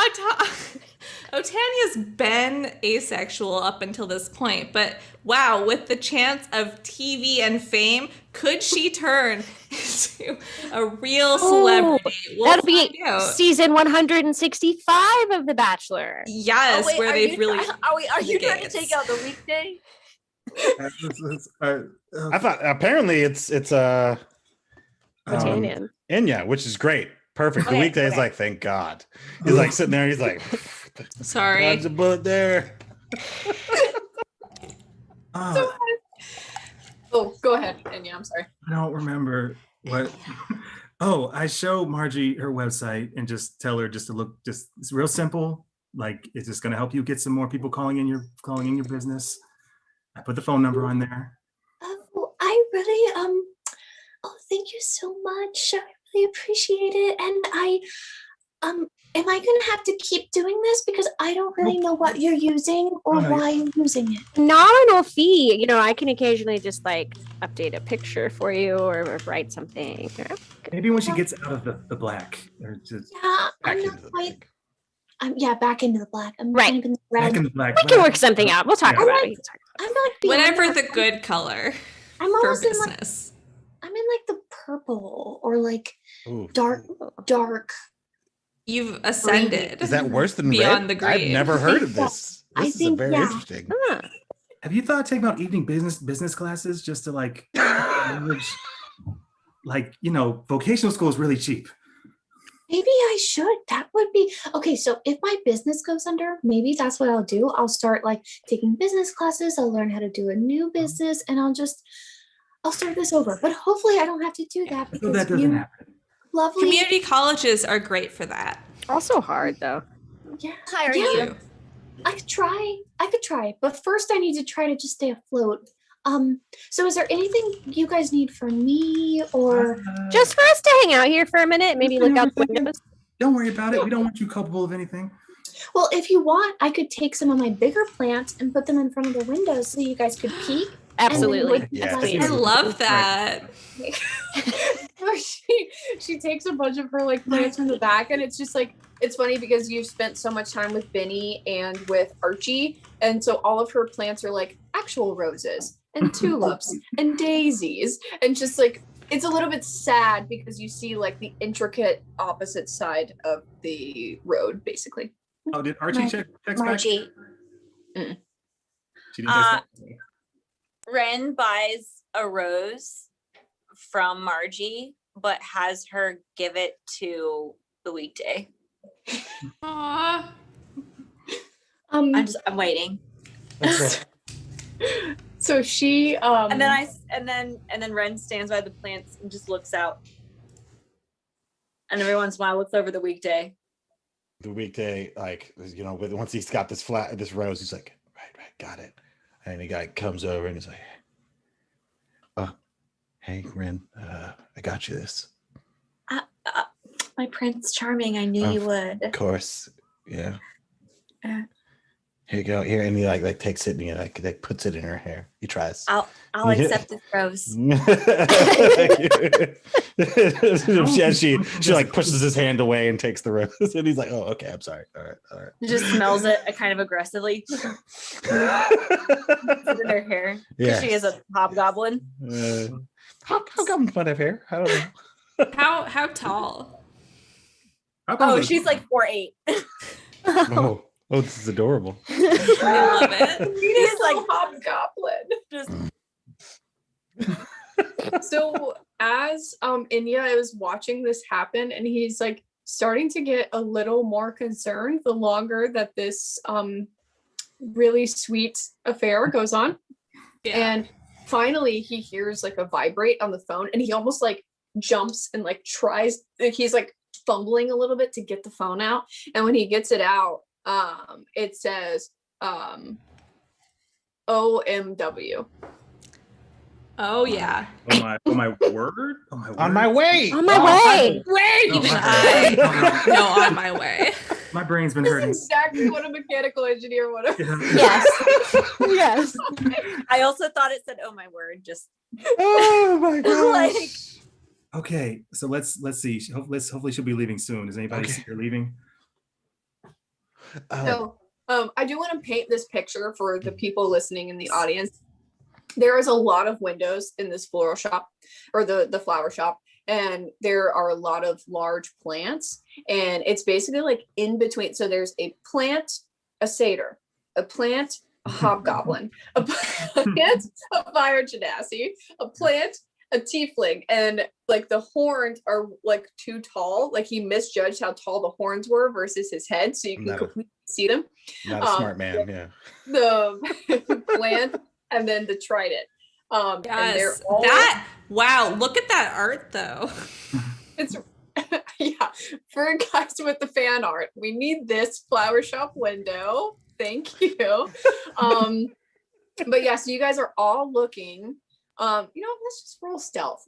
Otania's been asexual up until this point, but wow, with the chance of TV and fame, could she turn into a real celebrity? We'll That'll be find out. season 165 of The Bachelor. Yes, wait, where are they've you really. Are you trying to gates. take out the weekday? I thought apparently it's Tanyan. Enya, which is great. Perfect. The Okay, weekday is okay. like, thank God. He's like sitting there. He's like, Sorry. dodge a bullet there. Oh, go ahead, Enya. I'm sorry. I don't remember what. Oh, I show Margie her website and just tell her just to look. Just it's real simple. Like it's just going to help you get some more people calling in your business. I put the phone number on there. Oh, I really thank you so much. I really appreciate it. And am I gonna have to keep doing this because I don't really know what you're using or no. why you're using it? Nominal fee. You know, I can occasionally just update a picture for you or write something. Maybe when she gets out of the black, or just Yeah, Back I'm into not the quite. pink. Back into the black. I'm Right. kind of in the back red. in the black. We can work something out. We'll talk Yeah. about it. I'm not. Beyond Whatever that. the good color I'm for almost in like business. I'm in like the purple or like Ooh. dark. You've ascended. Is that worse than Beyond red? the green. I've never heard of this. I This is think, very yeah. interesting. Huh. Have you thought taking about evening business classes just to like leverage, like, you know, vocational school is really cheap. Maybe I should. That would be okay. So if my business goes under, maybe that's what I'll do. I'll start like taking business classes. I'll learn how to do a new business, and I'll start this over. But hopefully, I don't have to do that So because that doesn't happen. lovely. Community colleges are great for that. Also hard though. Yeah, Hi, are Yeah. you? I could try. But first, I need to try to just stay afloat. So is there anything you guys need from me, or Just for us to hang out here for a minute, maybe look out the windows. Don't worry about it. We don't want you culpable of anything. well, if you want, I could take some of my bigger plants and put them in front of the windows so you guys could peek. Absolutely. Yeah. I love that. she takes a bunch of her like plants from the back, and it's just like, it's funny because you've spent so much time with Benny and with Archie, and so all of her plants are like actual roses and tulips and daisies, and just like, it's a little bit sad because you see like the intricate opposite side of the road, basically. Oh, did Archie check text back? Margie. She didn't text back? Ren buys a rose from Margie, but has her give it to the weekday. Aww. I'm waiting. So she And then Ren stands by the plants and just looks out. And every once in a while looks over the weekday. The weekday, like, you know, once he's got this rose, he's like, right, got it. And the guy comes over and he's like, hey, Ren, I got you this. My Prince Charming, I knew you would. Of course, yeah. Uh. Here you go. Here, and he like takes it and he like puts it in her hair. He tries. I'll accept this rose. And she like pushes his hand away and takes the rose, and he's like, "Oh, okay, I'm sorry. All right." Just smells it kind of aggressively. Puts it in her hair. Because she is a hobgoblin. Hobgoblins might have hair. I don't know. How tall? Oh, she's like 4'8". Oh, this is adorable. I love it. He's like hobgoblin. Just So as Inya is watching this happen, and he's like starting to get a little more concerned the longer that this really sweet affair goes on. Yeah. And finally he hears like a vibrate on the phone, and he almost like jumps and like tries, he's like fumbling a little bit to get the phone out, and when he gets it out, it says OMW. Oh yeah. Oh my word. Oh my word. On my way. On my way. Even I. no, on my way. My brain's been This hurting. is exactly what a mechanical engineer would have. Yes. Yes. I also thought it said, "Oh my word!" Just Oh my gosh. like Okay, so let's see. Hopefully she'll be leaving soon. Is anybody Okay. see her leaving? So I do want to paint this picture for the people listening in the audience. There is a lot of windows in this floral shop, or the flower shop, and there are a lot of large plants, and it's basically like in between. So there's a plant, a satyr, a plant, a hobgoblin, a plant, a fire genasi, a plant, a tiefling, and like the horns are like too tall. Like he misjudged how tall the horns were versus his head, so you can No. completely see them. Not a smart man. Yeah. The plant and then the trident. And they're Yes. all Wow, look at that art though. it's yeah, for guys with the fan art, we need this flower shop window. Thank you. But yeah, so you guys are all looking. Let's just roll stealth.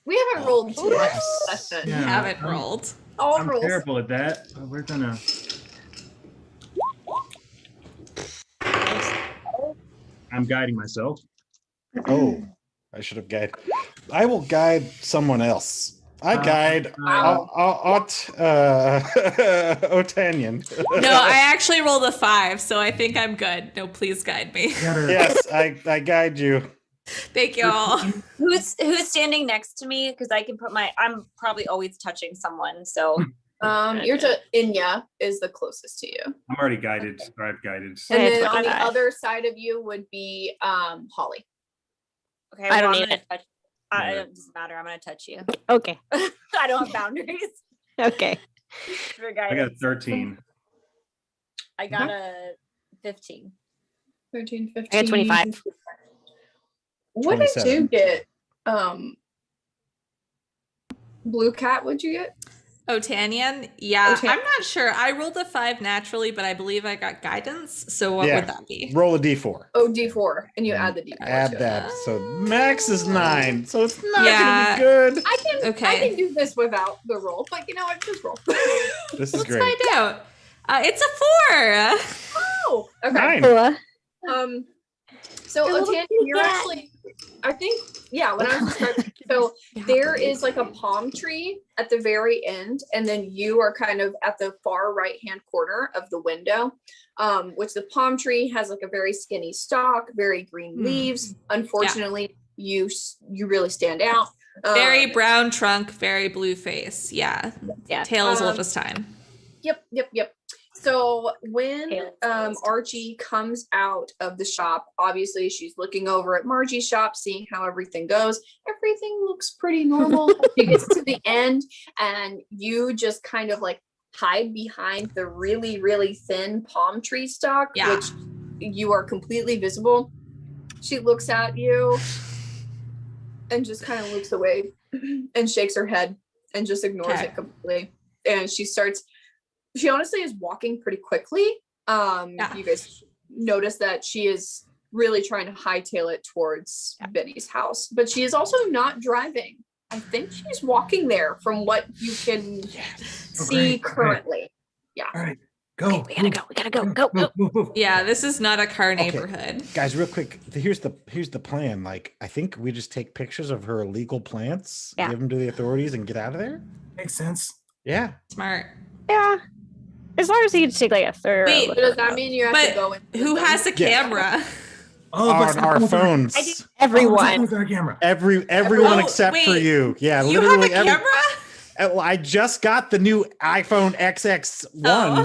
We haven't rolled too much this session. We Yeah. haven't rolled. All I'm rolls. terrible at that. But we're gonna. I'm guiding myself. Oh, I should have guided. I will guide someone else. I guide Otanian. No, I actually rolled a 5, so I think I'm good. No, please guide me. Gotta- Yes, I guide you. Thank you all. Who's standing next to me? Because I can put I'm probably always touching someone. So Inya is the closest to you. I'm already guided. Or I've guided. And Okay, then on the 25. other side of you would be Holly. okay, I don't I'm need gonna it. touch. It doesn't matter. I'm gonna touch you. Okay. I don't have boundaries. Okay. For I got guidance. 13. I got a 15. 13, 15. I got 25. What did 27. you get? Blue Cat, what'd you get? Otanian? Yeah, Otan- I'm not sure. I rolled a 5 naturally, but I believe I got guidance. So what Yeah. would that be? Roll a d4. Oh, D4. And you add the D4. Add to it. that. So max is 9. So it's not Yeah. gonna be good. I can Okay. do this without the roll, but you know what? Just roll. This is Let's great. find out. It's a 4. Oh, okay. 9. Cool. So You're a little Otanian, you're cat. actually, I think, yeah, when I was describing, so there is like a palm tree at the very end, and then you are kind of at the far right hand corner of the window, which the palm tree has like a very skinny stalk, very green leaves. Unfortunately, you really stand out. Very brown trunk, very blue face. Yeah. Yeah. Tales old as time. Yep. So when Tails. Archie comes out of the shop, obviously she's looking over at Margie's shop, seeing how everything goes. Everything looks pretty normal. She gets to the end, and you just kind of like hide behind the really, really thin palm tree stalk, Yeah. which you are completely visible. She looks at you and just kind of looks away and shakes her head and just ignores Okay. it completely. And she honestly is walking pretty quickly. You guys notice that she is really trying to hightail it towards Benny's house, but she is also not driving. I think she's walking there from what you can see great. currently. All right, go. We gotta go. Move. Yeah, this is not a car neighborhood. Guys, real quick. Here's the plan. Like, I think we just take pictures of her illegal plants, Yeah. give them to the authorities, and get out of there. Makes sense. Yeah. Smart. Yeah. As long as you can take like a third. Wait, But does that mean you have to But go in? who has a camera? Oh, On our phones. Everyone. With our camera. Everyone Oh, except for wait. you. Yeah, You have a literally every- camera? Well, I just got the new iPhone XX1 Oh.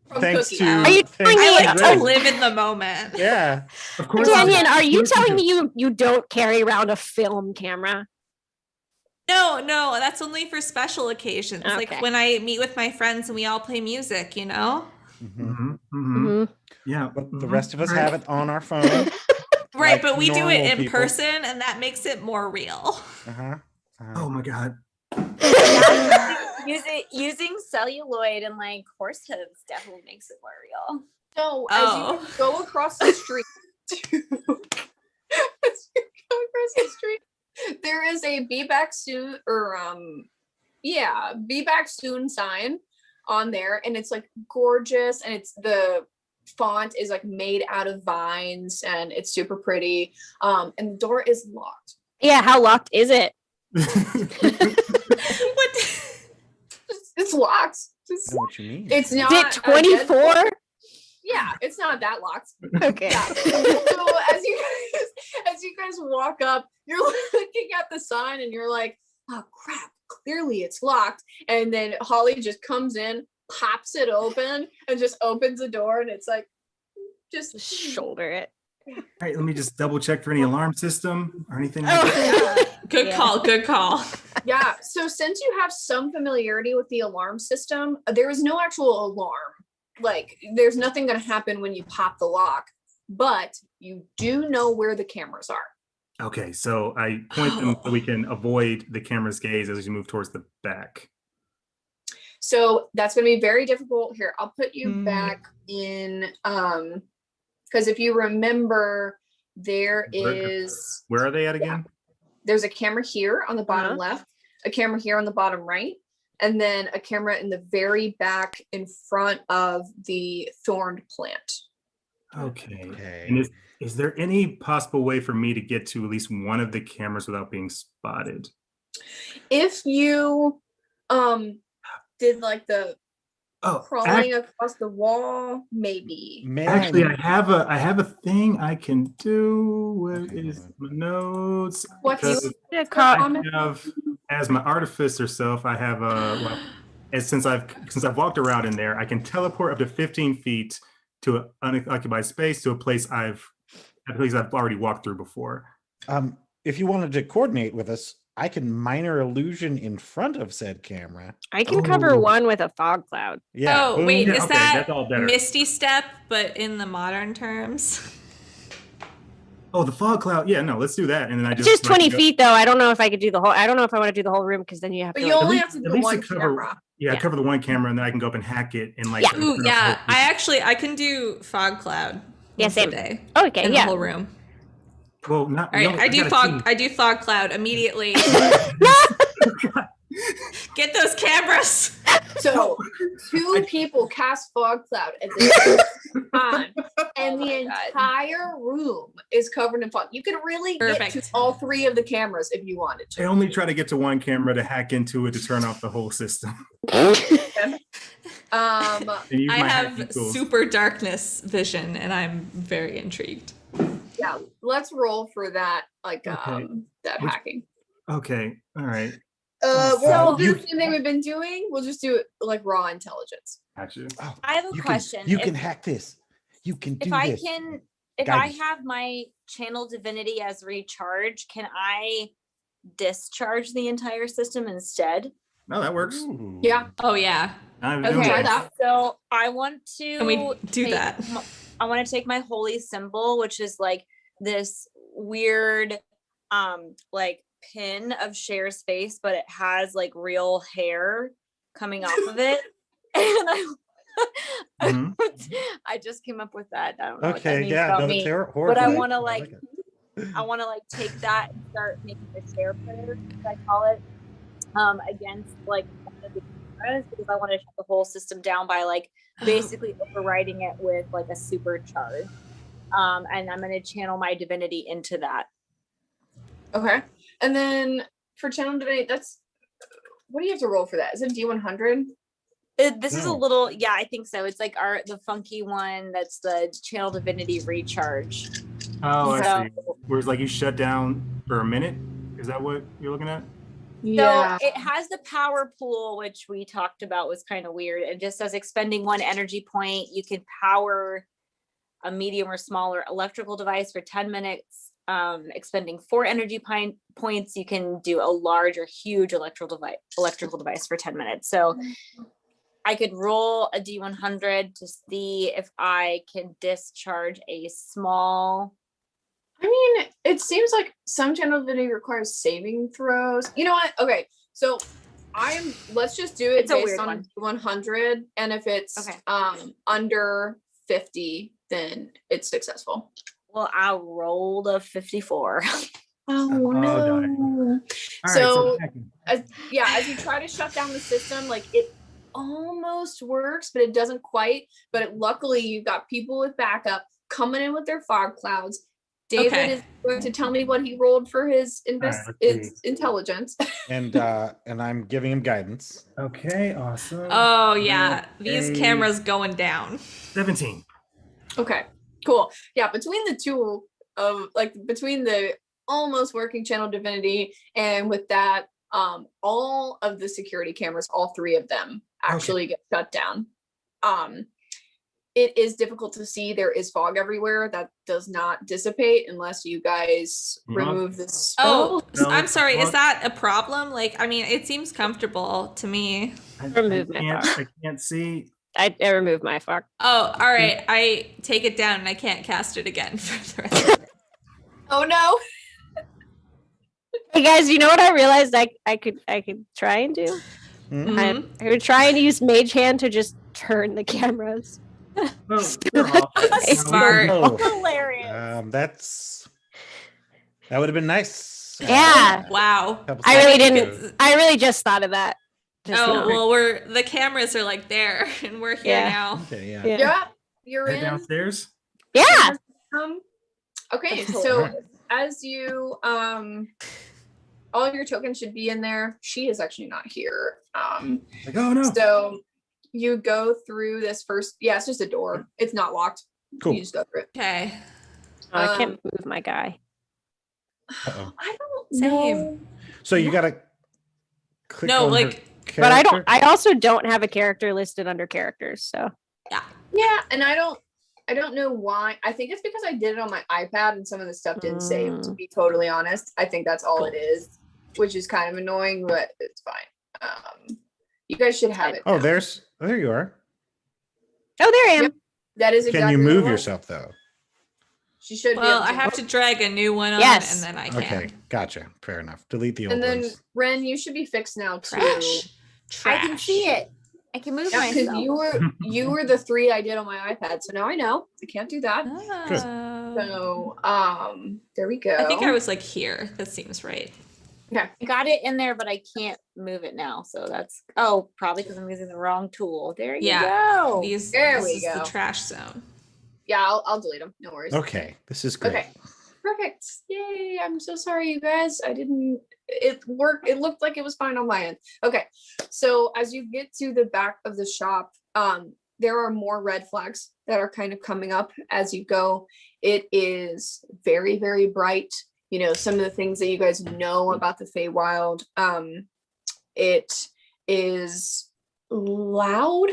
From thanks Cookie. to. Are you thanks telling me I to like to Greg. live in the moment. Yeah. Of course. Daniel, are you telling me you don't carry around a film camera? No, that's only for special occasions. Okay. Like when I meet with my friends and we all play music, you know? Mhm. Mm-hmm. Yeah. But the mhm. rest of us All right. have it on our phone. Right, Like but we do normal it in people. person and that makes it more real. Uh-huh. Oh my god. Using celluloid and like horse hooves definitely makes it more real. So Oh. as you go across the street, there is a be back soon be back soon sign on there, and it's like gorgeous, and it's the font is like made out of vines, and it's super pretty. And the door is locked. Yeah, how locked is it? What? It's locked. I know what you mean. It's not Is a it dead- 24? Yeah, it's not that locked. Okay. Yeah. So as you guys walk up, you're looking at the sign and you're like, oh crap, clearly it's locked. And then Holly just comes in, pops it open, and just opens the door, and it's like just Shoulder it. All right, let me just double check for any alarm system or anything. Oh. Good Yeah. call, good call. Yeah. So since you have some familiarity with the alarm system, there is no actual alarm. Like there's nothing going to happen when you pop the lock, but you do know where the cameras are. Okay, so I point them so we can avoid the camera's gaze as we move towards the back. So that's going to be very difficult. Here, I'll put you Hmm. back in, because if you remember, there's Where are they at again? a camera here on the bottom left, a camera here on the bottom right, and then a camera in the very back in front of the thorned plant. Okay. Okay. And is there any possible way for me to get to at least one of the cameras without being spotted? If you did like the Oh, Crawling across the wall, maybe. actually, I have a thing I can do. What is my notes? What's Because Yeah, I comment? have, as my artificer self, I have and since I've walked around in there, I can teleport up to 15 feet to an unoccupied space to a place I've already walked through before. If you wanted to coordinate with us, I can minor illusion in front of said camera. I can cover Oh. one with a fog cloud. Yeah. Oh, wait, Yeah, is okay, that that's all better. Misty Step, but in the modern terms? Oh, the fog cloud. Yeah, no, let's do that. And then I It's just just 20 feet though. I don't know if I could do the whole. I don't know if I want to do the whole room because then you have But to. you like- only least- have to at do least one to cover- camera. Yeah, Yeah. cover the one camera, and then I can go up and hack it and like. Yeah. Ooh, yeah. I can do fog cloud. Yeah, once a same. day Oh, okay, in yeah. the whole room. Well, not. All right, no, I do got a fog. team. I do fog cloud immediately. Get those cameras. So 2 people cast fog cloud at the same time, and Oh the my God. entire room is covered in fog. You could really get to Perfect. all 3 of the cameras if you wanted I to. only try to get to one camera to hack into it to turn off the whole system. Um, And use I my have hacking tools. super darkness vision, and I'm very intrigued. yeah, let's roll for that. Like Okay. that Which- hacking. Okay, all right, We'll do you- the same thing we've been doing. We'll just do it like raw intelligence. got you. Oh, I have a you question. You If- can hack this. You can do If I this. can, if Guide I me. have my channel divinity as recharge, can I discharge the entire system instead? No, that works. Ooh. Yeah. Oh yeah, Not even Okay, doing try that. that. So I want to. can we do take that? I want to take my holy symbol, which is like this weird, like pin of Cher's face, but it has like real hair coming off of it, and Mhm. I just came up with that. I don't know what that Okay, means yeah, about no, me. that's But I horrifying. want to like like, it. I want to like take that and start making a share prayer, as I call it, against like one of the cameras, because I want to shut the whole system down by like basically overriding it with like a supercharge. And I'm going to channel my divinity into that. Okay. And then for channel divinity, that's what do you have to roll for that? Is it D100? This is a No. little, yeah, I think so. It's like the funky one. That's the channel divinity recharge. Oh, I So- see. Whereas like you shut down for a minute. Is that what you're looking at? Yeah. So it has the power pool, which we talked about was kind of weird. And just says expending 1 energy point, you can power a medium or smaller electrical device for 10 minutes. Expending 4 energy points, you can do a large or huge electrical device for 10 minutes. So I could roll a D100 to see if I can discharge a small. I mean, it seems like some channel divinity requires saving throws. You know what? Okay, so let's just do it It's a based weird on one. 100, and if it's Okay. under 50, then it's successful. Well, I rolled a 54. Oh no. no! All So- right, hacking. As you try to shut down the system, like it almost works, but it doesn't quite. But luckily, you've got people with backup coming in with their fog clouds. David Okay. is going to tell me what he rolled for his let's his intelligence. And I'm giving him guidance. Okay, awesome. Oh yeah, these Okay. cameras going down. 17. Okay, cool. Yeah, between the two of between the almost working channel divinity and with that, all of the security cameras, all 3 of them actually get shut down. It is difficult to see. There is fog everywhere that does not dissipate unless you guys Mhm. remove this. Oh, No, I'm sorry. Is fog- that a problem? Like, I mean, it seems comfortable to me. Remove my I can't see. I removed my fog. Oh, all right. I take it down and I can't cast it again for the rest of it. Oh no! Hey guys, you know what I realized I could try and do? Mhm. I would try and use Mage Hand to just turn the cameras. Oh, you're off. Smart. Oh, Hilarious. that would have been nice. Yeah. Wow. Couple I really seconds didn't. ago. I really just thought of that. Just Oh now. well, the cameras are like there, and we're here Yeah. now. Okay, yeah. Yeah. Yeah, you're Head in. downstairs. Yeah. Okay, That's cool. so Alright. as you all your tokens should be in there. She is actually not here. Like, oh no. So you go through this first. Yeah, it's just a door. It's not locked. Cool. You just go through it. Okay. Oh, I can't move my guy. Uh-oh. I don't Same. know. So you gotta click No, on like- her But I don't. character? I also don't have a character listed under characters. So Yeah, and I don't know why. I think it's because I did it on my iPad and some of the stuff didn't save, to be totally honest. I think that's all it is, which is kind of annoying, but it's fine. You guys should have it. Oh, now. there you are. oh, there I am. Yep. That is exactly Can you what it move was. yourself though? She should be. Well, able I have to drag a new one on, Yes. and then I can. Okay, gotcha. Fair enough. Delete the old And then ones. Ren, you should be fixed now too. Trash. I can see it. I can move Yeah, because myself. you were the 3 I did on my iPad, so now I know I can't do that. Oh. So there we go. I think I was like here. That seems right. okay. I got it in there, but I can't move it now. So that's probably because I'm using the wrong tool. There you go. There this we is go. the trash zone. Yeah, I'll delete them. No worries. Okay, this is great. Okay. Perfect. Yay. I'm so sorry, you guys. It worked. It looked like it was fine on my end. Okay. So as you get to the back of the shop, there are more red flags that are kind of coming up as you go. It is very, very bright. You know, some of the things that you guys know about the Feywild. It is loud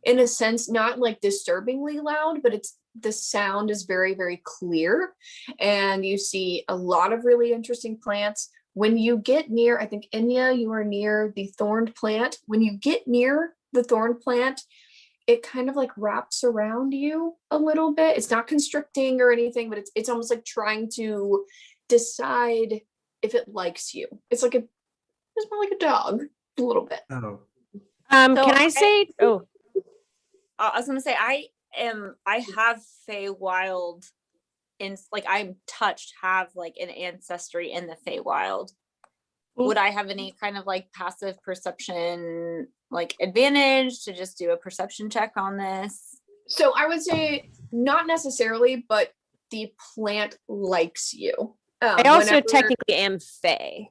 in a sense, not like disturbingly loud, but the sound is very, very clear. And you see a lot of really interesting plants. When you get near, I think Enya, you are near the thorned plant. When you get near the thorned plant, it kind of like wraps around you a little bit. It's not constricting or anything, but it's almost like trying to decide if it likes you. It's more like a dog, a little bit. Oh, Can I say? Oh, I was gonna say I have Feywild I'm touched, have like an ancestry in the Feywild. Would I have any kind of like passive perception like advantage to just do a perception check on this? So I would say not necessarily, but the plant likes you. I also Whenever- technically am Fey.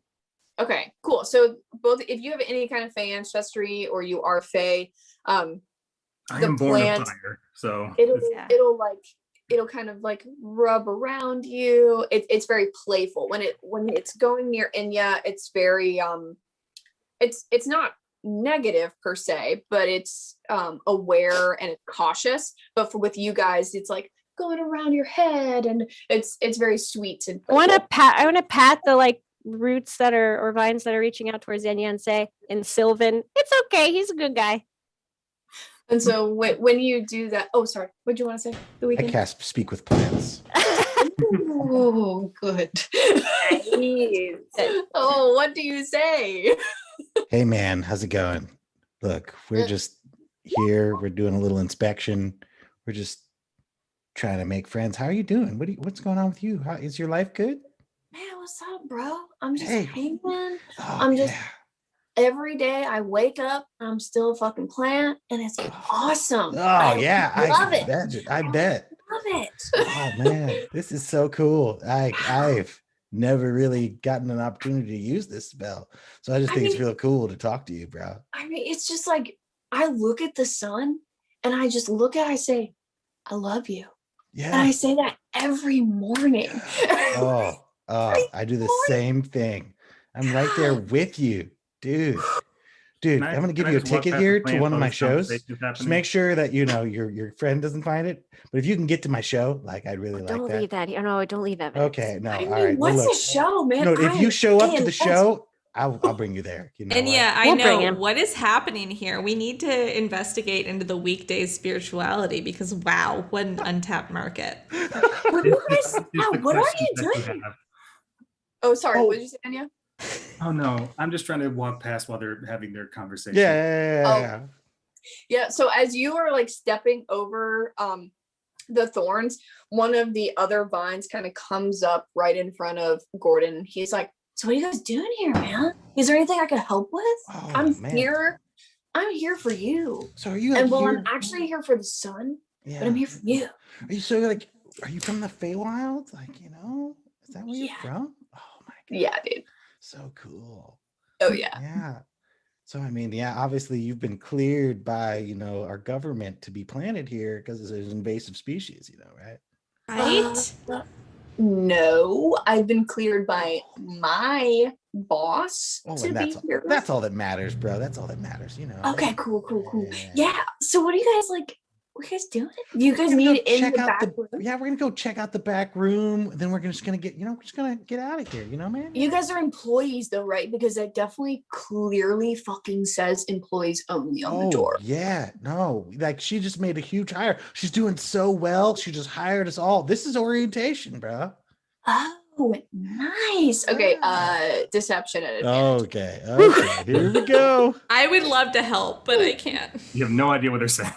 Okay, cool. So both, if you have any kind of Fey ancestry or you are Fey, I The am born of plant- fire, so it'll kind of like rub around you. It's very playful when it's going near Enya. It's very it's not negative per se, but it's aware and it's cautious. But with you guys, it's like going around your head, and it's very sweet and I want playful. to pat the like roots that are or vines that are reaching out towards Enya and say in Sylvan, it's okay, he's a good guy. And so when you do that, oh sorry, what do you want to say? The I weekend. cast Speak with Plants. Oh, good. Oh, what do you say? Hey man, how's it going? Look, we're just here. We're doing a little inspection. We're just trying to make friends. How are you doing? What's going on with you? How is your life good? Man, what's up, bro? I'm just Hey. hanging. Oh, I'm just yeah. every day I wake up, I'm still a fucking plant, and it's awesome. Oh yeah, I love can it. imagine. I bet. Love it. Oh man, this is so cool. I've never really gotten an opportunity to use this spell, so I just I think it's mean- real cool to talk to you, bro. I mean, it's just like I look at the sun and I just look at it, I say, I love you. And I Yeah. say that every morning. Oh, I do the same thing. I'm right there with you, dude. Dude, I'm gonna give you a ticket here to one of my shows. Just make sure that you know your friend doesn't find it. But if you can get to my show, like I'd really like Don't that. leave that. Oh no, don't leave evidence. Okay, no, I all mean, right. Well, what's look, a show, man? no, if you show up to the let's- show, I'll bring you there. You know And what? yeah, I We'll bring know him. what is happening here. We need to investigate into the weekdays spirituality because wow, what an untapped market. What do you guys? What are you doing? Oh, sorry. Oh. What did you say, Anya? Oh no, I'm just trying to walk past while they're having their conversation. Yeah. Yeah, so as you are like stepping over the thorns, one of the other vines kind of comes up right in front of Gordon. He's like, so what are you guys doing here, man? Is there anything I could help with? Oh, I'm man. here. I'm here for you. So are you And well, here? I'm actually here for the sun, Yeah. but I'm here for you. Are you so like? Are you from the Feywild? Like is that where you're Yeah. from? Oh my god. Yeah, dude. So cool. Oh yeah. Yeah. So I mean, yeah, obviously you've been cleared by, our government to be planted here because it's an invasive species, right? Right? No, I've been cleared by my boss Oh, to and be here. that's all that matters, bro. That's all that matters, Okay, cool. Yeah. Yeah. So what do you guys like? What are you guys doing? You guys need in the back room? Yeah, we're gonna go check out the back room. Then we're just gonna get, we're just gonna get out of here, man. You guys are employees though, right? Because that definitely clearly fucking says employees only on the door. Yeah, no, like she just made a huge hire. She's doing so well. She just hired us all. This is orientation, bro. Oh, nice. Okay, deception at advantage. Okay, here we go. I would love to help, but I can't. You have no idea what they're saying.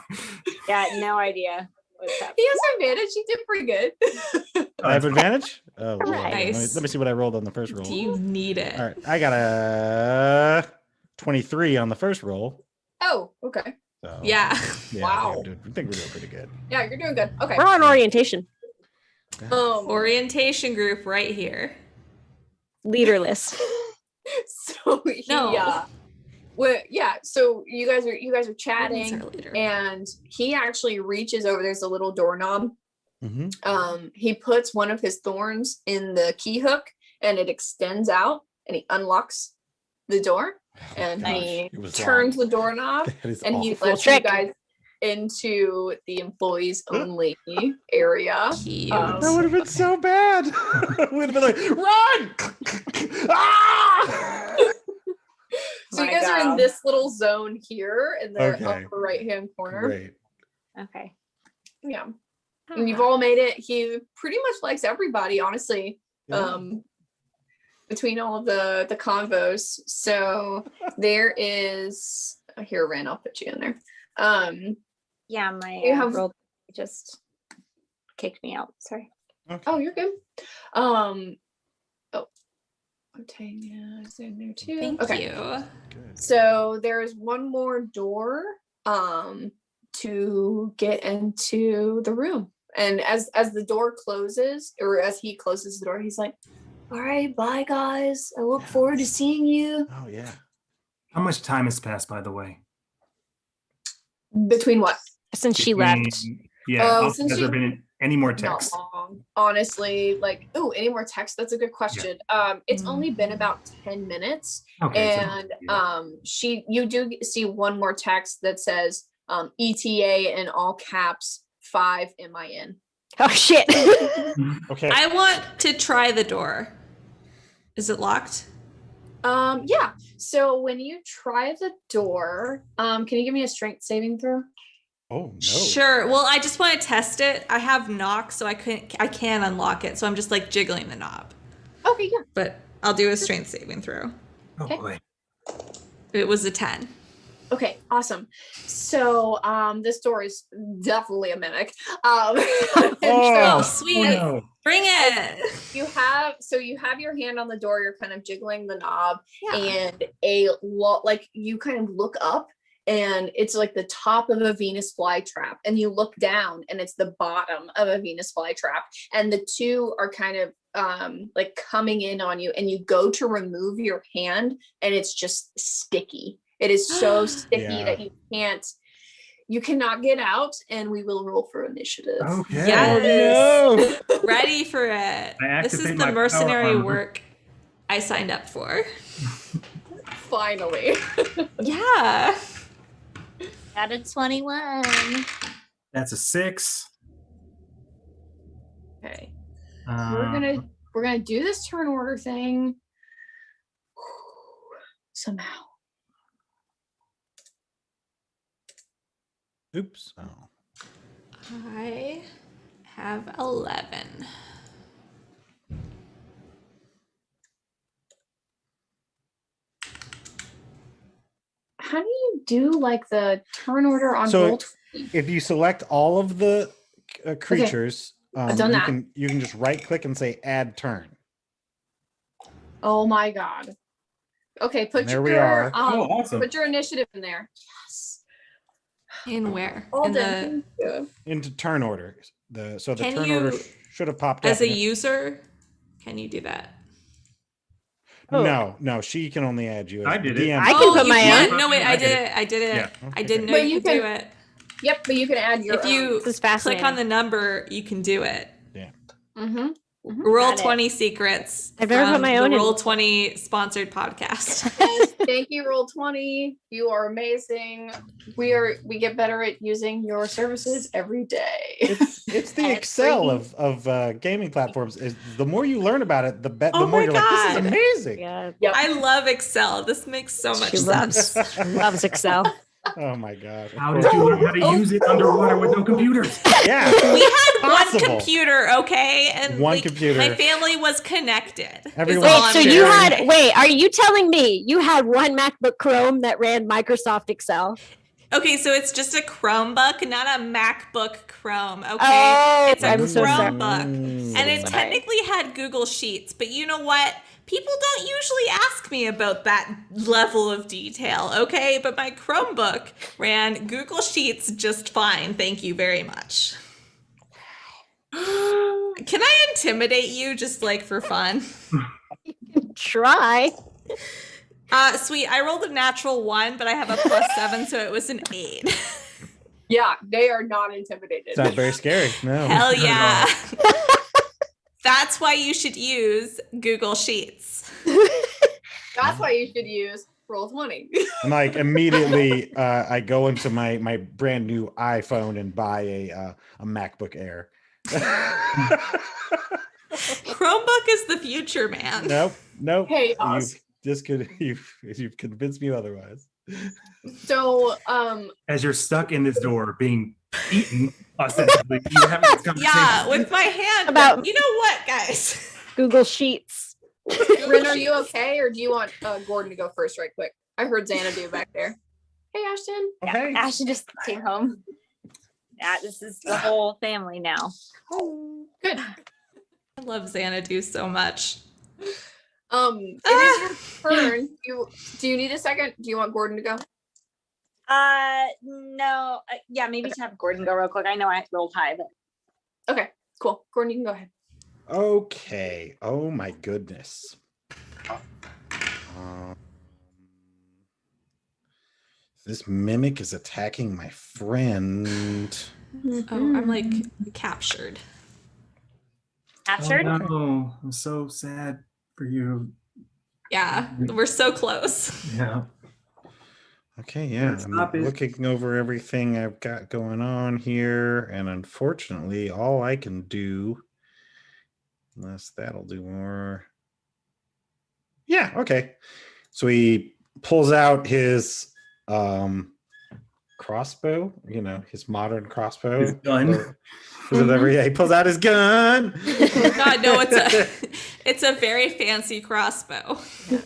Yeah, no idea what's He happening. has advantage. He did pretty good. I have advantage. Oh, well, Nice. let me see what I rolled on the first roll. Do you need it? All right, I got a 23 on the first roll. Oh, okay. So, Yeah. Wow. I think we're doing pretty good. Yeah, you're doing good. Okay. We're on orientation. Orientation group right here. Leaderless. So he, No. so you guys are Women's our chatting, leader. and he actually reaches over. There's a little doorknob. Mm-hmm. He puts one of his thorns in the key hook, and it extends out, and he unlocks the door, and he turns the doorknob, and he lets you guys into the employees only area. Cute. That would have been so bad. We'd have been like, run! Ah! So you guys are in this little zone here in the upper right hand corner. Great. Okay. Yeah. And you've all made it. He pretty much likes everybody, honestly. Yeah. Between all of the convos. So there is here, Ren, I'll put you in there. Yeah, my You have- roll just kicked me out. Sorry. Oh, you're good. Oh, Tanya is in there too. Thank Okay. you. Good. So there's one more door to get into the room. And as the door closes, or as he closes the door, he's like, all right, bye guys. I look forward to seeing you. Oh yeah. How much time has passed, by the way? Between what? Since she left. Yeah. Oh, has since there she- been any more Not texts? long. Honestly, like, any more text? That's a good question. It's only been about 10 minutes. Okay. so- And yeah. you do see one more text that says ETA in all caps 5 MIN. Oh shit. Okay. I want to try the door. Is it locked? Yeah. So when you try the door, can you give me a strength saving throw? Oh no. Sure. Well, I just want to test it. I have knock, so I can unlock it. So I'm just like jiggling the knob. Okay, yeah. But I'll do a strength saving throw. Oh Okay. boy. It was a 10. Okay, awesome. So this door is definitely a mimic. Oh, sweet. Oh, no. Bring it. You have your hand on the door, you're kind of jiggling the knob, Yeah. and like you kind of look up, and it's like the top of a Venus flytrap, and you look down and it's the bottom of a Venus flytrap, and the two are kind of like coming in on you, and you go to remove your hand and it's just sticky. It is so sticky Yeah. that you cannot get out, and we will roll for initiative. Okay. Yes. Oh, no. Ready for it. I This is activate the my mercenary power armor. work I signed up for. Finally. Yeah. Got a 21. That's a 6. Okay. Um, We're gonna do this turn order thing somehow. Oops. Oh. I have 11. How do you do like the turn order on So Bolt? if you select all of the creatures, I've done you that. can just right click and say add turn. Oh my god. Okay, put There your we are. Oh, awesome. put your initiative in there. Yes. In where? All In done. Yeah. Into turn order. The Can turn order you- should have popped As up. a user, can you do that? Oh. No, she can only add you. As I the did it. DM. I can put you my can. own. No, wait, I I did did it. it. I did it. Yeah. I didn't know But you you could do can- it. Yep, but you can add your If you This is click fascinating. on the number, you can do it. Mm-hmm. Roll Got it. 20 secrets. I've never put from my the own in. Roll 20 sponsored podcast. Yes, thank you, Roll20. You are amazing. We get better at using your services every day. It's the And it's Excel free. of gaming platforms. Is the more you learn about it, the Oh the more my you're like, this God. is amazing. Yeah, Yep. I love Excel. This makes so much she sense. loves Excel. Oh my god. How did you learn how to use it underwater with no computers? Yeah. We had Possible. one computer, okay? And One computer. My family was connected. is Everyone- all Wait, I'm so you sharing. had wait, are you telling me you had one MacBook Chrome that ran Microsoft Excel? Okay, so it's just a Chromebook, not a MacBook Chrome. Okay, Oh, it's a I'm so sorry. Chromebook, Mm. and it sorry. technically had Google Sheets. But you know what? People don't usually ask me about that level of detail. Okay, but my Chromebook ran Google Sheets just fine. Thank you very much. Can I intimidate you just like for fun? Try. Sweet. I rolled a natural 1, but I have a +7, so it was an 8. Yeah, they are not intimidated. It's not very scary. No. Hell yeah. That's why you should use Google Sheets. That's why you should use Roll20. And like immediately, I go into my brand new iPhone and buy a MacBook Air. Chromebook is the future, man. Nope. Hey, Oz. You've convinced me otherwise. So, As you're stuck in this door being eaten, ostensibly, you're having this conversation. Yeah, with my hand. About- You know what, guys? Google Sheets. Rin, are you okay, or do you want Gordon to go first, right quick? I heard Xanadu back there. Hey, Ashton. Okay. Ashton just came home. Yeah, this is the whole family now. Good. I love Xanadu so much. It is your turn. Do you need a second? Do you want Gordon to go? No. Yeah, maybe to have Gordon go real quick. I know I rolled high, but Okay, cool. Gordon, you can go ahead. Okay. Oh my goodness. This mimic is attacking my friend. Oh, I'm like captured. captured. Oh, no. I'm so sad for you. Yeah, we're so close. Yeah. Okay, yeah. Stop I'm it. looking over everything I've got going on here, and unfortunately, all I can do, unless that'll do more. Yeah, okay. So he pulls out his crossbow, his modern crossbow. His gun. Or whatever. Yeah, he pulls out his gun. God, no, it's a very fancy crossbow.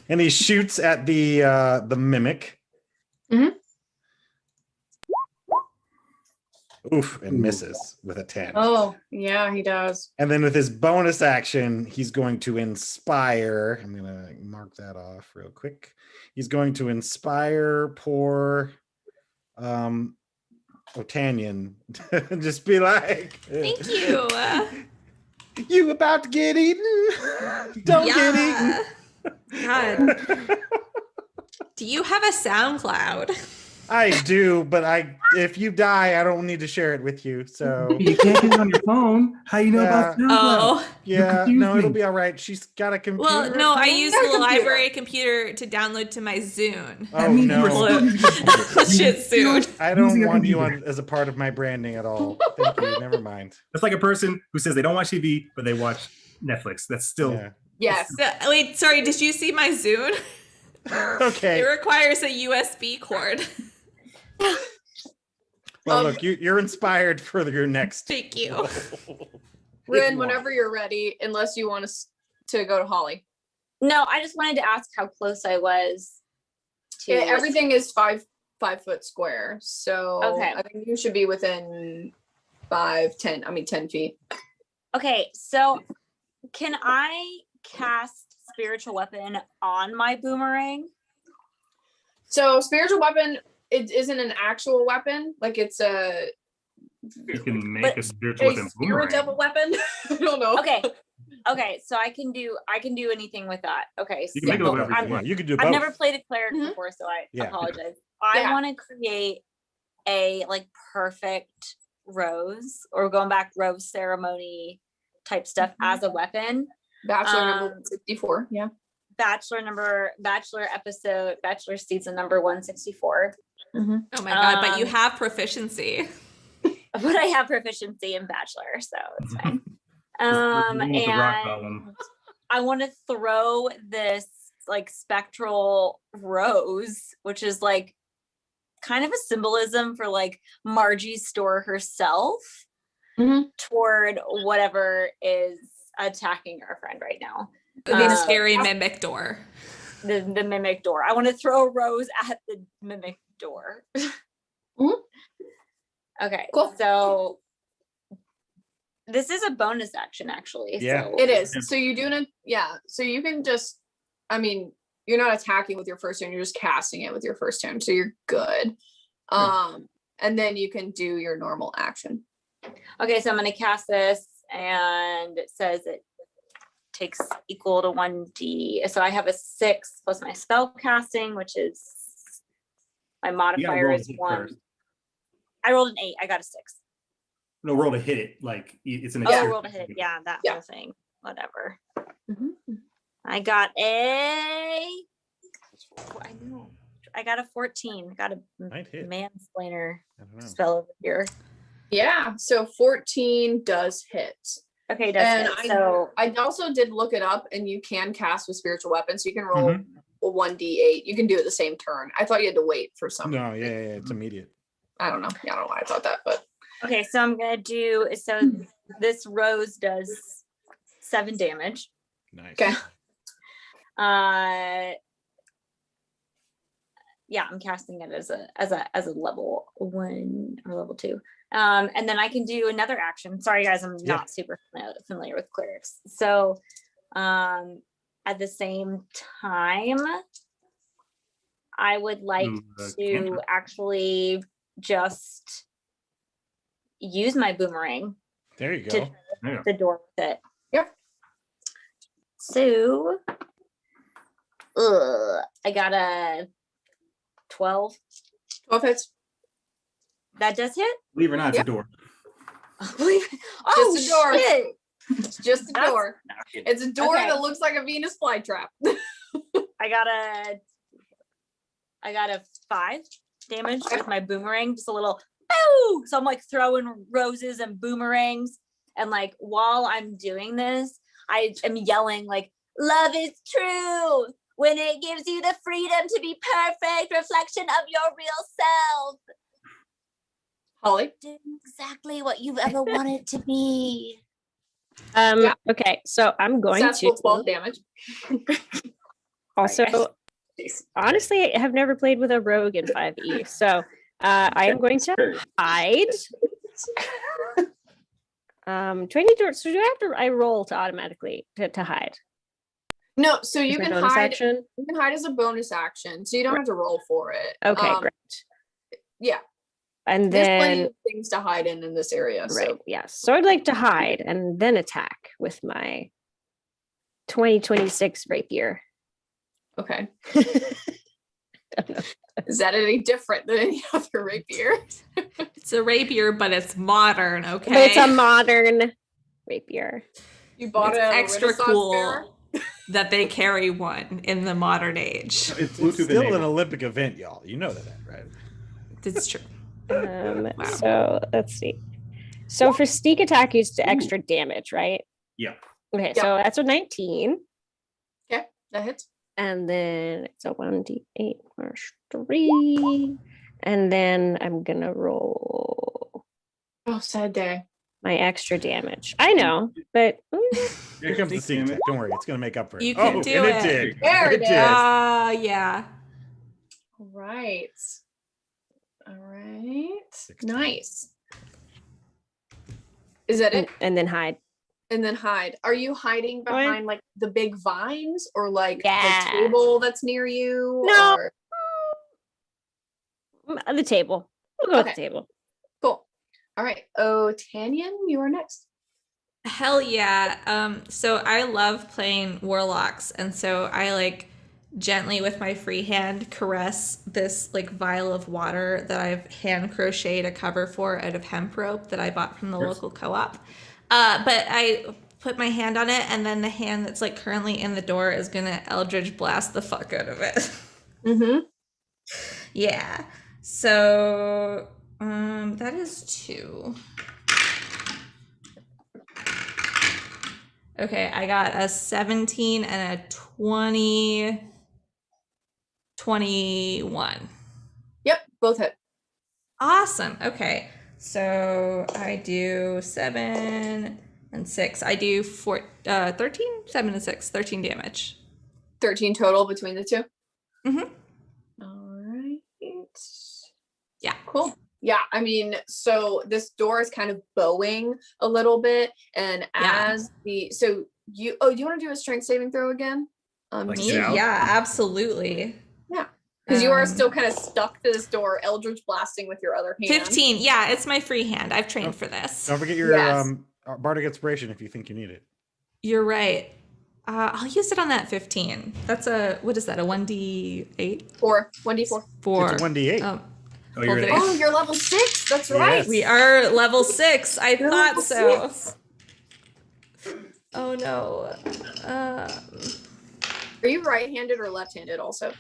And he shoots at the mimic. Mhm. Oof, and misses with a 10. Oh, yeah, he does. And then with his bonus action, he's going to inspire. I'm going to mark that off real quick. He's going to inspire poor Otanian. Just be like, Thank you. You about to get eaten? Don't get eaten. God. Do you have a SoundCloud? I do, but if you die, I don't need to share it with you. So You can't get it on your phone. How you know about SoundCloud? Oh. yeah, confused no, it'll me. be all right. She's got a computer. Well, no, I at home? use the library computer to download to my Zune. Oh means you were no, still Shit, Zune. I don't using a want you computer. on as a part of my branding at all. Thank you. Never mind. That's like a person who says they don't watch TV, but they watch Netflix. That's still Yeah. Yes. Wait, sorry, did you see my Zune? It Okay. requires a USB cord. Well, look, you're inspired for your next. Thank you. Rin, whenever you're ready, unless you want us to go to Holly. No, I just wanted to ask how close I was to Yeah, everything is 5 foot square. So Okay. I think you should be within 10 feet. Okay, so can I cast spiritual weapon on my boomerang? So spiritual weapon, it isn't an actual weapon. Like it's you can make But a spiritual a weapon spirit boomerang. devil weapon. I don't know. Okay. Okay, so I can do anything with that. Okay, You can make it so whatever you I'm- want. You could do I've both. never played a cleric Mhm. before, so I Yeah. apologize. I Yeah. want to create a like perfect rose, or going back rose ceremony type stuff as a weapon. Bachelor number Um, 64. Yeah. Bachelor season number 164. Mm-hmm. Oh my god, but you Um, have proficiency. But I have proficiency in bachelor, so it's fine. The one with the rock And golem. I want to throw this like spectral rose, which is like kind of a symbolism for like Margie's store herself, Mhm. toward whatever is attacking our friend right now. The scary mimic door. The mimic door. I want to throw a rose at the mimic door. Mhm. Okay, Cool. so this is a bonus action, actually. Yeah. So It is. So you're doing it. Yeah. So you can just, I mean, you're not attacking with your first turn, you're just casting it with your first turn. So you're good. And then you can do your normal action. Okay, so I'm going to cast this, and it says it takes equal to 1d. So I have a 6 plus my spell casting, which is my You gotta modifier roll is to hit 1. first. I rolled an 8. I got a 6. No, roll to hit it. Like it's an Oh, extra. roll to hit. Yeah, that Yeah. whole thing. Whatever. Mhm. I got a. I know. I got a 14. Got a Might hit. mansplainer I don't know. spell over here. Yeah. So 14 does hit. Okay, does And hit. So I also did look it up, and you can cast with spiritual weapons. So you can roll Mhm. a 1d8. You can do it the same turn. I thought you had to wait for some. No, yeah, it's immediate. I don't know. Yeah, I don't know why I thought that, but okay, so I'm gonna do. So this rose does 7 damage. Nice. Okay. Yeah, I'm casting it as a level 1 or level 2. And then I can do another action. Sorry guys, I'm not super familiar with clerics. So at the same time, I would like to cantrip. actually just use my boomerang There you to go. Yeah. the door with it. Yep. So I got a 12. 12 hits. That does hit? Believe it or not, it's a door. Oh Just a door. shit! It's just a That's- door. It's a door Okay. that looks like a Venus flytrap. I got a 5 damage with my boomerang, just a little boo. So I'm like throwing roses and boomerangs, and like while I'm doing this, I am yelling like, "Love is true when it gives you the freedom to be perfect reflection of your real self. Holly. Do exactly what you've ever wanted to be." Yeah. Okay, so I'm going Successful to 12 damage. also Jeez. honestly, I have never played with a rogue in 5e, so I am going to hide. 20. So do I roll to automatically to hide? No, so Is you my can bonus hide. action. You can hide as a bonus action, so you don't have to roll for it. Okay, great. Yeah, And there's plenty then of things to hide in this area. right, So yes. So I'd like to hide and then attack with my 2026 rapier. okay, Don't know. is that any different than any other rapier? It's a rapier, but it's modern, okay? But it's a modern rapier. You bought It's it at a extra Renaissance cool fair? that they carry one in the modern age. It's It's Bluetooth still an enabled. Olympic event, y'all. You know that, right? It's true. So let's see. So for sneak attack, it's the extra damage, right? Yeah. Okay, Yeah. so that's a 19. Okay, that hits. And then it's a 1d8 plus 3. And then I'm gonna roll Oh, sad day. my extra damage. I know, but Here comes the sneak attack. Don't worry, it's gonna make up for it. You can do and it. it did. There it is. Yeah. All right. All right. Nice. Is that it? and then hide. And then hide. Are you hiding behind like the big vines or like Yeah. the table that's near you? No. Or... The table. We'll go with Okay. the table. Cool. All right. Oh, Tanyan, you are next. Hell yeah. So I love playing warlocks, and so I like gently with my free hand caress this like vial of water that I've hand crocheted a cover for out of hemp rope that I bought from the local co-op. But I put my hand on it, and then the hand that's like currently in the door is gonna Eldritch blast the fuck out of it. Mm-hmm. Yeah. So that is 2. Okay, I got a 17 and a 21. Yep, both hit. Awesome. Okay. So I do 7 and 6. I do 13, 7 and 6, 13 damage. 13 total between the two. Mm-hmm. All right. Yeah. Cool. Yeah, I mean, so this door is kind of bowing a little bit, and as you you want to do a strength saving throw again? Like Me? get out? Yeah, absolutely. Yeah, because you are still kind of stuck to this door, Eldritch blasting with your other hand. 15. Yeah, it's my free hand. I've trained for this. Don't forget your Yes. bardic inspiration if you think you need it. You're right. I'll use it on that 15. That's what is that, a 1d8? 4, 1d4. 4. It's a 1d8. Oh, you're Hold at it. Oh, you're level 6. That's Yes. right. We are level 6. I You're thought level so. 6. Oh no. Are you right-handed or left-handed also?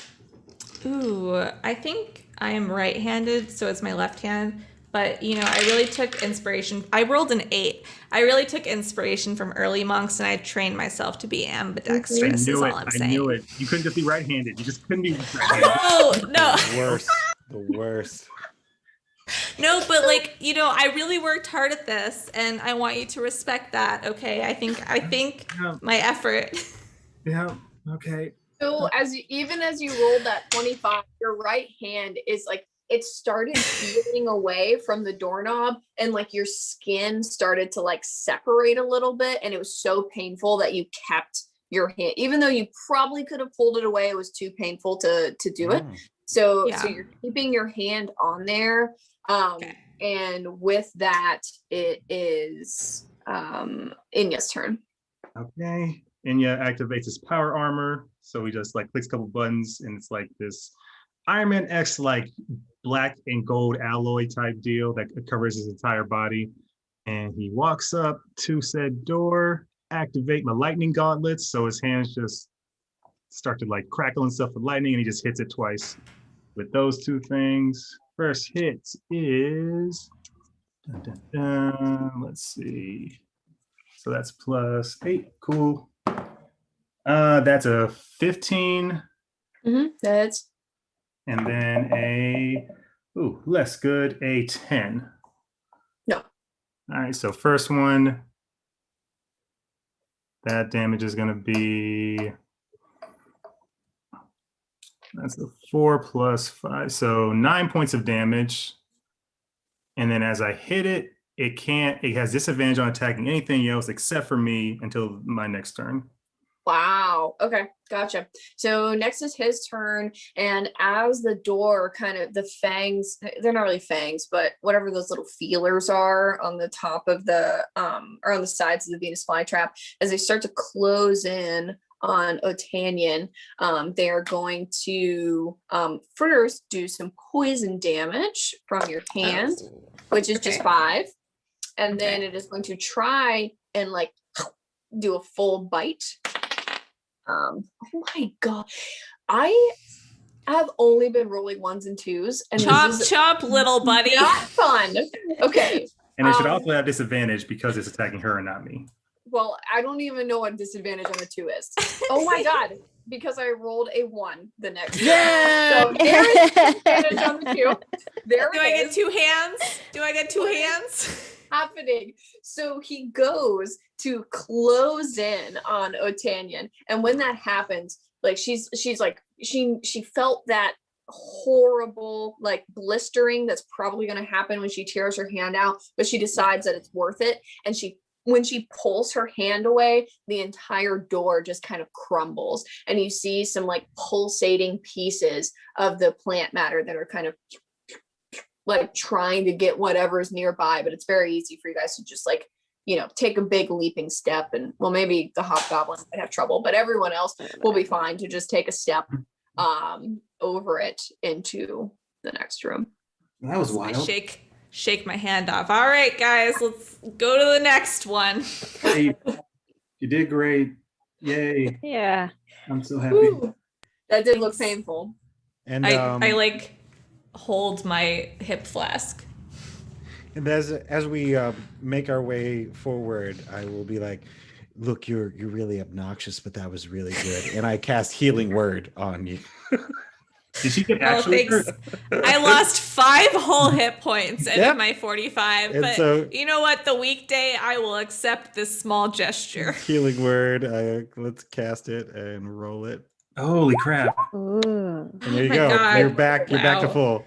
Ooh, I think I am right-handed, so it's my left hand. But, you know, I really took inspiration. I rolled an 8. I really took inspiration from early monks, and I trained myself to be I ambidextrous, is knew it. all I'm I saying. knew it. You couldn't just be right-handed. You just couldn't be right-handed. Oh, no. The worst. The worst. No, but like, you know, I really worked hard at this, and I want you to respect that, okay? I think Yeah. my effort. Yeah. Okay. So even as you rolled that 25, your right hand is like, it started peeling away from the doorknob, and like your skin started to like separate a little bit, and it was so painful that you kept your hand, even though you probably could have pulled it away. It was too painful to do it. So Yeah. you're keeping your hand on there. Okay. And with that, it is Inya's turn. Okay. Inya activates his power armor. So he just like clicks a couple buttons, and it's like this Iron Man X like black and gold alloy type deal that covers his entire body. And he walks up to said door, activate my lightning gauntlets. So his hands just start to like crackle and stuff with lightning, and he just hits it twice with those two things. First hit is, let's see. So that's +8, cool. That's a 15. That's And then less good, a 10. No. All right, so first one, that damage is gonna be, that's a 4 + 5, so 9 points of damage. And then as I hit it, it has disadvantage on attacking anything else except for me until my next turn. wow. Okay, gotcha. So next is his turn, and as the door kind of, the fangs, they're not really fangs, but whatever those little feelers are on the top of the or on the sides of the Venus flytrap, as they start to close in on Otanian, they're going to first do some poison damage from your hand, which is just 5. And then it is going to try and like do a full bite. Oh my god. I have only been rolling 1s and 2s, and Chop, this is chop, little buddy. not fun. Okay. And it should also have disadvantage because it's attacking her and not me. Well, I don't even know what disadvantage on a 2 is. Oh my god. Because I rolled a 1 the next turn. So there is disadvantage on the 2. There Do it I is. get 2 hands? Do I get 2 hands? Happening. So he goes to close in on Otanian, and when that happens, like she's like she felt that horrible like blistering that's probably going to happen when she tears her hand out, but she decides that it's worth it, and when she pulls her hand away, the entire door just kind of crumbles, and you see some like pulsating pieces of the plant matter that are kind of like trying to get whatever's nearby, but it's very easy for you guys to just like take a big leaping step, and well, maybe the hobgoblin might have trouble, but everyone else will be fine to just take a step over it into the next room. That was I wild. shake my hand off. All right, guys, let's go to the next one. Hey, you did great. Yay. Yeah. I'm so happy. Woo. That did look painful. And I like hold my hip flask. and as we make our way forward, I will be like, look, you're really obnoxious, but that was really good. And I cast Healing Word on you. Did she get Oh, actually thanks. hurt? I lost 5 whole hit points into Yep. my 45, And but so- you know what? The weekday, I will accept this small gesture. Healing Word. Let's cast it and roll it. Holy crap. Ooh. And there you my go. God. You're back. You're back to Wow. full.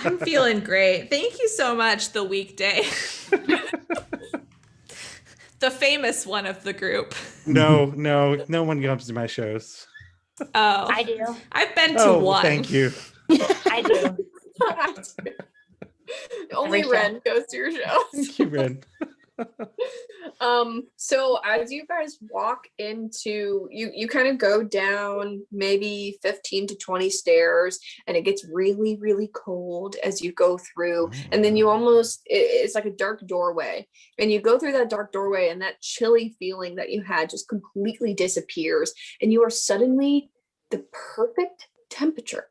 I'm feeling great. Thank you so much, the weekday. The famous one of the group. No one comes to my shows. Oh, I do. I've been to Oh, one. thank you. I do. Only Every show. Ren goes to your shows. Thank you, Ren. So as you guys walk into, you kind of go down maybe 15 to 20 stairs, and it gets really, really cold as you go through. And then you it's like a dark doorway, and you go through that dark doorway, and that chilly feeling that you had just completely disappears, and you are suddenly the perfect temperature.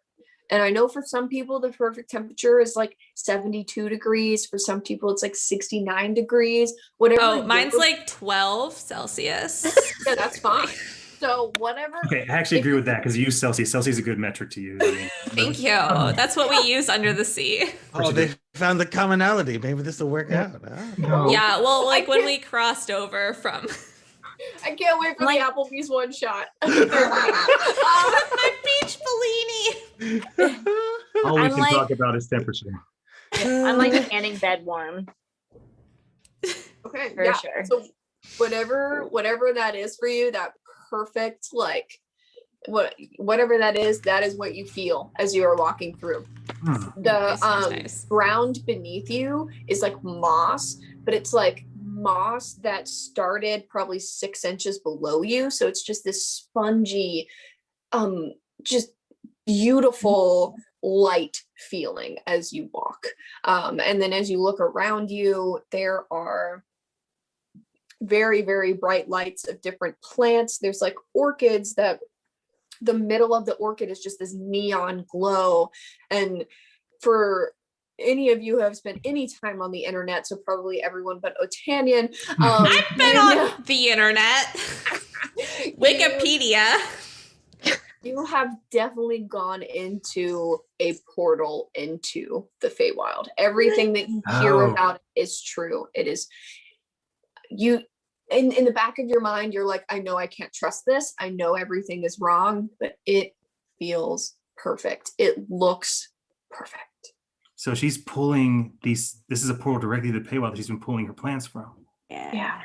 And I know for some people, the perfect temperature is like 72 degrees. For some people, it's like 69 degrees. Whatever. Oh, mine's like 12 Celsius. Yeah, that's fine. So whatever. Okay, I actually agree with that because you use Celsius. Celsius is a good metric to use. I mean, Thank you. That's what we use under the sea. Oh, they found the commonality. Maybe this will work out. No. Yeah, well, like when we crossed over from I can't wait for Like- the Applebee's one shot. my beach Bellini. All we I'm can like- talk about is temperature. I'm like canning bed warm. Okay, For yeah. sure. So whatever that is for you, that perfect whatever that is what you feel as you are walking through. Hmm. The Nice. ground beneath you is like moss, but it's like moss that started probably 6 inches below you. So it's just this spongy, just beautiful light feeling as you walk. And then as you look around you, there are very, very bright lights of different plants. There's like orchids that the middle of the orchid is just this neon glow. And for any of you who have spent any time on the internet, so probably everyone but Otanian, I've been you on know- the internet. Wikipedia. You have definitely gone into a portal into the Feywild. Everything that you hear Oh. about it is true. It is you in the back of your mind, you're like, I know I can't trust this. I know everything is wrong, but it feels perfect. It looks perfect. So she's pulling these. This is a portal directly to the Paywall that she's been pulling her plants from. Yeah.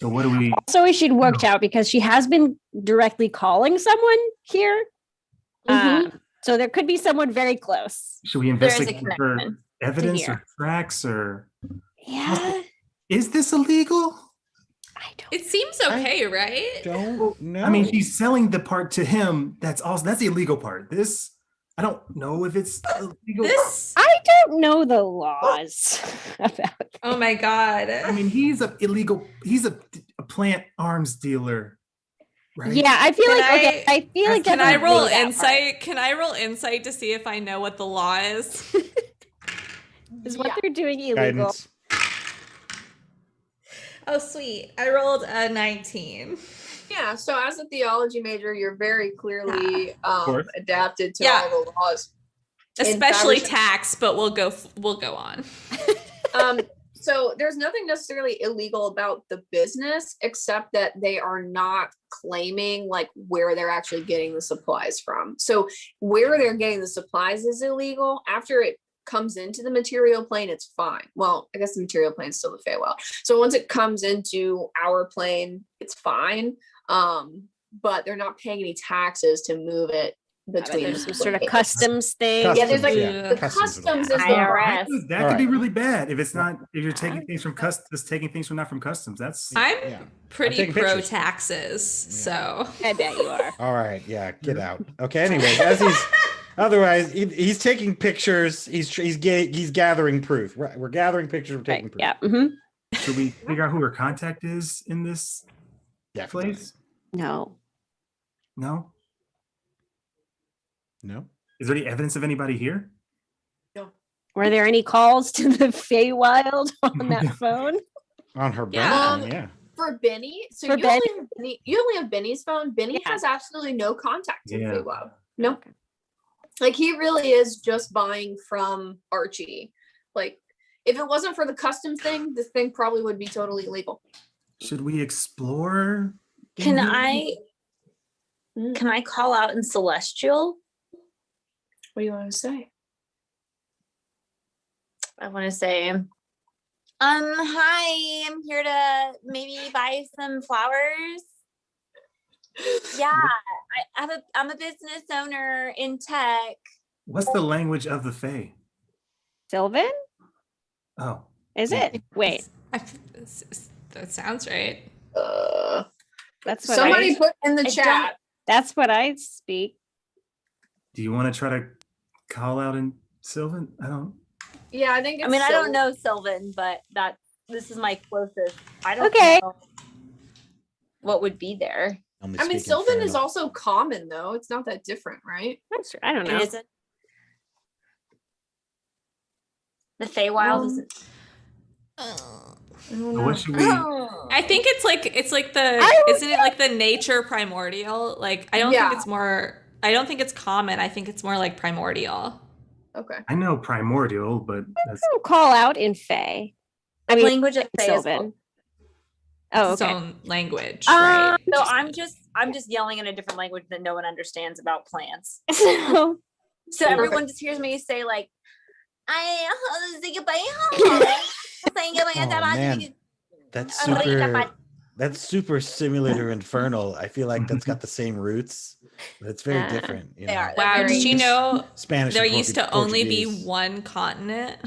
So what do we? So she'd worked out because she has been directly calling someone here. So there could be someone very close. Should we There is a investigate her connection evidence here. or tracks or? Yeah. Is this illegal? I don't. It seems okay, right? Don't know. I mean, she's selling the part to him. That's the illegal part. This, I don't know if it's illegal. This. I don't know the laws about. Oh my god. I mean, he's a plant arms dealer, right? Yeah, I feel Can like okay. I feel like Can I definitely roll that part. insight? Can I roll insight to see if I know what the law is? Is what Yeah. they're doing illegal? guidance. Oh, sweet. I rolled a 19. Yeah, so as a theology major, you're very clearly course. adapted to Yeah. all the laws. In Especially fabric- tax, but we'll go on. So there's nothing necessarily illegal about the business, except that they are not claiming like where they're actually getting the supplies from. So where they're getting the supplies is illegal. After it comes into the material plane, it's fine. Well, I guess the material plane is still the Feywild. So once it comes into our plane, it's fine. But they're not paying any taxes to move it between There's some sort of the customs thing. Yeah, there's like Yeah. the Customs customs and is all. the IRS. That All could be right. really bad if it's not if you're taking things from customs, taking things from not from customs. That's I'm Yeah. I'm pretty taking pro pictures. taxes, so I bet you are. All right, yeah, get out. Okay, anyways, as he's otherwise he's taking pictures. He's gathering proof. We're gathering pictures. We're taking Right. proof. Yeah. hmm should we figure out who her contact is in this Definitely. place? No. No. No. Is there any evidence of anybody here? Were there any calls to the Feywild on that phone? On her Yeah. burner phone, yeah. for Benny. So For you only have Benny's phone. Benny Yeah. has absolutely no contact to Yeah. Feywild. No. Okay. Like he really is just buying from Archie. Like if it wasn't for the customs thing, this thing probably would be totally illegal. Should we explore? Can in here? I call out in Celestial? What do you want to say? I want to say, hi, I'm here to maybe buy some flowers. Yeah, I'm a business owner in tech. What's the language of the Fae? Sylvan? Oh, Is it? Wait, that sounds right. that's what Somebody I. put in the I chat. That's what I speak. do you want to try to call out in Sylvan? I don't. Yeah, I think it's I mean, I don't Sylvan. know Sylvan, but this is my closest. I don't Okay. know what would be there. Only I mean, speak Sylvan is Infernal. also common though. It's not that different, right? That's, I don't know. Is it? The Feywild is. What should we? I think it's like isn't it like the nature primordial? Like I don't Yeah. think it's more. I don't think it's common. I think it's more like primordial. Okay. I know primordial, but that's Don't call out in Fey. I mean, language of Fey is Sylvan. Oh, Its okay. own language, right? So I'm just yelling in a different language that no one understands about plants. So, So everyone just hears me say like, Oh, man. That's super simulator infernal. I feel like that's got the same roots, but it's very different. You They know? are. Wow, did you know Spanish. there and used to only be Portuguese. one continent?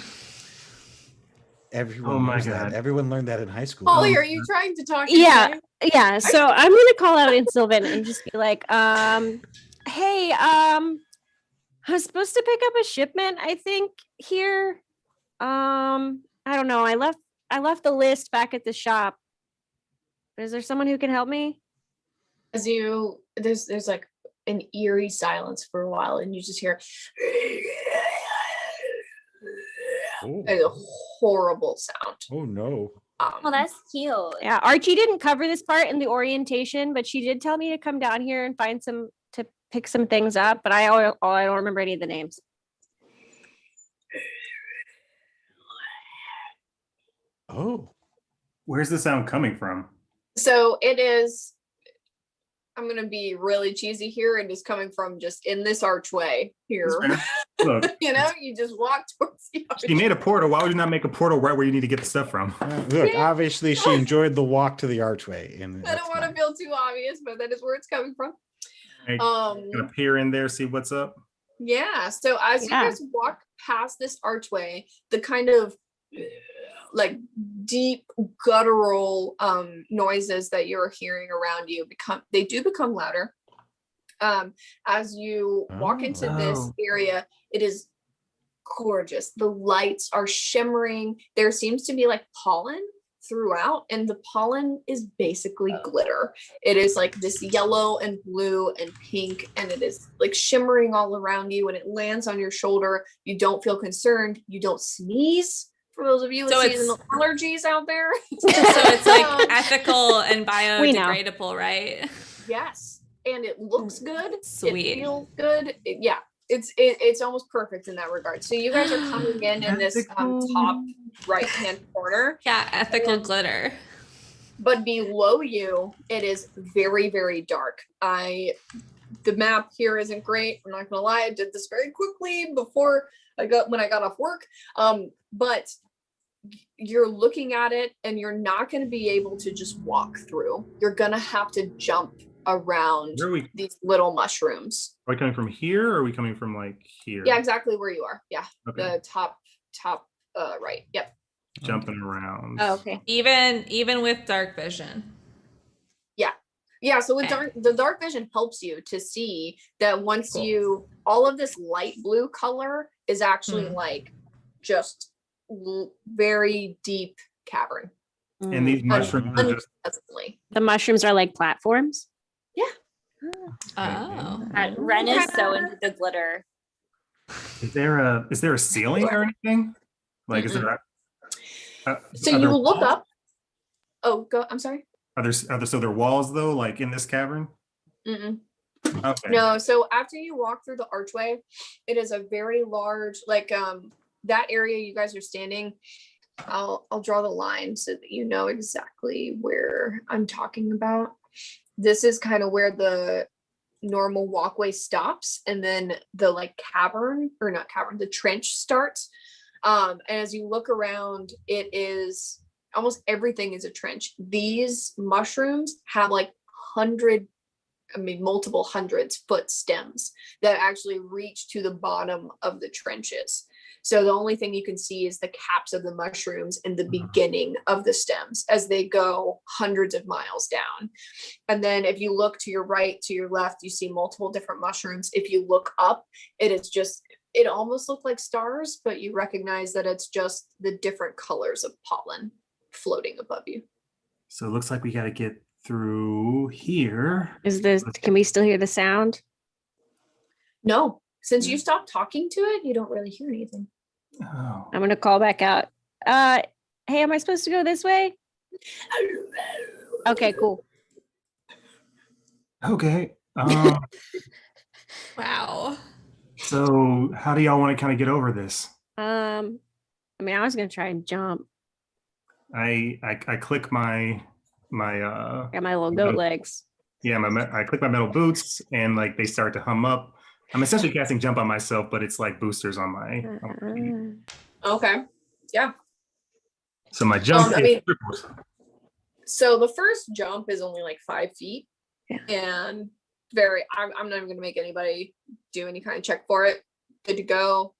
Everyone Oh my knows that. God. Everyone learned that in high school. Holly, are you trying to talk? yeah, yeah. So I'm gonna call out in Sylvan and just be like, hey, I was supposed to pick up a shipment, I think, here. I don't know. I left the list back at the shop. Is there someone who can help me? As there's like an eerie silence for a while, and you just hear Oh. a horrible sound. Oh no. Well, that's cute. Yeah, Archie didn't cover this part in the orientation, but she did tell me to come down here and find some to pick some things up. But I don't remember any of the names. Oh. where's the sound coming from? So it is. I'm gonna be really cheesy here, and it's coming from just in this archway here. Look, You know, you just walk towards the archway. she made a portal. Why would you not make a portal right where you need to get the stuff from? Look, obviously she enjoyed the walk to the archway. And I don't want to feel too obvious, but that is where it's coming from. Right. Um, Gonna peer in there, see what's up. yeah. So as you Yeah. guys walk past this archway, the kind of like deep guttural noises that you're hearing around you become louder. As you walk into this Oh. area, it is gorgeous. The lights are shimmering. There seems to be like pollen throughout, and the pollen is basically glitter. It is like this yellow and blue and pink, and it is like shimmering all around you. When it lands on your shoulder, you don't feel concerned. You don't sneeze. For those of you with So it's- seasonal allergies out there. So it's like Um, ethical and We know. biodegradable, right? Yes, and it looks good. Sweet. It feels good. Yeah, it's almost perfect in that regard. So you guys are coming in this top right hand corner, Yeah, ethical glitter. but below you it is very, very dark. The map here isn't great. I'm not gonna lie. I did this very quickly before when I got off work. But you're looking at it and you're not going to be able to just walk through. You're going to have to jump around Where are we? these little mushrooms. Are we coming from here, or are we coming from like here? Yeah, exactly where you are. Yeah, Okay. the top right. Yep. Jumping around. Oh, okay. Even with dark vision. Yeah, so with Okay. the dark vision helps you to see that once Cool. all of this light blue color is actually Hmm. like just very deep cavern. And these mushrooms are just Unpleasantly. The mushrooms are like platforms. Oh. Ren is so into the glitter. is there a ceiling or anything? Like is there So are you there will look walls? up. Oh, go. I'm sorry. Are there walls though, like in this cavern? Mm-mm. Okay. No, so after you walk through the archway, it is a very large, like that area you guys are standing. I'll draw the line so that you know exactly where I'm talking about. This is kind of where the normal walkway stops, and then the like cavern, or not cavern, the trench starts. And as you look around, it is almost everything is a trench. These mushrooms have like multiple hundreds foot stems that actually reach to the bottom of the trenches. So the only thing you can see is the caps of the mushrooms and the beginning of the stems as they go hundreds of miles down. And then if you look to your right, to your left, you see multiple different mushrooms. If you look up, it almost looks like stars, but you recognize that it's just the different colors of pollen floating above you. So it looks like we got to get through here. Can we still hear the sound? No, since you stopped talking to it, you don't really hear anything. Oh. I'm gonna call back out. Hey, am I supposed to go this way? Okay, cool. Okay. Wow. So how do y'all want to kind of get over this? I mean, I was gonna try and jump. I click my Got my little goat legs. yeah, I click my metal boots and like they start to hum up. I'm essentially casting jump on myself, but it's like boosters on my feet. Okay. Yeah. So my jump I is mean- tripled. So the first jump is only like 5 feet. Yeah. And I'm not even gonna make anybody do any kind of check for it. Good to go.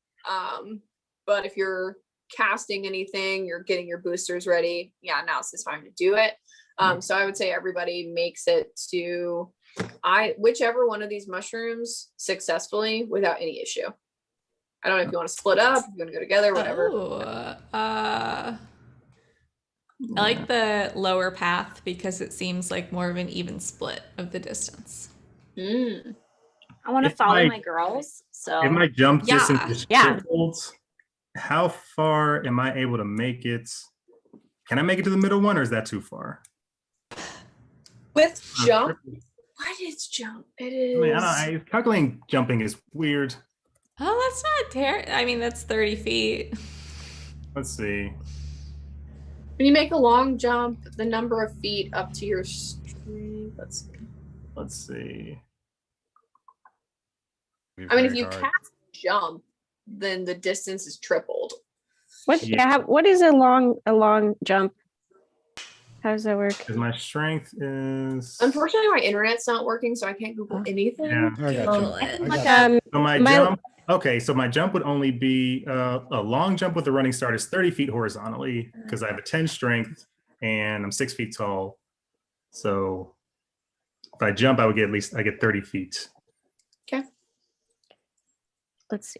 But if you're casting anything, you're getting your boosters ready, yeah, now's the time to do it. So I would say everybody makes it to whichever one of these mushrooms successfully without any issue. I don't know if you want to split up, if you want to go together, whatever. Oh, I like the lower path because it seems like more of an even split of the distance. Mm. I want to If follow my- my girls. So If my jump Yeah. distance is Yeah. tripled, how far am I able to make it? Can I make it to the middle one, or is that too far? With Uh, jump, tripled. what is jump? It I is. mean, calculating jumping is weird. Oh, that's not terrible. I mean, that's 30 feet. Let's see. When you make a long jump, the number of feet up to your strength. Let's see. I mean, if you cast jump, then the distance is tripled. What? Yeah. What is a long jump? How does that work? Because my strength is. Unfortunately, my internet's not working, so I can't Google anything. Yeah. I got you. Google I it. got you. So my My- jump. Okay, so my jump would only be a long jump with a running start is 30 feet horizontally because I have a 10 strength and I'm 6 feet tall. So if I jump, I get 30 feet. Let's see.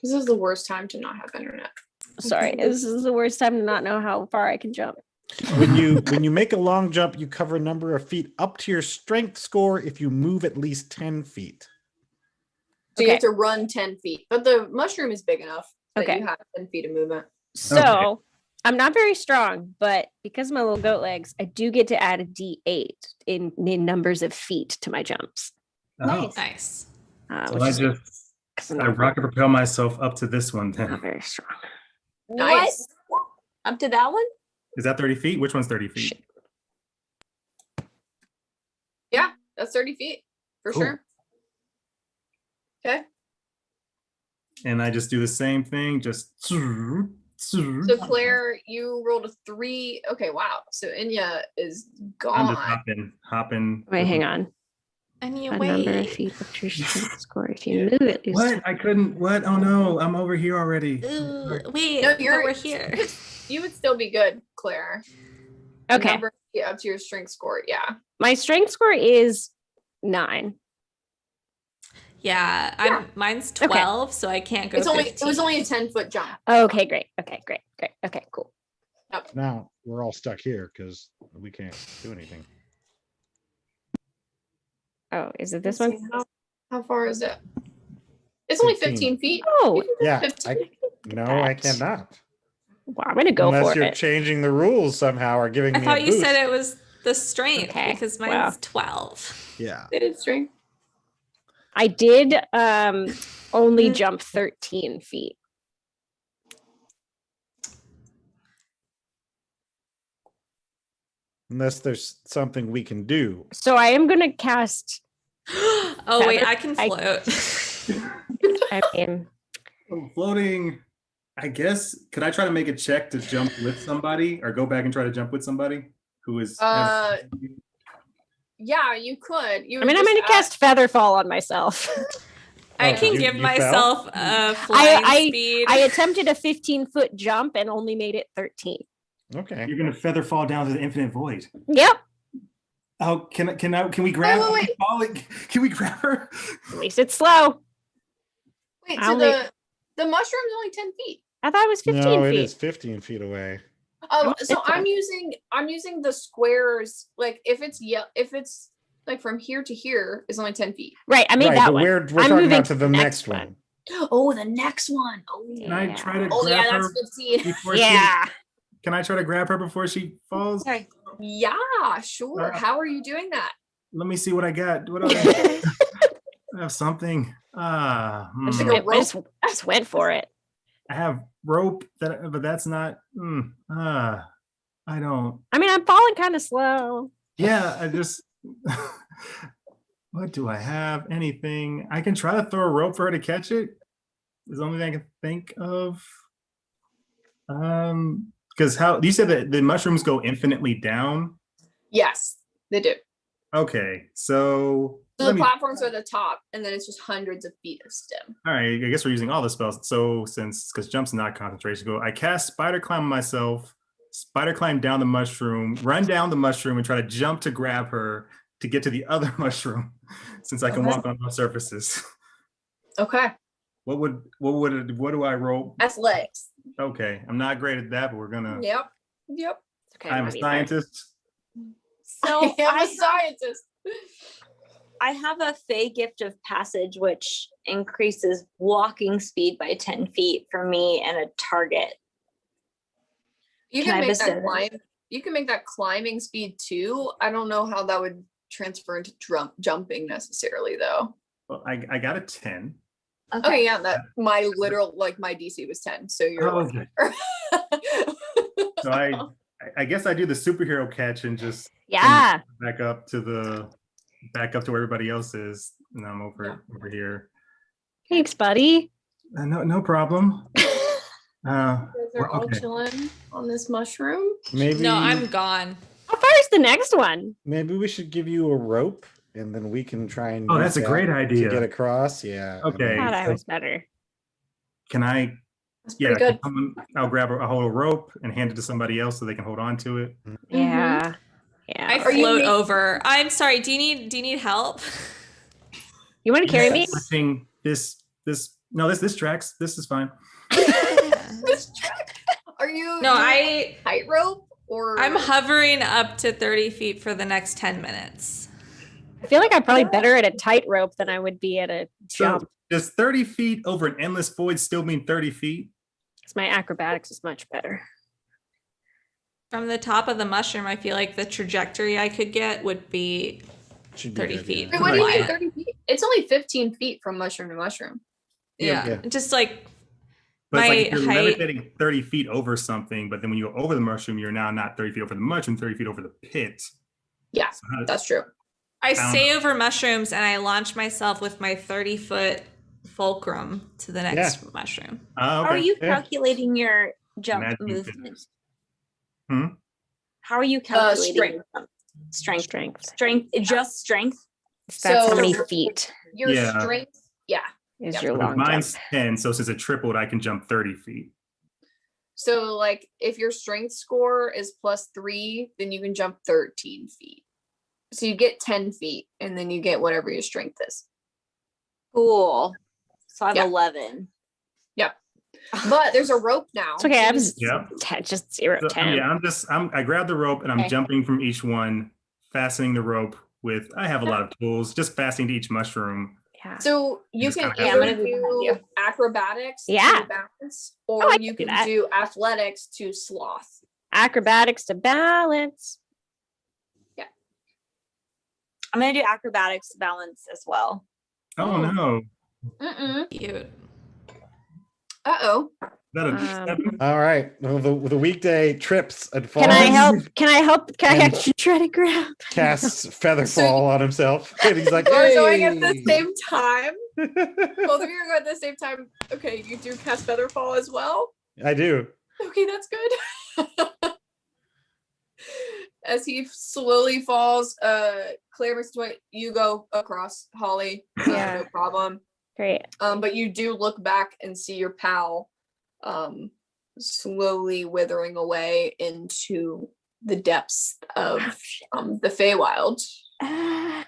This is the worst time to not have internet. Sorry, this is the worst time to not know how far I can jump. When you make a long jump, you cover a number of feet up to your strength score if you move at least 10 feet. So you Okay. have to run 10 feet, but the mushroom is big enough that Okay. you have 10 feet of movement. So I'm not very strong, but because of my little goat legs, I do get to add a D8 in numbers of feet to my jumps. Nice. Nice. So Which I is just 'cause I'm I not, rocket propel myself up to this one not then. very strong. Nice. What? Up to that one? Is that 30 feet? Which one's 30 feet? Yeah, that's 30 feet for Cool. sure. Okay. And I just do the same thing, just So Claire, you rolled a 3. Okay, wow. So Inya is I'm just gone. hopping. Wait, hang on. And you A number of wait. feet with your strength score. If you Yeah. move it, lose What? I couldn't. What? Oh no, I'm over here already. Ooh, wait, No, but we're here. You would still be good, Claire. The Okay. number up to your strength score. Yeah. My strength score is 9. Yeah, mine's 12, so I can't go. It was 15. only a 10-foot jump. Okay, great. Okay, great. Okay, cool. Now we're all stuck here because we can't do anything. Oh, is it this Let's one? see, how far is it? It's only 15 feet. Oh, You can go Yeah, 15. No, I cannot. well, I'm gonna go Unless for you're it. changing the rules somehow or giving I me a thought you boost. said it was the strength Okay, because mine's wow. 12. Yeah. It is strength. I did only jump 13 feet. Unless there's something we can do. So I am gonna cast. Oh wait, I can I- float. I mean, Oh, floating. I guess. Could I try to make a check to jump with somebody, or go back and try to jump with somebody who is? Yeah, you could. You I'm gonna cast Featherfall on myself. I Oh, can you- give you myself a flying speed. I attempted a 15-foot jump and only made it 13. Okay. You're gonna feather fall down to the infinite void. Yep. Oh, can we grab? wait. Can we grab her? At least it's slow. Wait, I so only- the mushroom's only 10 feet. I thought it was 15 No, it feet. is 15 feet away. Oh, it's so I'm fine. using the squares. Like if it's like from here to here is only 10 feet. Right, I made Right, that but one. we're I'm talking moving about to the next one. Oh, the next one. Oh, Can I try to oh yeah, grab her that's 15. before Yeah. Can I try to grab her before she falls? Sorry. Yeah, sure. How are you doing that? Let me see what I got. What do I have? I have something. There's like Hmm. a I just went for it. I have rope but that's not. I don't. I mean, I'm falling kind of slow. Yeah, I just. What do I have? Anything? I can try to throw a rope for her to catch it. Is the only thing I can think of. Because how you said that the mushrooms go infinitely down. Yes, they do. Okay, so So let the me. platforms are the top, and then it's just hundreds of feet of stem. All right, I guess we're using all the spells. So because jump's not concentration, go. I cast spider climb on myself. Spider climb down the mushroom, run down the mushroom, and try to jump to grab her to get to the other mushroom, since I can Okay. walk on those surfaces. Okay. What do I roll? Athletics. Okay, I'm not great at that, but we're gonna. Yep. Okay, I'm a love you, scientist. So I am I a scientist. I have a Fey gift of passage, which increases walking speed by 10 feet for me and a target. You Can can I make bestow that this? climb. You can make that climbing speed too. I don't know how that would transfer into jumping necessarily though. Well, I got a 10. Okay, yeah, that my literal my DC was 10, so you're Oh, lucky. okay. So I guess I do the superhero catch and just Yeah. back up to where everybody else is, and I'm over here. Thanks, buddy. No problem. You guys are all Okay. chilling on this mushroom. Maybe No, I'm gone. How far is the next one? maybe we should give you a rope and then we can try and Oh, use that's a that great to idea. get across. Yeah. and Okay. I then- thought I was better. Can I? That's Yeah, pretty good. I'll grab a whole rope and hand it to somebody else so they can hold on to it. Yeah. Yeah. I Are you float make- over. I'm sorry. Do you need help? You want to carry me? Yes. I think this tracks. This is fine. This track. Are you No, doing tightrope or I'm hovering up to 30 feet for the next 10 minutes. I feel like I'm probably better at a tightrope than I would be at a jump. So does 30 feet over an endless void still mean 30 feet? Because my acrobatics is much better. From the top of the mushroom, I feel like the trajectory I could get would be should be 30 good, feet. yeah. Wait, what do you mean Quiet. 30 feet? It's only 15 feet from mushroom to mushroom. yeah. Yeah. Just like But it's my like if you're height. levitating 30 feet over something, but then when you go over the mushroom, you're now not 30 feet over the mushroom, 30 feet over the pit. Yeah, So that's true. I don't stay over mushrooms and I launch myself with my 30-foot fulcrum to the next mushroom. Oh, How are okay. you Yeah. calculating your jump Imagine you movement? finish. Hmm? How are you calculating strength. your jump? Strength. Strength. Strength. Just strength. That's how many So- feet Your Yeah. strength, yeah. is Yep. your Because long mine's jump. 10, so since it tripled, I can jump 30 feet. So like if your strength score is +3, then you can jump 13 feet. So you get 10 feet and then you get whatever your strength is. Cool. So I have Yeah. 11. But there's a rope now. It's okay. I was Yeah. 10, just 0, So, 10. yeah, I grab the rope and I'm Okay. jumping from each one, fastening the rope with, I have a lot of tools, just fastening to each mushroom. Yeah. So you Just can kinda either have to- do acrobatics Yeah. to balance, I or can you do can that. do athletics to sloth. Acrobatics to balance. I'm gonna do acrobatics balance as well. Oh no. Mm-mm. Cute. Uh-oh. Is that a Um, 7? All right. Well, the weekday trips and falls. Can I help? Can I help? Can I And- actually try to grab? Casts feather So fall on himself. And he's like, We're going at the "Hey." same time. Both of you are going at the same time. Okay, you do cast Featherfall as well. I do. Okay, that's good. As he slowly falls, Claire makes way. You go across, Holly. Yeah. No problem. Great. But you do look back and see your pal slowly withering away into the depths of the Feywild. Ah,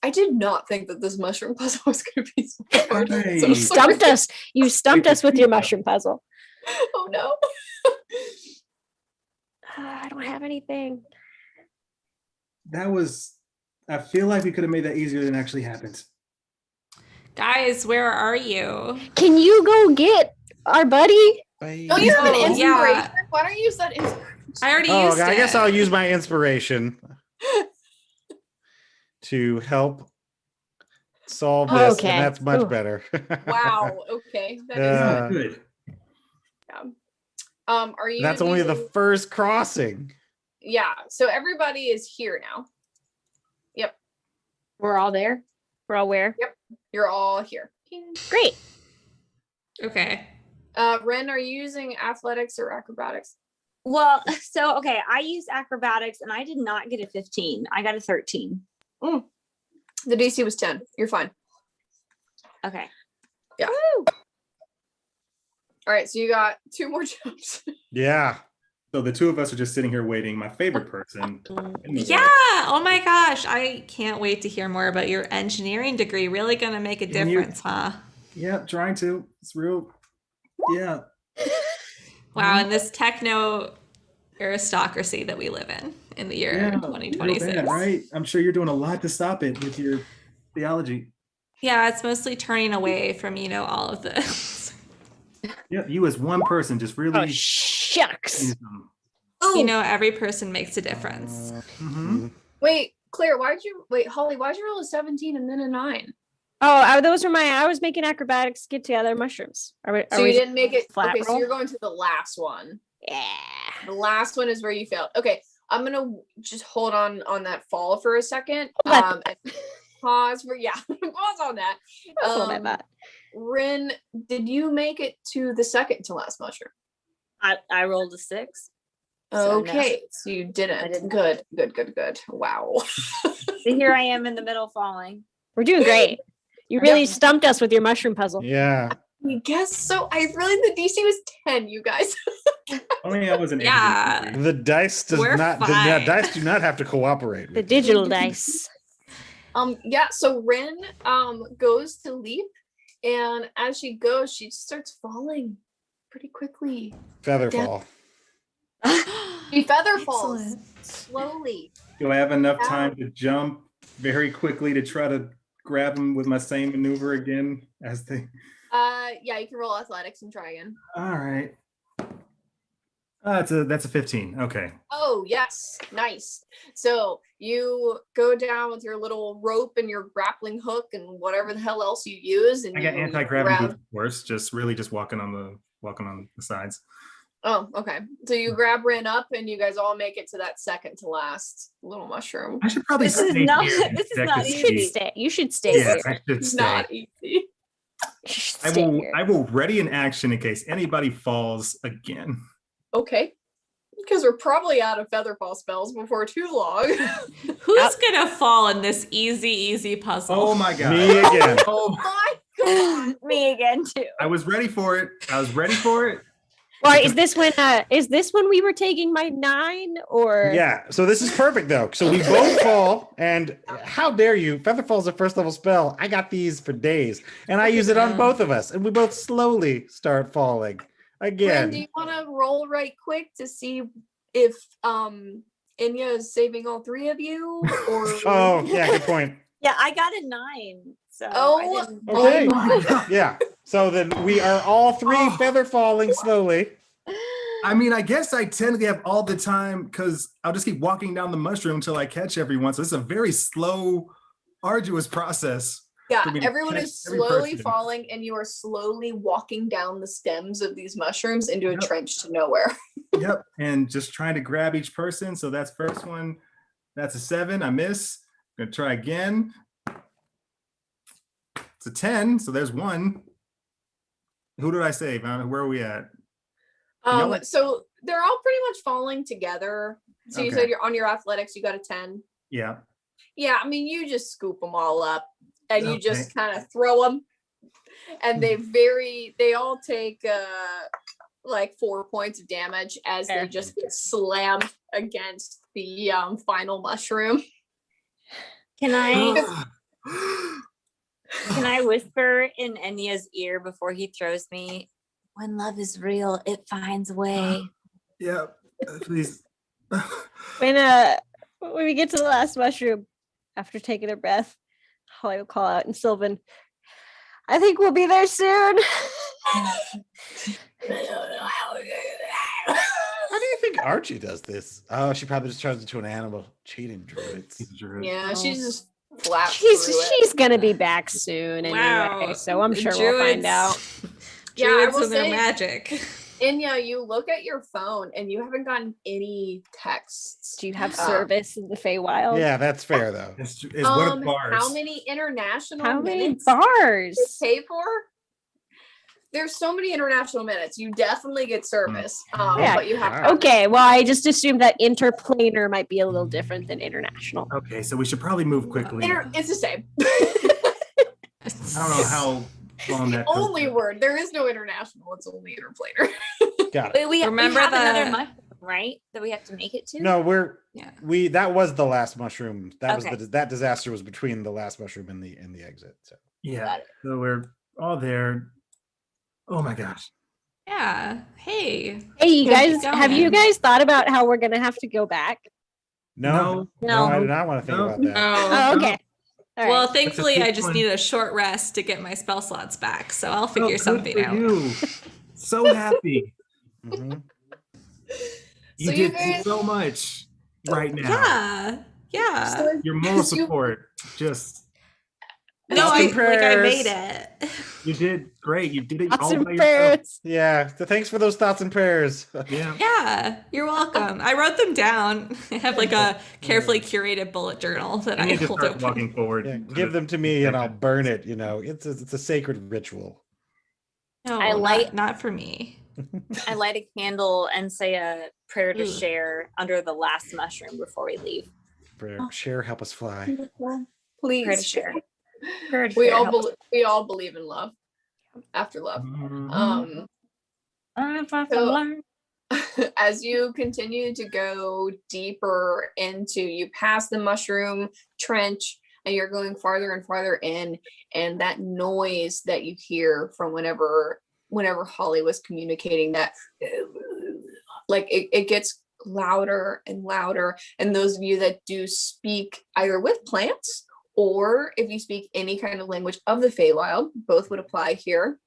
I did not think that this mushroom puzzle was going to be so hard. Right. So you sorry. stumped us. You stumped us with your mushroom puzzle. Oh no. I don't have anything. That was, I feel like we could have made that easier than actually happened. Guys, where are you? Can you go get our buddy? Don't you have an Oh, inspiration? yeah. Why don't you use that inspiration? I already Oh, used it. I guess I'll use my inspiration to help solve this, Okay. and that's much Ooh. better. Wow. Okay. That Yeah. is Good. Are you That's only the using- first crossing. Yeah. So everybody is here now. We're all there. We're all where? You're all here. Great. Okay. Ren, are you using athletics or acrobatics? Well, so okay, I used acrobatics and I did not get a 15. I got a 13. The DC was 10. You're fine. Okay. All right. So you got 2 more jumps. Yeah. So the two of us are just sitting here waiting. My favorite person. in the Yeah. world. Oh my gosh. I can't wait to hear more about your engineering degree. Really going to make a And you- difference, huh? Yeah, trying to. It's real. Yeah. Wow. In this techno aristocracy that we live in the year Yeah, real 2026. bad, right? I'm sure you're doing a lot to stop it with your theology. Yeah. It's mostly turning away from, all of this. Yeah, you as one person just really. Oh, shucks. Every person makes a difference. Mhm. Wait, Claire, Holly, why'd you roll a 17 and then a 9? Oh, those were I was making acrobatics get together mushrooms. So you didn't make it. flat Okay, so roll? you're going to the last one. Yeah. The last one is where you failed. Okay, I'm gonna just hold on that fall for a second. Hold And pause for pause on that. Hold on that. Rin, did you make it to the second to last mushroom? I rolled a 6. So no. Okay, so you didn't. I didn't. Good. Wow. So here I am in the middle falling. We're doing great. You really stumped us with your mushroom puzzle. Yeah. I guess so. The DC was 10, you guys. Only I was an Yeah. The dice We're fine. dice do not have to cooperate. The with digital dice. So Rin goes to leap, and as she goes, she starts falling pretty quickly. Featherfall. She feather falls Excellent. slowly. Do I have enough time to jump very quickly to try to grab him with my same maneuver again as they? Yeah, you can roll athletics and try again. All right. That's a 15. Okay. Oh yes, nice. So you go down with your little rope and your grappling hook and whatever the hell else you use, and I got you anti-gravity grab- boots, of course. Just walking on the sides. Oh, okay. So you grab Rin up, and you guys all make it to that second to last little mushroom. I should probably This is stay not- here and this is check not to You easy. should see. stay. You should stay Yeah, here. I should It's stay. not easy. I will ready an action in case anybody falls again. Okay. Because we're probably out of featherfall spells before too long. Who's gonna fall in this easy puzzle? Oh my god. Me again. Oh, My God. Me again too. I was ready for it. I was ready for it. Or is this when we were taking my 9 or Yeah, so this is perfect though. So we both fall, and how dare you? Featherfall's a first level spell. I got these for days, and I use it on both of us, and we both slowly start falling Ren, again. do you want to roll right quick to see if Inya is saving all 3 of you? Or Oh, yeah, good point. Yeah, I got a 9. So Oh, I didn't. Okay. my God. Yeah. So then we are all 3 feather falling slowly. I mean, I guess I tend to have all the time because I'll just keep walking down the mushroom until I catch everyone. So it's a very slow, arduous process. yeah, for me to everyone catch is every slowly person. falling, and you are slowly walking down the stems of these mushrooms into a Yep. trench to nowhere. Yep. And just trying to grab each person. So that's first one. That's a 7. I miss. Gonna try again. It's a 10. So there's 1. Who did I save? Where are we at? Y'all- So they're all pretty much falling together. So you Okay. said you're on your athletics, you got a 10. Yeah. Yeah, I mean, you just scoop them all up and you Okay. just kind of throw them, and they all take like 4 points of damage as they Fair. just get slammed against the final mushroom. Can I whisper in Enya's ear before he throws me? When love is real, it finds a way. Yeah. Please. when we get to the last mushroom, after taking a breath, Holly will call out in Sylvan, I think we'll be there soon. How do you think Archie does this? Oh, she probably just turns into an animal. Cheating druids. Yeah, she's just flat. She's gonna be back soon anyway, Wow. so I'm sure we'll find out. Yeah, I Druids will and their say- magic. Inya, you look at your phone and you haven't gotten any texts. Do you have service in the Feywild? Yeah, that's fair though. It's what a bars. How many international How many minutes bars? you pay for? There's so many international minutes. You definitely get service. Yeah. But you have Wow. Okay, well, I just assumed that interplanar might be a little different than international. Okay, so we should probably move quickly. it's the same. I don't know how long that took. Only word. There is no international. It's only interplanar. Got it. We Remember have another the- mushroom, right? That we have to make it to? No, Yeah. that was the last mushroom. That Okay. was that disaster was between the last mushroom and the exit. So Yeah. Got it. So we're all there. Oh my gosh. Yeah. Hey. Hey, you Gotta guys, keep have you going. guys thought about how we're gonna have to go back? no, No. I do not want to think No. about that. Oh, okay. All right. Well, thankfully, I just one. need a short rest to get my spell slots back, so I'll Oh, figure good something for out. you. So happy. Mhm. You So you did guys- so much right now. Yeah. Yeah. So Your moral support. Just No, Thoughts and I made prayers. it. you did great. You did it Thoughts all and by yourself. prayers. Yeah. So thanks for those thoughts and prayers. Yeah. Yeah, you're welcome. I wrote them down. I have like a carefully curated bullet journal that You I need to hold start open. walking forward. Yeah, give them to me and I'll burn it. You know, it's a sacred ritual. No, I like- not for me. I light a candle and say a prayer to Ooh. share under the last mushroom before we leave. Prayer, share, help us fly. Prayer to Please. share. Prayer to We share, all help us. we all believe in love. After love. Mhm. So- As you continue to go deeper into, you pass the mushroom trench and you're going farther and farther in, and that noise that you hear from whenever Holly was communicating, that like it gets louder and louder. And those of you that do speak either with plants or if you speak any kind of language of the Feywild, both would apply here.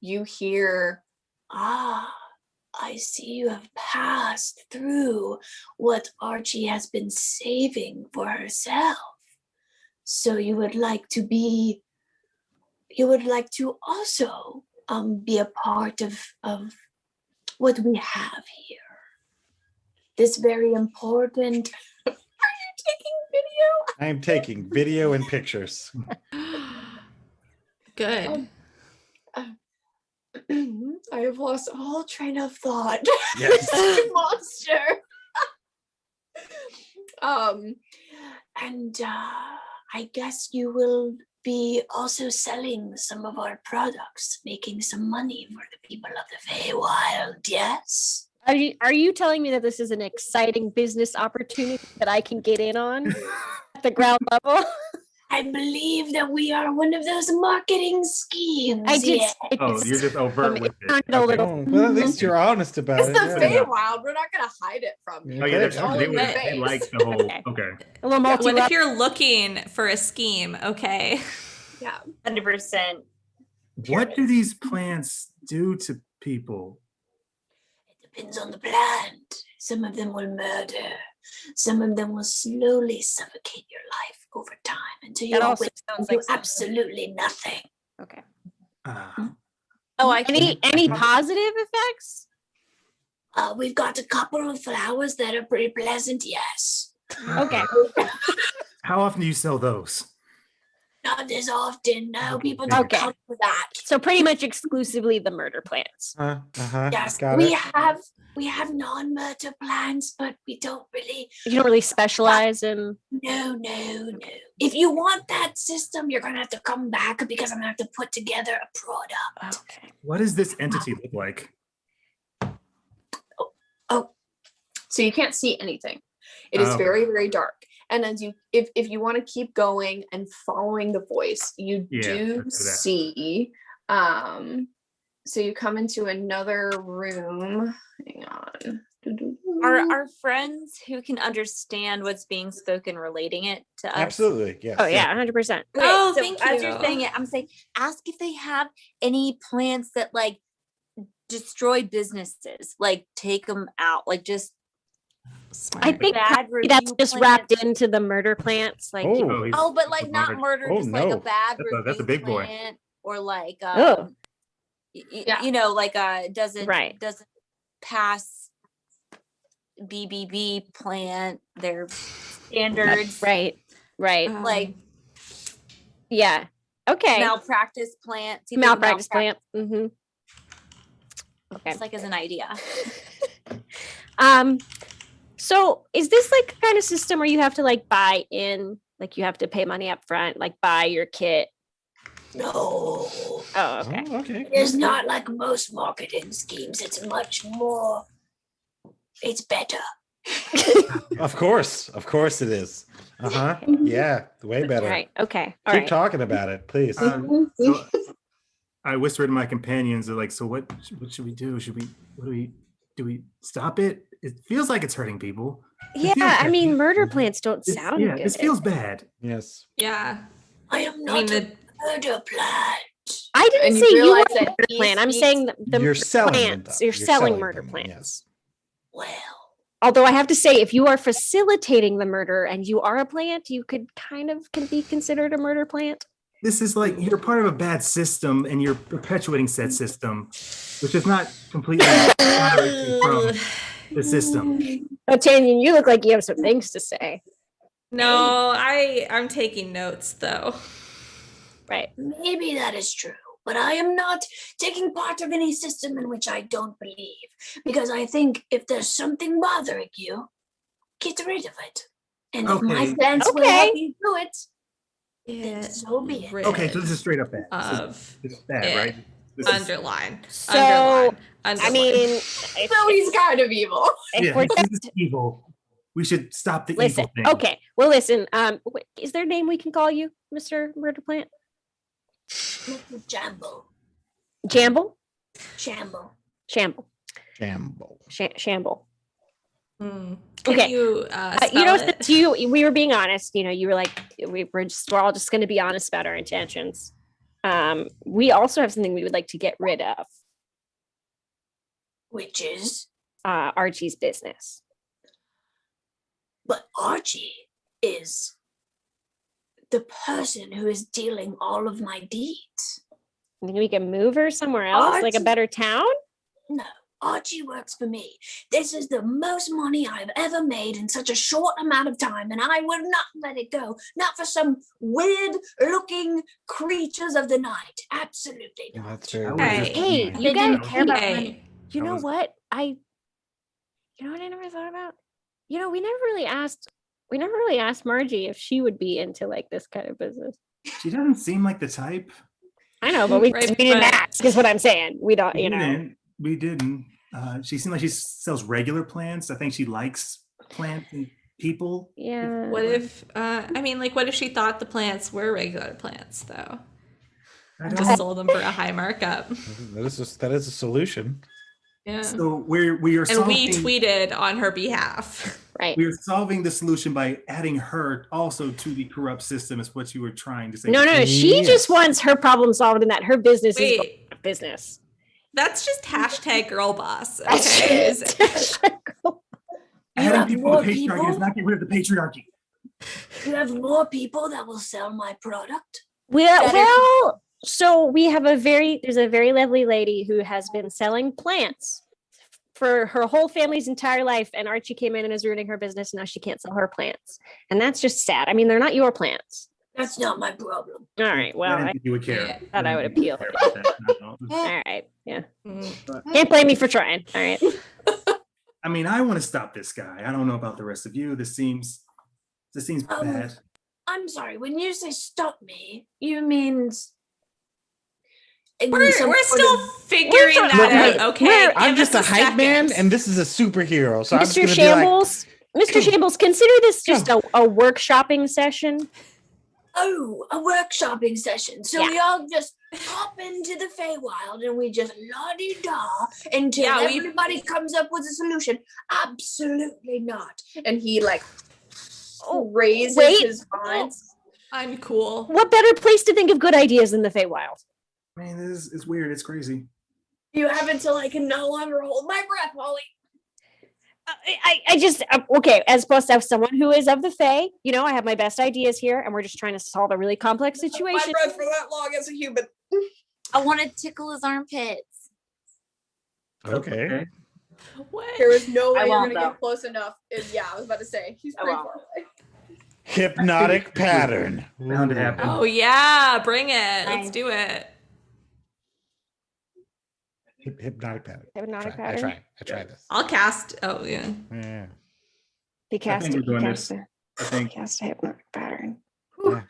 You hear, I see you have passed through what Archie has been saving for herself. So you would like to also be a part of what we have here. This very important. Are you taking video? I am taking video and pictures. Good. I have lost all train of thought. Yes. Monster. And I guess you will be also selling some of our products, making some money for the people of the Feywild, yes? Are you telling me that this is an exciting business opportunity that I can get in on at the ground level? I believe that we are one of those marketing schemes. I did. yeah. Oh, you're just overt with it. sounded a Okay. little. Oh, well, at least you're honest about It's it. the yeah. Feywild. We're not gonna hide it from you. Oh yeah, that's It's all true. They, in would, your they face. like the whole. Okay. Okay. A little multi. What if you're looking for a scheme? Okay. Yeah. 100%. What do these plants do to people? It depends on the plant. Some of them will murder. Some of them will slowly suffocate your life over time until That you're also with sounds do like something. absolutely nothing. Okay. Oh, I Any positive effects? We've got a couple of flowers that are pretty pleasant, yes. Okay. How often do you sell those? Not as often. No, Okay, people don't okay. come for that. So pretty much exclusively the murder plants. Yes, Got we it. have non-murder plants, but we don't really. You don't really specialize in. No. If you want that system, you're gonna have to come back because I'm gonna have to put together a product. Okay. What does this entity look like? So you can't see anything. It is Oh. very, very dark. And as you, if you want to keep going and following the voice, you Yeah, do let's do that. see. So you come into another room. Hang on. Are friends who can understand what's being spoken relating it to us? Absolutely. Yes. Oh yeah, 100%. Okay, Oh, so thank as you. you're saying it, I'm saying ask if they have any plants that like destroy businesses, like take them out, like just Smart. I think bad probably that's review just plants. wrapped into the murder plants. Like, Oh. he's- Oh, but like he's not hard. murder, Oh, just like no. a bad That's a review big boy. plant, or like Oh. Yeah. you know, like doesn't Right. pass BBB plant their standards, right. like Yeah. Okay. malpractice plant. See if they Malpractice plant. Mm-hmm. Okay. Just like as an idea. So is this like a kind of system where you have to like buy in, like you have to pay money up front, like buy your kit? No, Oh, okay. Oh, okay. it's not like most marketing schemes. It's much more. It's better. Of course it is. Yeah, way All better. right. Okay. All Keep right. talking about it, please. So I whispered to my companions, they're like, so what should we do? Do we stop it? It feels like it's hurting people. It feels Yeah, I bad. mean, murder plants don't It's- sound yeah, good. this feels bad. Yes. Yeah. I am I not mean, a the murder plant. I didn't And you say you were realize a that murder he plant. I'm speaks- saying the You're murder selling them, plants. though. You're selling murder them, plants. yes. Well, Although I have to say, if you are facilitating the murder and you are a plant, you could kind of can be considered a murder plant. This is like you're part of a bad system and you're perpetuating said system, which is not completely exonerating from the system. Oh, Tanyan, you look like you have some things to say. No, I'm taking notes though. Right. maybe that is true, but I am not taking part of any system in which I don't believe, because I think if there's something bothering you, get rid of it. And if my Okay. plants will Okay. help you do it, then Get so be it. Okay, so this is straight up bad. of It's bad, it. right? This is, Underline. So, Underline. I Underline. mean, if, So he's kind of evil. if yeah, we're this just is evil. We should stop the listen, evil thing. okay. Well, listen. Is there a name we can call you, Mr. Murder Plant? Jamble. Jamble? Shamble. Shamble. Shamble. Shamble. Can Okay. you You know, spell it? since we were being honest. You know, you were like, we're all just going to be honest about our intentions. We also have something we would like to get rid of. Which is, Archie's business. but Archie is the person who is dealing all of my deeds. Think we can move her somewhere else, like a Archie- better town? No, Archie works for me. This is the most money I've ever made in such a short amount of time, and I will not let it go. Not for some weird-looking creatures of the night. Absolutely Yeah, not. that's very Okay. weird. Hey, Nice. you They didn't guys, care about Hey. money. you I know was- what? You know what I never thought about? You know, we never really asked Margie if she would be into like this kind of business. She doesn't seem like the type. I know, but we Right, didn't but- ask, is what I'm saying. We don't, We you know. didn't. We didn't. She seemed like she sells regular plants. I think she likes plants and people. Yeah. What if, I mean, like, what if she thought the plants were regular plants, though? I Just don't. sold them for a high markup. That is a solution. Yeah. So we are And solving. we tweeted on her behalf. Right. We are solving the solution by adding her also to the corrupt system. Is what you were trying to say. No, she just Yes. wants her problem solved and that her business is Wait, business. that's just hashtag girl boss. That's Okay. Is- Adding have people more to patriarchy does people? not get rid of the patriarchy. You have more people that will sell my product. Well, so there's a very lovely lady who has been selling plants for her whole family's entire life, and Archie came in and is ruining her business, and now she can't sell her plants. And that's just sad. I mean, they're not your plants. That's not my problem. All right. Well, I didn't I, think you would care. Yeah. thought I would didn't think you appeal. would care about that. No. all right. Yeah. Mm. Can't blame me for trying. All right. I mean, I want to stop this guy. I don't know about the rest of you. This seems bad. I'm sorry. When you say stop me, you mean We're still figuring Look, that out. Okay. I'm Give just a us hype man, second. and this is a superhero. So I'm just Mr. gonna be like, Shambles. Mr. Shambles, consider this just a workshopping session. Oh, a workshopping session. So Yeah. we all just hop into the Feywild and we just la-di-da until Yeah, we- everybody comes up with a solution. Absolutely not. And he like raises wait. his hands. I'm cool. What better place to think of good ideas than the Feywild? Man, this is weird. It's crazy. You have until I can no longer hold my breath, Holly. I just okay. As opposed to someone who is of the Fae, you know, I have my best ideas here, and we're just trying to solve a really complex situation. My breath for that long as a human. I want to tickle his armpits. okay. What? There is no way I you're won't, gonna though. get close enough. Yeah, I was about to say he's I pretty won't. far away. Hypnotic pattern. Bound to happen. Oh yeah, bring it. Let's Nice. do it. Hypnotic pattern. Hypnotic I pattern. try this. I'll cast. Oh yeah. Yeah. He cast we're it. doing He this. cast it. I think. Cast a hypnotic pattern. Oh,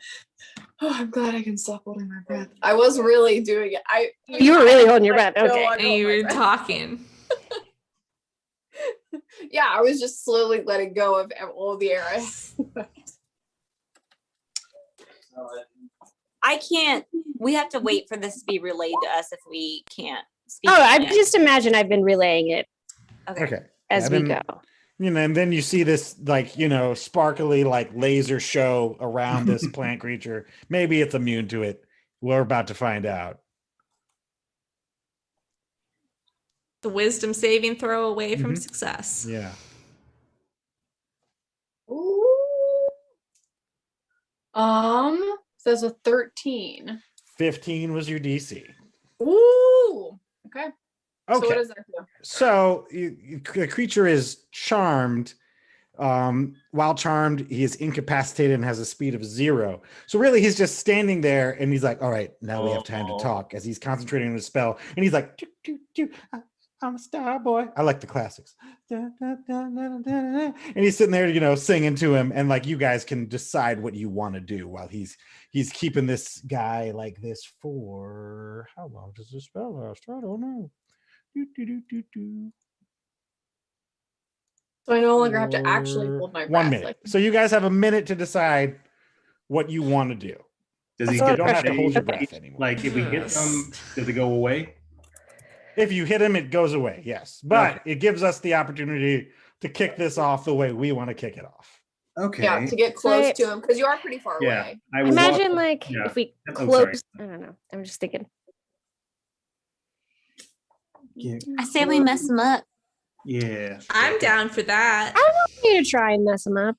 I'm glad I can stop holding my breath. I was really doing it. You were really holding your breath. No, Okay. I And hold you my were breath. talking. Yeah, I was just slowly letting go of all the air. I can't. We have to wait for this to be relayed to us if we can't speak. Oh, on I it. just imagine I've been relaying it Okay. as And we then, go. You know, and then you see this like, you know, sparkly like laser show around this plant creature. Maybe it's immune to it. We're about to find out. The wisdom saving throw away from Mhm. success. Yeah. Ooh. Says a 13. 15 was your DC. Ooh. Okay. So Okay. what does that do? So the creature is charmed. While charmed, he is incapacitated and has a speed of 0. So really, he's just standing there, and he's like, "All right, now we have time to talk." As he's concentrating on his spell, and he's like, "Doo, doo, doo, I'm a star boy." I like the classics. Da, da, da, da, da, da. And he's sitting there, you know, singing to him, and like you guys can decide what you want to do while he's keeping this guy like this for how long does this spell last? I don't know. Do, do, do, do, do. So I no longer have to actually hold my breath. 1 minute. Like, So you guys have a minute to decide what you want to do. Does he That's get all You don't have to pressure. hold your Okay. breath anymore. like if we hit Yes. them, does it go away? If you hit him, it goes away. Yes, but it gives us the opportunity to kick this off the way we want to kick it off. Okay. yeah, to get close Right. to him because you are pretty far Yeah. away. I will Imagine walk- like yeah. if we I'm sorry. close. I don't know. I'm just thinking. Yeah. I say we mess him up. Yeah. I'm down for that. I need to try and mess him up.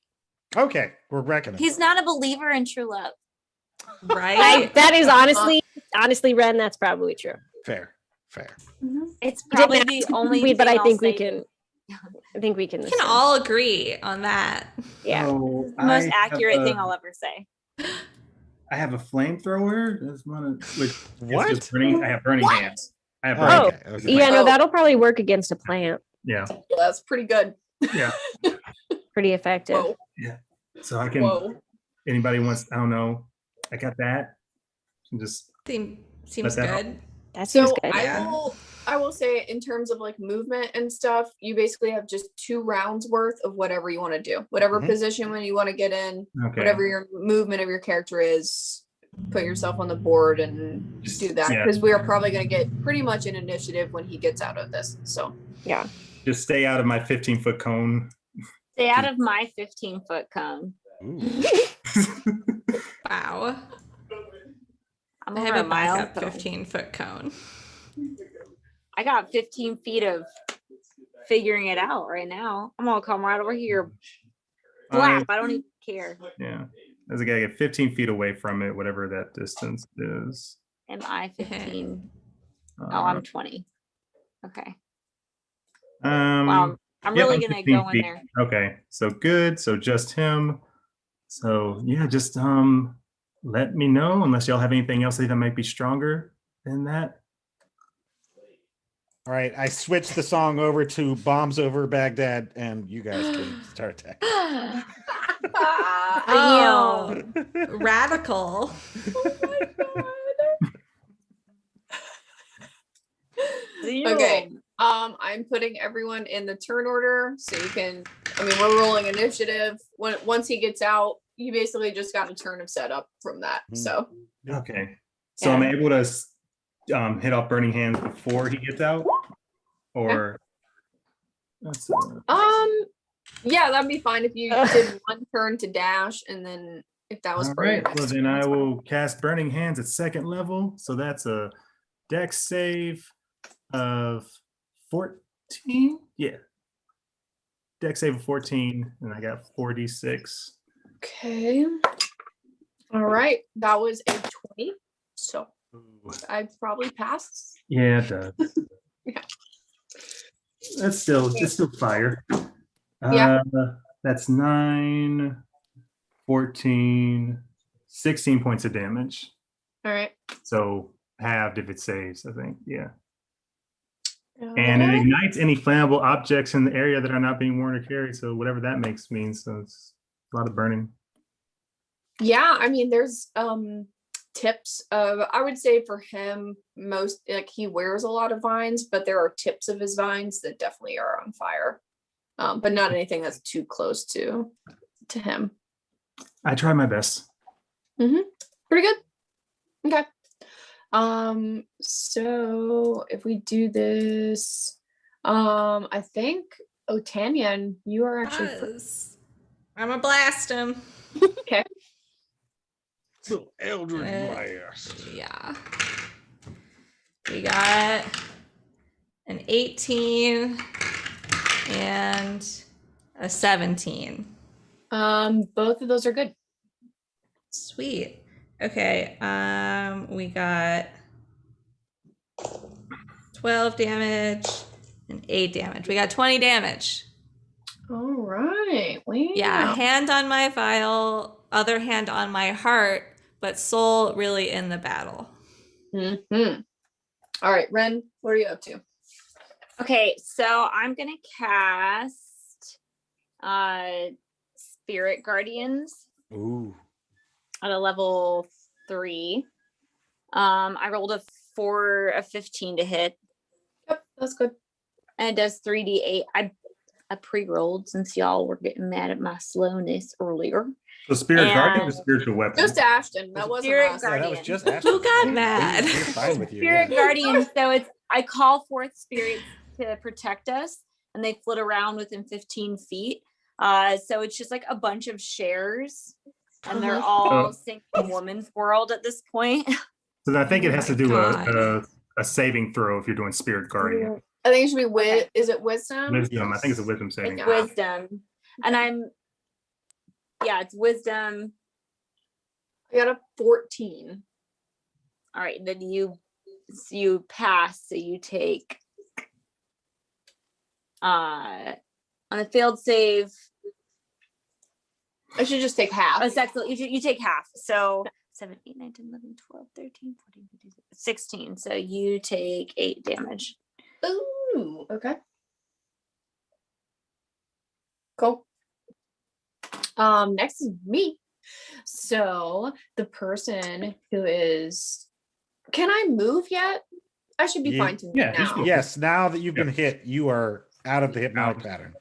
Okay, we're reckoning. He's not a believer in true love. Right? That is honestly, Ren, that's probably true. Fair. Fair. It's We didn't probably ask the to only. read, but thing I think I'll we say. can. I think we can. We can assume. all agree on that. Yeah. So It's the most I accurate have a- thing I'll ever say. I have a flamethrower. That's one of which is What? just burning. I have burning hands. I have Oh, burning. okay. hands. okay. Yeah, no, Oh. that'll probably work against a plant. Yeah. Yeah, that's pretty good. Yeah. Pretty effective. Whoa. So I can. Whoa. Anybody wants? I don't know. I got that. And just Seems that out. good. That seems good. Yeah. I will say in terms of like movement and stuff, you basically have just 2 rounds worth of whatever you want to do. Whatever Mhm. position when you want to get in, okay. whatever your movement of your character is, put yourself on the board and do that. Yeah. Because we are probably going to get pretty much an initiative when he gets out of this. So Yeah. Just stay out of my 15-foot cone. Stay out of my 15-foot cone. Ooh. Wow. I'm I over have a a mile. backup though. 15-foot cone. I got 15 feet of figuring it out right now. I'm gonna come right over here. Flap. I don't even care. Yeah. As a guy, get 15 feet away from it, whatever that distance is. Am I 15? Oh, Uh, I'm 20. Okay. Um, Wow. I'm yep, really I'm gonna 15 go in feet. there. Okay, so good. So just him. So yeah, just let me know unless y'all have anything else that might be stronger than that. All right, I switched the song over to "Bombs Over Baghdad," and you guys can start attacking. Oh, radical. Okay. I'm putting everyone in the turn order so you can. I mean, we're rolling initiative. Once he gets out, you basically just got a turn of setup from that. So Okay, so I'm Yeah. able to hit off burning hands before he gets out, or that's yeah, that'd be fine if you did 1 turn to dash, and then if that was all for your right. Well, next then turn, I that's fine. will cast burning hands at 2nd level. So that's a Dex save of 14. Yeah, Dex save of 14, and I got 46. Okay. All right, that was a 20. So I probably passed. Yeah, it does. Yeah. It's still fire. Yeah. That's 9, 14, 16 points of damage. All right. So halved if it saves, I think. Yeah. And it ignites any flammable objects in the area that are not being worn or carried. So whatever that makes means. So it's a lot of burning. Yeah, I mean, there's tips of, I would say for him, most like he wears a lot of vines, but there are tips of his vines that definitely are on fire. But not anything that's too close to him. I try my best. Pretty good. Okay. So if we do this, I think Otanian, you are actually I'm a blast him. okay. Eldritch Uh, blast. Yeah. We got an 18 and a 17. Both of those are good. Sweet. Okay. We got 12 damage and 8 damage. We got 20 damage. All right. Wow. Yeah, hand on my vial, other hand on my heart, but soul really in the battle. Mm-hmm. All right, Ren, what are you up to? Okay, so I'm gonna cast Spirit Guardians Ooh. at a level 3. I rolled a 15 to hit, Yep, that's good. and it does 3d8. I pre-rolled since y'all were getting mad at my slowness earlier. So Spirit Guardian And- is spiritual weapon. Just Ashton. That wasn't Spirit last. Yeah, that was Guardian. just Ashton. Who got mad? We're fine with you. Spirit yeah. Guardian. So I call forth spirits to protect us, and they flit around within 15 feet. So it's just like a bunch of shares, and they're all singing Woman's World at this point. So I think it has to do God. a saving throw if you're doing Spirit Guardian. I think it should be Okay. Is it wisdom? Wisdom. I think it's a wisdom saving. It's throw. wisdom, and it's wisdom. I got a 14. All right, then you you pass, so you take on a failed save. I should just take half. Oh, excellent. You take half. So 7, 8, 9, 10, 11, 12, 13, 14, 15, 16. So you take 8 damage. Ooh, okay. Cool. Next is me. So the person who is, can I move yet? I should be fine to move now. Yes, now that you've been hit, you are out of the hypnotic pattern.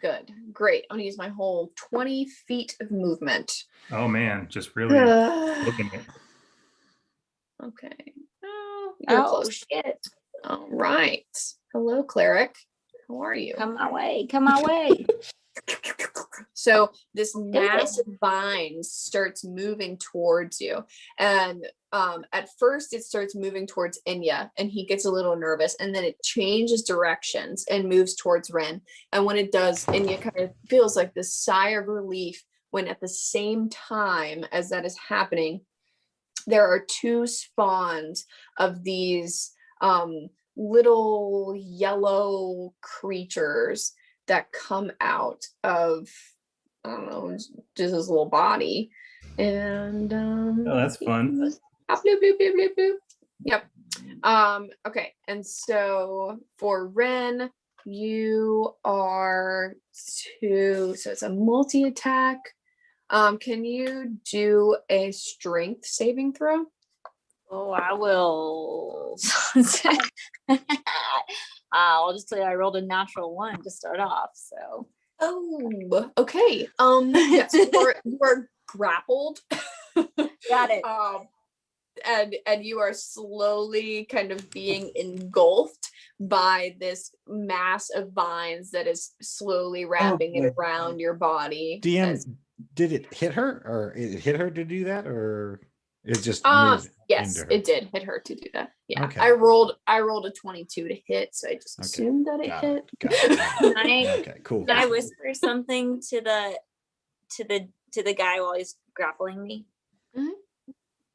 Good. Great. I'm gonna use my whole 20 feet of movement. Oh man, just really looking at. Okay. Oh, you're close. Shit. All right. Hello, cleric. How are you? Come my way. Come my way. So this mass of vines starts moving towards you, and at first it starts moving towards Inya, and he gets a little nervous, and then it changes directions and moves towards Ren. And when it does, Inya kind of feels like this sigh of relief when at the same time as that is happening, there are 2 spawns of these little yellow creatures that come out of, I don't know, just his little body. And Oh, that's fun. Bloop, bloop, bloop, bloop, bloop. Yep. Okay, and so for Ren, you are 2, so it's a multi-attack. Can you do a strength saving throw? Oh, I will. I'll just say I rolled a natural 1 to start off. So. Oh, okay. Yes, you are grappled. Got it. And you are slowly kind of being engulfed by this mass of vines that is slowly wrapping it around your body. DM, did it hit her, or it hit her to do that, or it just moved yes, into her? it did hit her to do that. Yeah. Okay. I rolled a 22 to hit, so I just assumed that it Got hit. Got it. Can Okay, cool. I whisper something to the guy while he's grappling me? Mhm.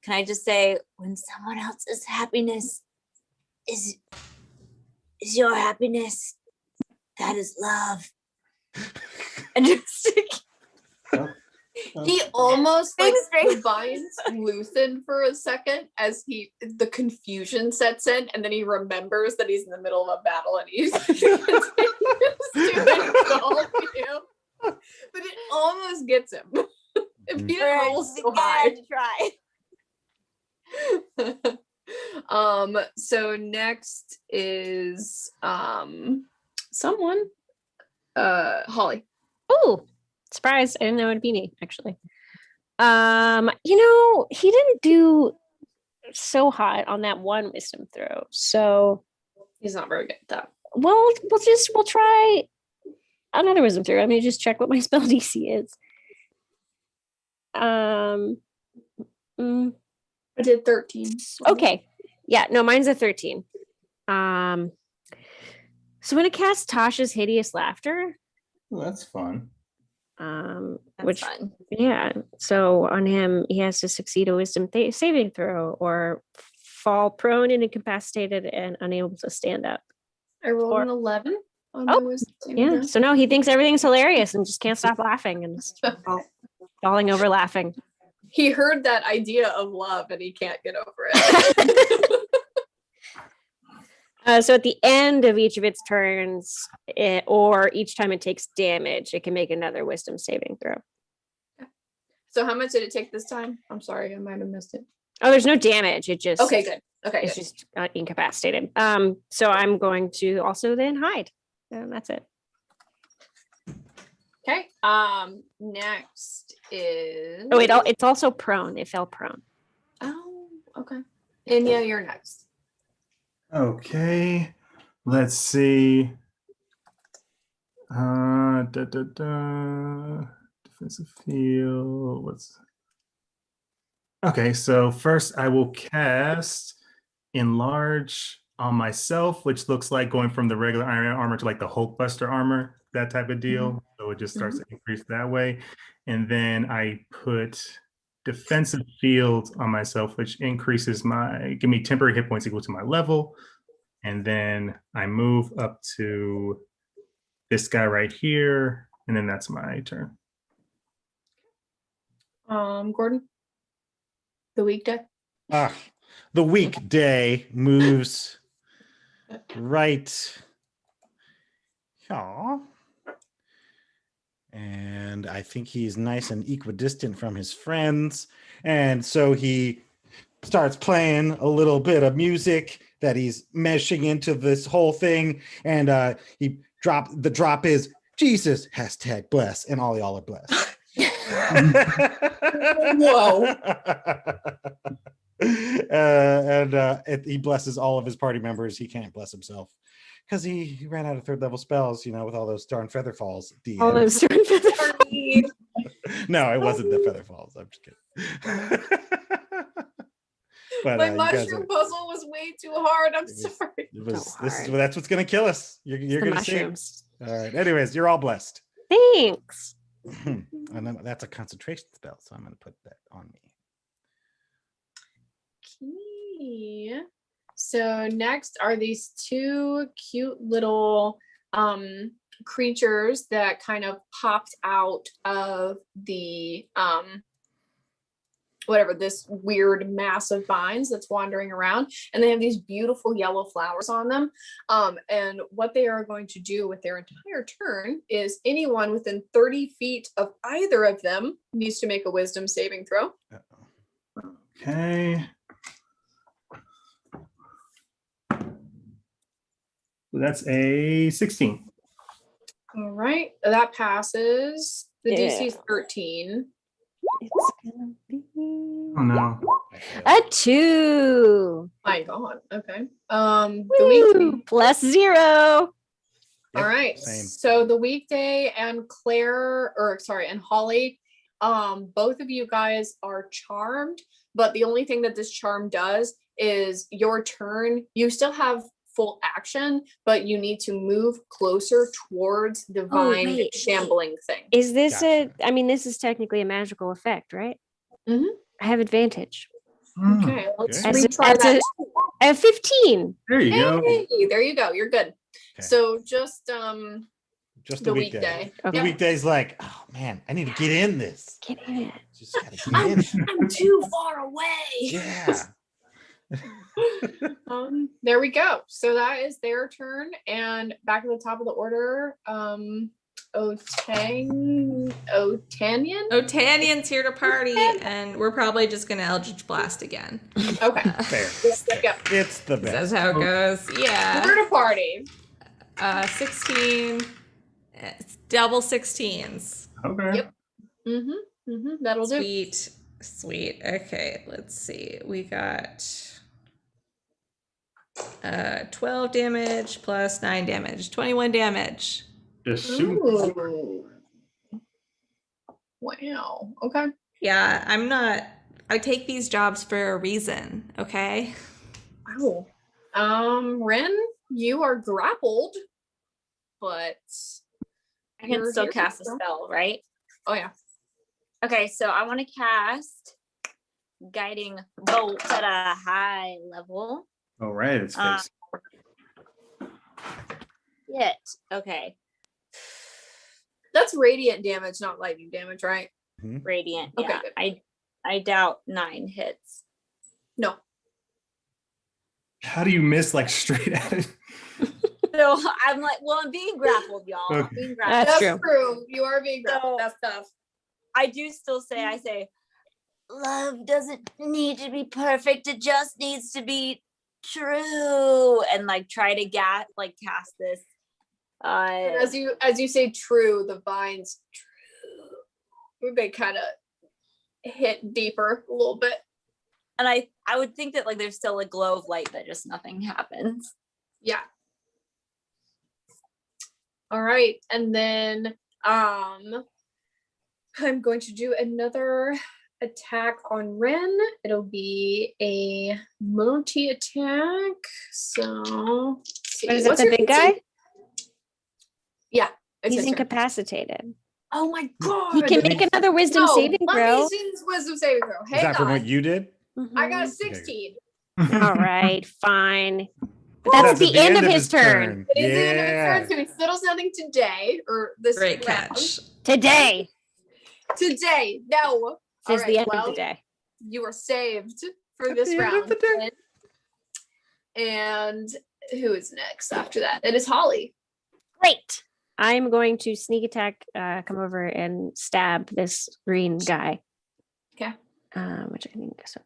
Can I just say, when someone else's happiness is your happiness, that is love. And just He almost like the vines loosened for a second as the confusion sets in, and then he remembers that he's in the middle of a battle and he's continues to engulf you. But it almost gets him. If he didn't roll so high. to try. So next is someone. Holly. Oh, surprise. I didn't know it'd be me, actually. He didn't do so hot on that one wisdom throw. So He's not very good at that. we'll try another wisdom throw. I mean, just check what my spell DC is. I did 13. Okay. Yeah, no, mine's a 13. So I'm gonna cast Tasha's Hideous Laughter. Well, that's fun. Which fun. yeah. So on him, he has to succeed a wisdom saving throw or fall prone and incapacitated and unable to stand up. I rolled an 11 on my wisdom saving Yeah. throw. So no, he thinks everything's hilarious and just can't stop laughing and just falling over laughing. He heard that idea of love and he can't get over it. So at the end of each of its turns, or each time it takes damage, it can make another wisdom saving throw. So how much did it take this time? I'm sorry, I might have missed it. Oh, there's no damage. It just Okay, good. Okay, it's good. just incapacitated. So I'm going to also then hide. And that's it. Okay. Next is. Oh, it's also prone. It fell prone. Oh, okay. And yeah, you're next. Okay, let's see. Defensive field. Okay, so first I will cast Enlarge on myself, which looks like going from the regular iron armor to like the Hulkbuster armor, that type of deal. So it just starts to increase that way. And then I put defensive field on myself, which increases give me temporary hit points equal to my level. And then I move up to this guy right here. And then that's my turn. Gordon, the weekday. The weekday moves right. Aw. And I think he's nice and equidistant from his friends. And so he starts playing a little bit of music that he's meshing into this whole thing. And the drop is Jesus #bless, and all y'all are blessed. Whoa. He blesses all of his party members. He can't bless himself because he ran out of 3rd level spells, with all those darn feather falls. All those darn feather falls. No, it wasn't the feather falls. I'm just kidding. But my mushroom puzzle was way too hard. I'm sorry. That's what's gonna kill us. You're gonna see. All right. Anyways, you're all blessed. Thanks. And then that's a concentration spell, so I'm gonna put that on me. Okay. So next are these 2 cute little creatures that kind of popped out of the this weird mass of vines that's wandering around, and they have these beautiful yellow flowers on them. And what they are going to do with their entire turn is anyone within 30 feet of either of them needs to make a wisdom saving throw. Okay. That's a 16. All right, that passes. The DC is 13. It's gonna be Oh no. a 2. My God. Okay. Woo! The weekday. +0. All Yep, right. same. So the weekday and and Holly, both of you guys are charmed, but the only thing that this charm does is your turn. You still have full action, but you need to move closer towards the vine shambling thing. Is this Gotcha. this is technically a magical effect, right? Mhm. I have advantage. Okay, let's Okay. retry that. I have 15. There you go. Hey, there you go. You're good. Okay. So just the weekday. Okay. The weekday's like, oh man, I need to get in this. Get in it. Just gotta get in it. I'm too far away. Yeah. There we go. So that is their turn, and back at the top of the order, Otanian. Otanian's here to party, and we're probably just gonna Eldritch Blast again. Okay. Fair. Yep. It's the best. That's how it goes. Yeah. We're to party. 16, double 16s. Okay. Yep. That'll do. Sweet. Okay, let's see. We got 12 damage plus 9 damage, 21 damage. Just shoot. Ooh. Wow. Okay. Yeah, I take these jobs for a reason, okay? Wow. Ren, you are grappled, but I can you're still here cast a still. spell, right? Oh yeah. Okay, so I want to cast Guiding Bolt at a high level. All right, it's face. Okay. That's radiant damage, not lightning damage, right? Radiant. Okay, Yeah. good. I doubt 9 hits. No. How do you miss like straight at it? So I'm like, well, I'm being grappled, y'all. I'm being grappled. That's That's true. true. You are being grappled. So- That's tough. I do still say, love doesn't need to be perfect. It just needs to be true. And like try to cast this. And as you say true, the vines they kind of hit deeper a little bit. And I would think that like there's still a glow of light that just nothing happens. Yeah. All right. And then I'm going to do another attack on Ren. It'll be a multi-attack. So let's see. Is it What's the your big AC? guy? Yeah. it's He's his turn. incapacitated. Oh my god. He can make another wisdom saving Let throw. me see this wisdom saving throw. Is Hang that from what on. you did? I got a Mhm. 16. All right, fine. But that's at the end of his turn. It is the end of his Yeah. turn, so he settles nothing today or this Great round. catch. Today Today. No. is All the right, end of well, the day. you are saved for At this the end of round. the day. And who is next after that? It is Holly. Great. I'm going to sneak attack, come over and stab this green guy. Okay. Which I think so.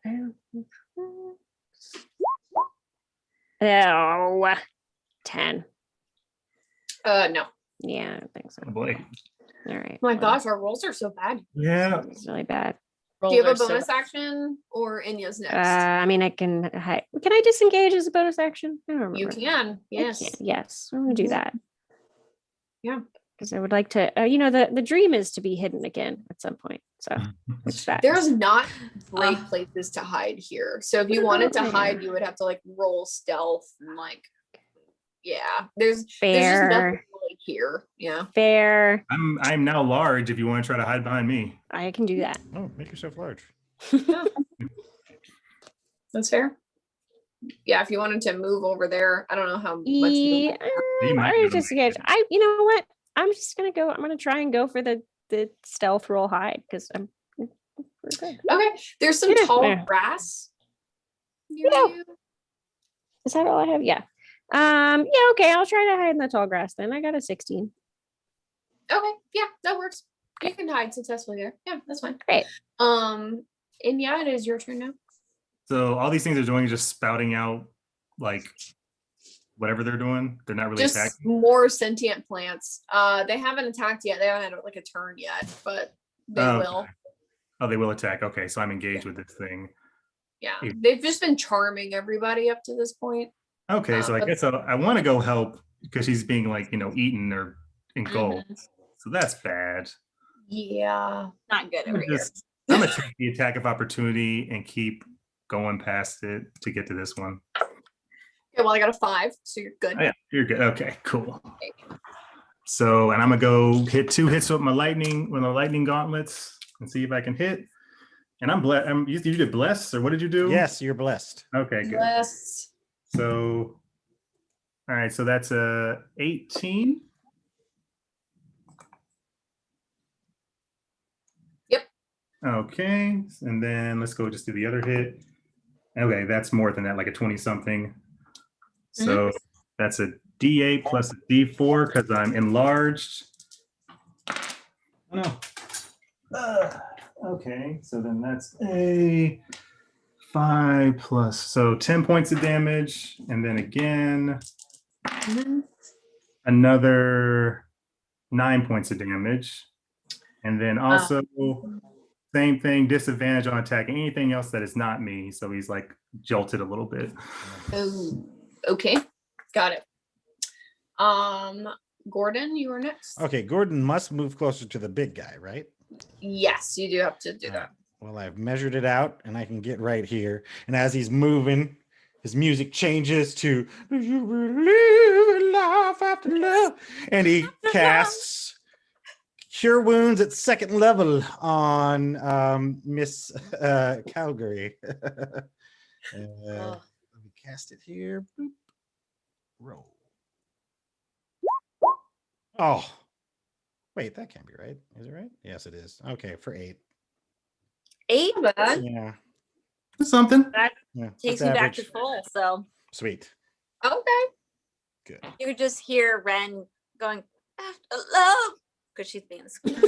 Oh, 10. No. Yeah, I don't think so. Oh boy. All right. Oh my well, gosh, our rolls are so bad. Yeah. it's really bad. Do you have a Rolls are so bonus bad. action or Inya's next? I mean, I can hide. Can I disengage as a bonus action? I don't remember. You can. I Yes. can. Yes, I'm gonna do Mhm. that. Yeah. Because I would like to. The dream is to be hidden again at some point. So it's that. There's not great places to hide here. So if you wanted to there? hide, you would have to like roll stealth and like, yeah. There's just Fair. nothing really here. Yeah. Fair. I'm now large if you want to try to hide behind me. I can do that. Oh, make yourself large. That's fair. Yeah, if you wanted to move over there, I don't know how much. Yeah, You might I be able to just make get. You know what? I'm just gonna go. I'm gonna try and go for the stealth roll hide because we're good. Okay, there's some Yeah, tall there. grass near Yeah. you. Is that all I have? Yeah. Yeah. Okay. I'll try to hide in the tall grass then. I got a 16. Okay, yeah, that works. You Okay. can hide successfully there. Yeah, that's fine. Great. And yeah, it is your turn now. So all these things are doing is just spouting out like whatever they're doing. They're not really Just attacking. more sentient plants. They haven't attacked yet. They haven't had like a turn yet, but they Oh, will. Oh, they will attack. Okay, so I'm engaged with this thing. Yeah, Yeah. they've just been charming everybody up to this point. Okay, so I but- guess I want to go help because she's being like, eaten or engulfed. So that's bad. Yeah. Not good over here. I'm gonna take the attack of opportunity and keep going past it to get to this one. Okay, well, I got a 5, so you're good. Oh, yeah, you're good. Okay, cool. So, and I'm gonna go hit 2 hits with my lightning gauntlets and see if I can hit. And I'm blessed. You did bless, or what did you do? Yes, you're blessed. Okay, good. Yes. So, all right. So that's a 18. Yep. Okay, and then let's go just do the other hit. Okay, that's more than that, like a 20 something. So that's a D8 plus a D4 because I'm enlarged. Oh, no. Okay, so then that's a 5 plus, so 10 points of damage, and then again another 9 points of damage, and then also same thing, disadvantage on attacking anything else that is not me. So he's like jolted a little bit. Oh, okay. Got it. Gordon, you are next. Okay, Gordon must move closer to the big guy, right? Yes, you do have to do that. Well, I've measured it out and I can get right here. And as he's moving, his music changes to "Do you believe in life after love?" And he casts Cure Wounds at 2nd level on Miss Calgary. Let me cast it here. Boop. Roll. Oh, wait, that can't be right. Is it right? Yes, it is. Okay, for 8. 8 Bad. Yeah. Something. Yeah, takes that's me back to average. full. So Sweet. Okay. Good. you could just hear Ren going, after love, because she's being squeaky.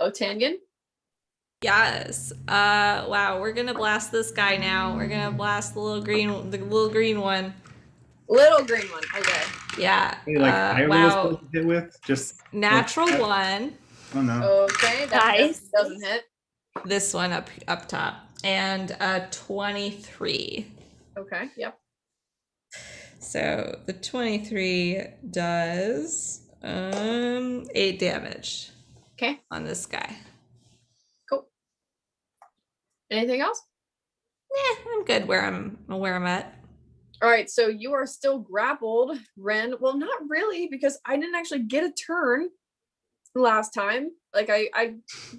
Otanyan. Yes. Wow. We're gonna blast this guy now. We're gonna blast the little green one. Little green one. Okay. Yeah. Hey, like I was Wow. supposed to hit with just Natural 1. oh no. Okay. That Nice. doesn't hit. This one up top, and a 23. Okay. Yep. So the 23 does 8 damage Okay. on this guy. Cool. Anything else? I'm good where I'm at. All right, so you are still grappled, Ren. Well, not really, because I didn't actually get a turn last time. Like I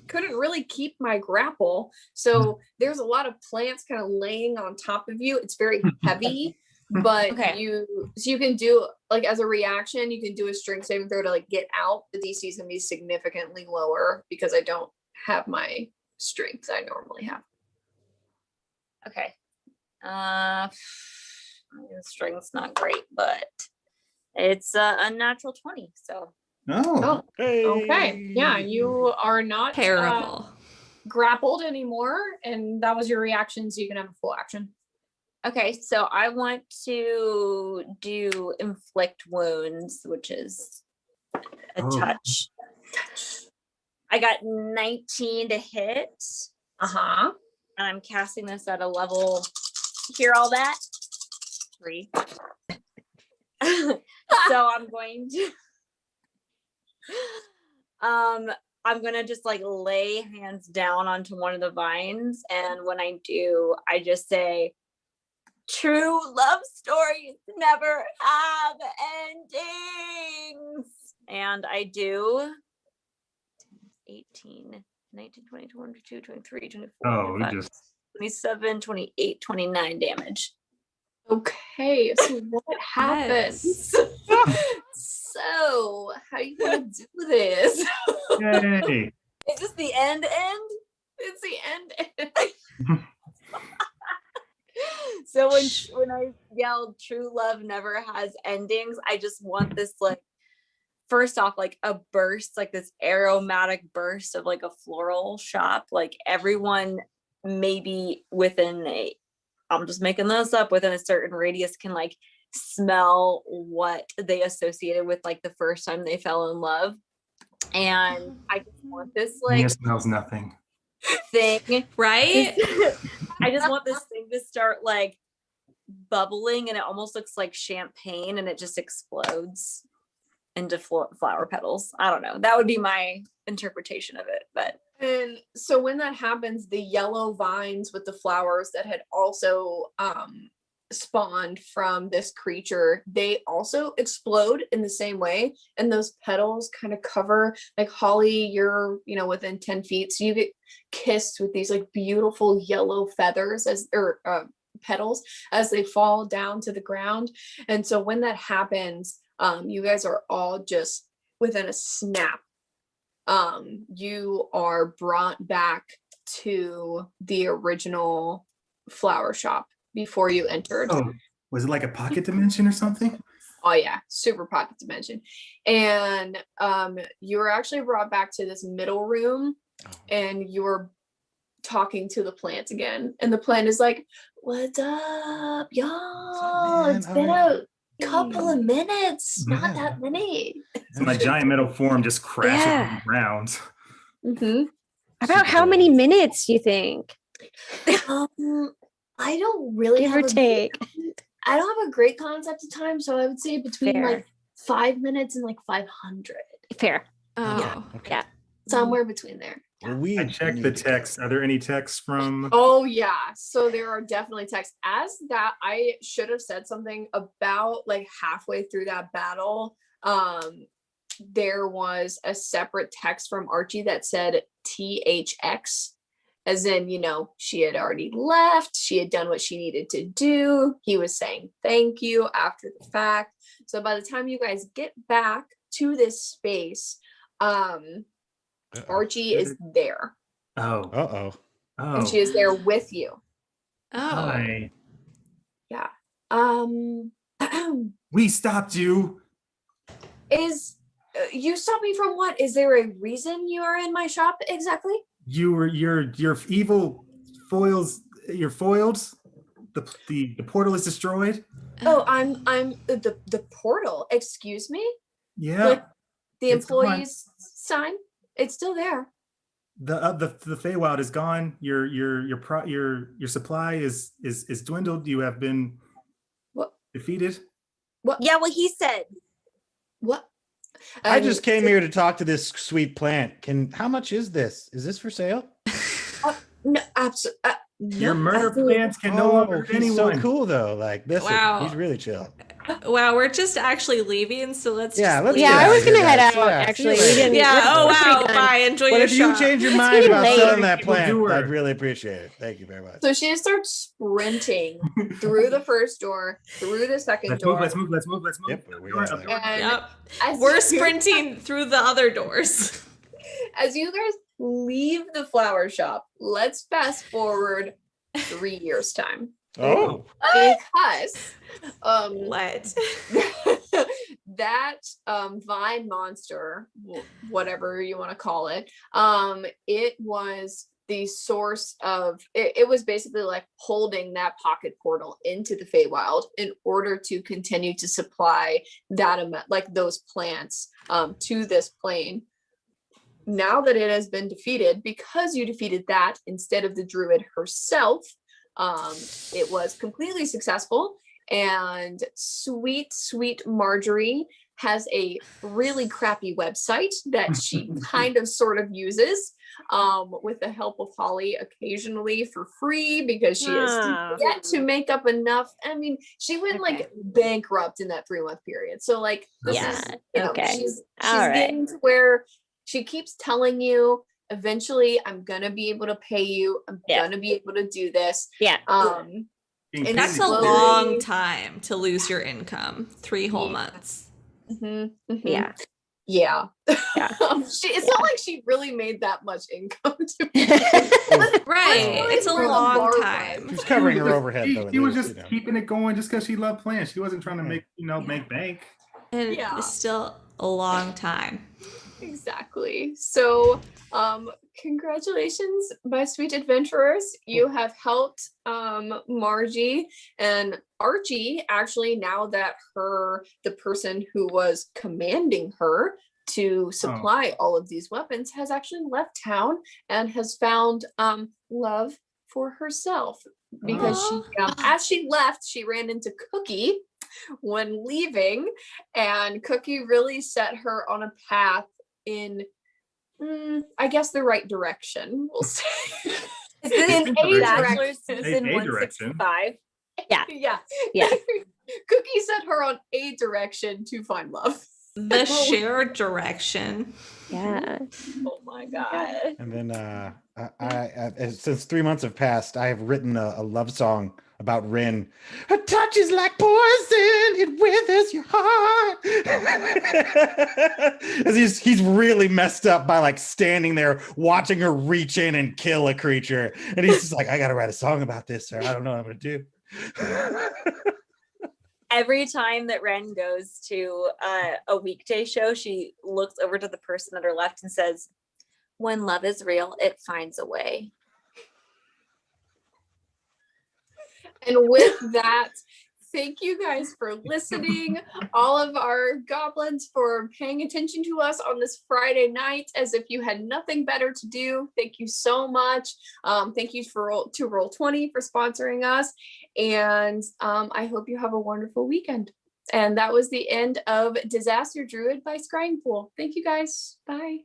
couldn't really keep my grapple. So there's a lot of plants kind of laying on top of you. It's very heavy, but Okay. you can do, like, as a reaction, you can do a strength saving throw to like get out. The DC is gonna be significantly lower because I don't have my strength I normally have. Okay. The strength's not great, but it's a natural 20. So Oh, Okay. Yeah, you are not Terrible. grappled anymore, and that was your reaction, so you can have a full action. okay, so I want to do inflict wounds, which is a Oh. touch. I got 19 to hit, Uh-huh. and I'm casting this at a level. Hear all that? 3. So I'm going to I'm gonna just like lay hands down onto one of the vines, and when I do, I just say, true love stories never have endings. And I do 18, 19, 20, 22, 23, 24, Oh, we 25, just 27, 28, 29 damage. Okay, so what happens? So, how you gonna do this? yay. Is this the end? It's the end. So when I yelled true love never has endings, I just want this, like, first off, like a burst, like this aromatic burst of like a floral shop. Like everyone maybe within I'm just making this up, within a certain radius can like smell what they associated with like the first time they fell in love. And I just want this like Mia smells nothing. thing. Right? I just want this thing to start like bubbling, and it almost looks like champagne, and it just explodes into flower petals. I don't know. That would be my interpretation of it. But And so when that happens, the yellow vines with the flowers that had also spawned from this creature, they also explode in the same way, and those petals kind of cover, like, Holly, you're within 10 feet, so you get kissed with these like beautiful yellow feathers petals as they fall down to the ground. And so when that happens, you guys are all just within a snap, you are brought back to the original flower shop before you entered. Oh, was it like a pocket dimension or something? Oh yeah, super pocket dimension. And you were actually brought back to this middle room, and you're talking to the plant again. And the plant is like, "What's up, y'all? man? It's been a couple of minutes, not Yeah. that many." So my giant metal form just crashes Yeah. on the ground. Mm-hmm. About how many minutes you think? I don't really Give or take. I don't have a great concept of time, so I would say between Fair. like 5 minutes and like 500, Fair. Oh. Yeah. somewhere between there. Well, we I checked the text. Are there any texts from? Oh yeah, so there are definitely texts. As that, I should have said something about like halfway through that battle. There was a separate text from Archie that said THX, as in, she had already left, she had done what she needed to do. He was saying thank you after the fact. So by the time you guys get back to this space, Archie is there, Oh, Uh-oh. oh, and she is there with you. Oh. hi. Yeah. We stopped you. Is you stopped me from what? Is there a reason you are in my shop exactly? You were your evil foils. You're foiled. The portal is destroyed. Oh, I'm the portal. Excuse me? Yeah. Like the It's gone. employees sign? It's still there. The Feywild is gone. Your supply is dwindled. You have been What? defeated. yeah, what he said. What? I just came here to talk to this sweet plant. How much is this? Is this for sale? No, absolutely. Your murder Absolutely. plans can no longer hurt he's anyone. so cool though. Like this, Wow. he's really chill. Wow, we're just actually leaving, so let's Yeah, just let's leave. Yeah, get I out was of here, gonna head guys. out. Yeah, see Actually, you we later. didn't. Yeah, oh we're pretty wow, done. bye. Enjoy But your if you shop. change your It's mind getting about late. selling that People plant, do her. I'd really appreciate it. Thank you very much. So she starts sprinting through the first door, through the second Let's door. move. Let's move. Let's move. Let's move. Yep, we Door, got up that. door. And Yep. as We're you- sprinting through the other doors. As you guys leave the flower shop, let's fast forward 3 years time. Oh, Because What? that vine monster, whatever you want to call it, it was the source of it was basically like holding that pocket portal into the Feywild in order to continue to supply that amount, like those plants, to this plane. Now that it has been defeated, because you defeated that instead of the druid herself, it was completely successful. And sweet Marjorie has a really crappy website that she kind of sort of uses, with the help of Holly occasionally for free, because she has Ah. yet to make up enough. I mean, she went like bankrupt in that 3-month period. So like, this Yeah, is, you know, okay. she's All right. getting to where she keeps telling you, eventually I'm gonna be able to pay you. I'm Yeah. gonna be able to do this. Yeah. And That's a slowly- long time to lose your income. 3 whole months. Mhm, mhm. Yeah. Yeah. Yeah. It's not like she really made that much income to be. Right. really It's a for the long bar time. she's covering her overhead though. She at was least, just you know. keeping it going just because she loved plants. She wasn't trying to make make bank. And Yeah. it's still a long time. Exactly. So, congratulations, my sweet adventurers. You have helped Margie and Archie. Actually, now that the person who was commanding her to supply all of these weapons has actually left town and has found love for herself, because she as she left, she ran into Cookie when leaving, and Cookie really set her on a path in I guess the right direction, we'll say. Is this In a Bachelor's direction. season A direction. 165? Yeah. Yeah. Yeah. Cookie set her on a direction to find love. The shared direction. Yeah. Oh my god. And then I since 3 months have passed, I have written a love song about Rin. Her touch is like poison; it withers your heart. As he's really messed up by like standing there watching her reach in and kill a creature, and he's just like, I gotta write a song about this, sir. I don't know what I'm gonna do. Every time that Ren goes to a weekday show, she looks over to the person on her left and says, "When love is real, it finds a way." And with that, thank you guys for listening. All of our goblins for paying attention to us on this Friday night as if you had nothing better to do. Thank you so much. Thank you to Roll20 for sponsoring us. And I hope you have a wonderful weekend. And that was the end of Disaster Druid by Scrying Pool. Thank you guys. Bye.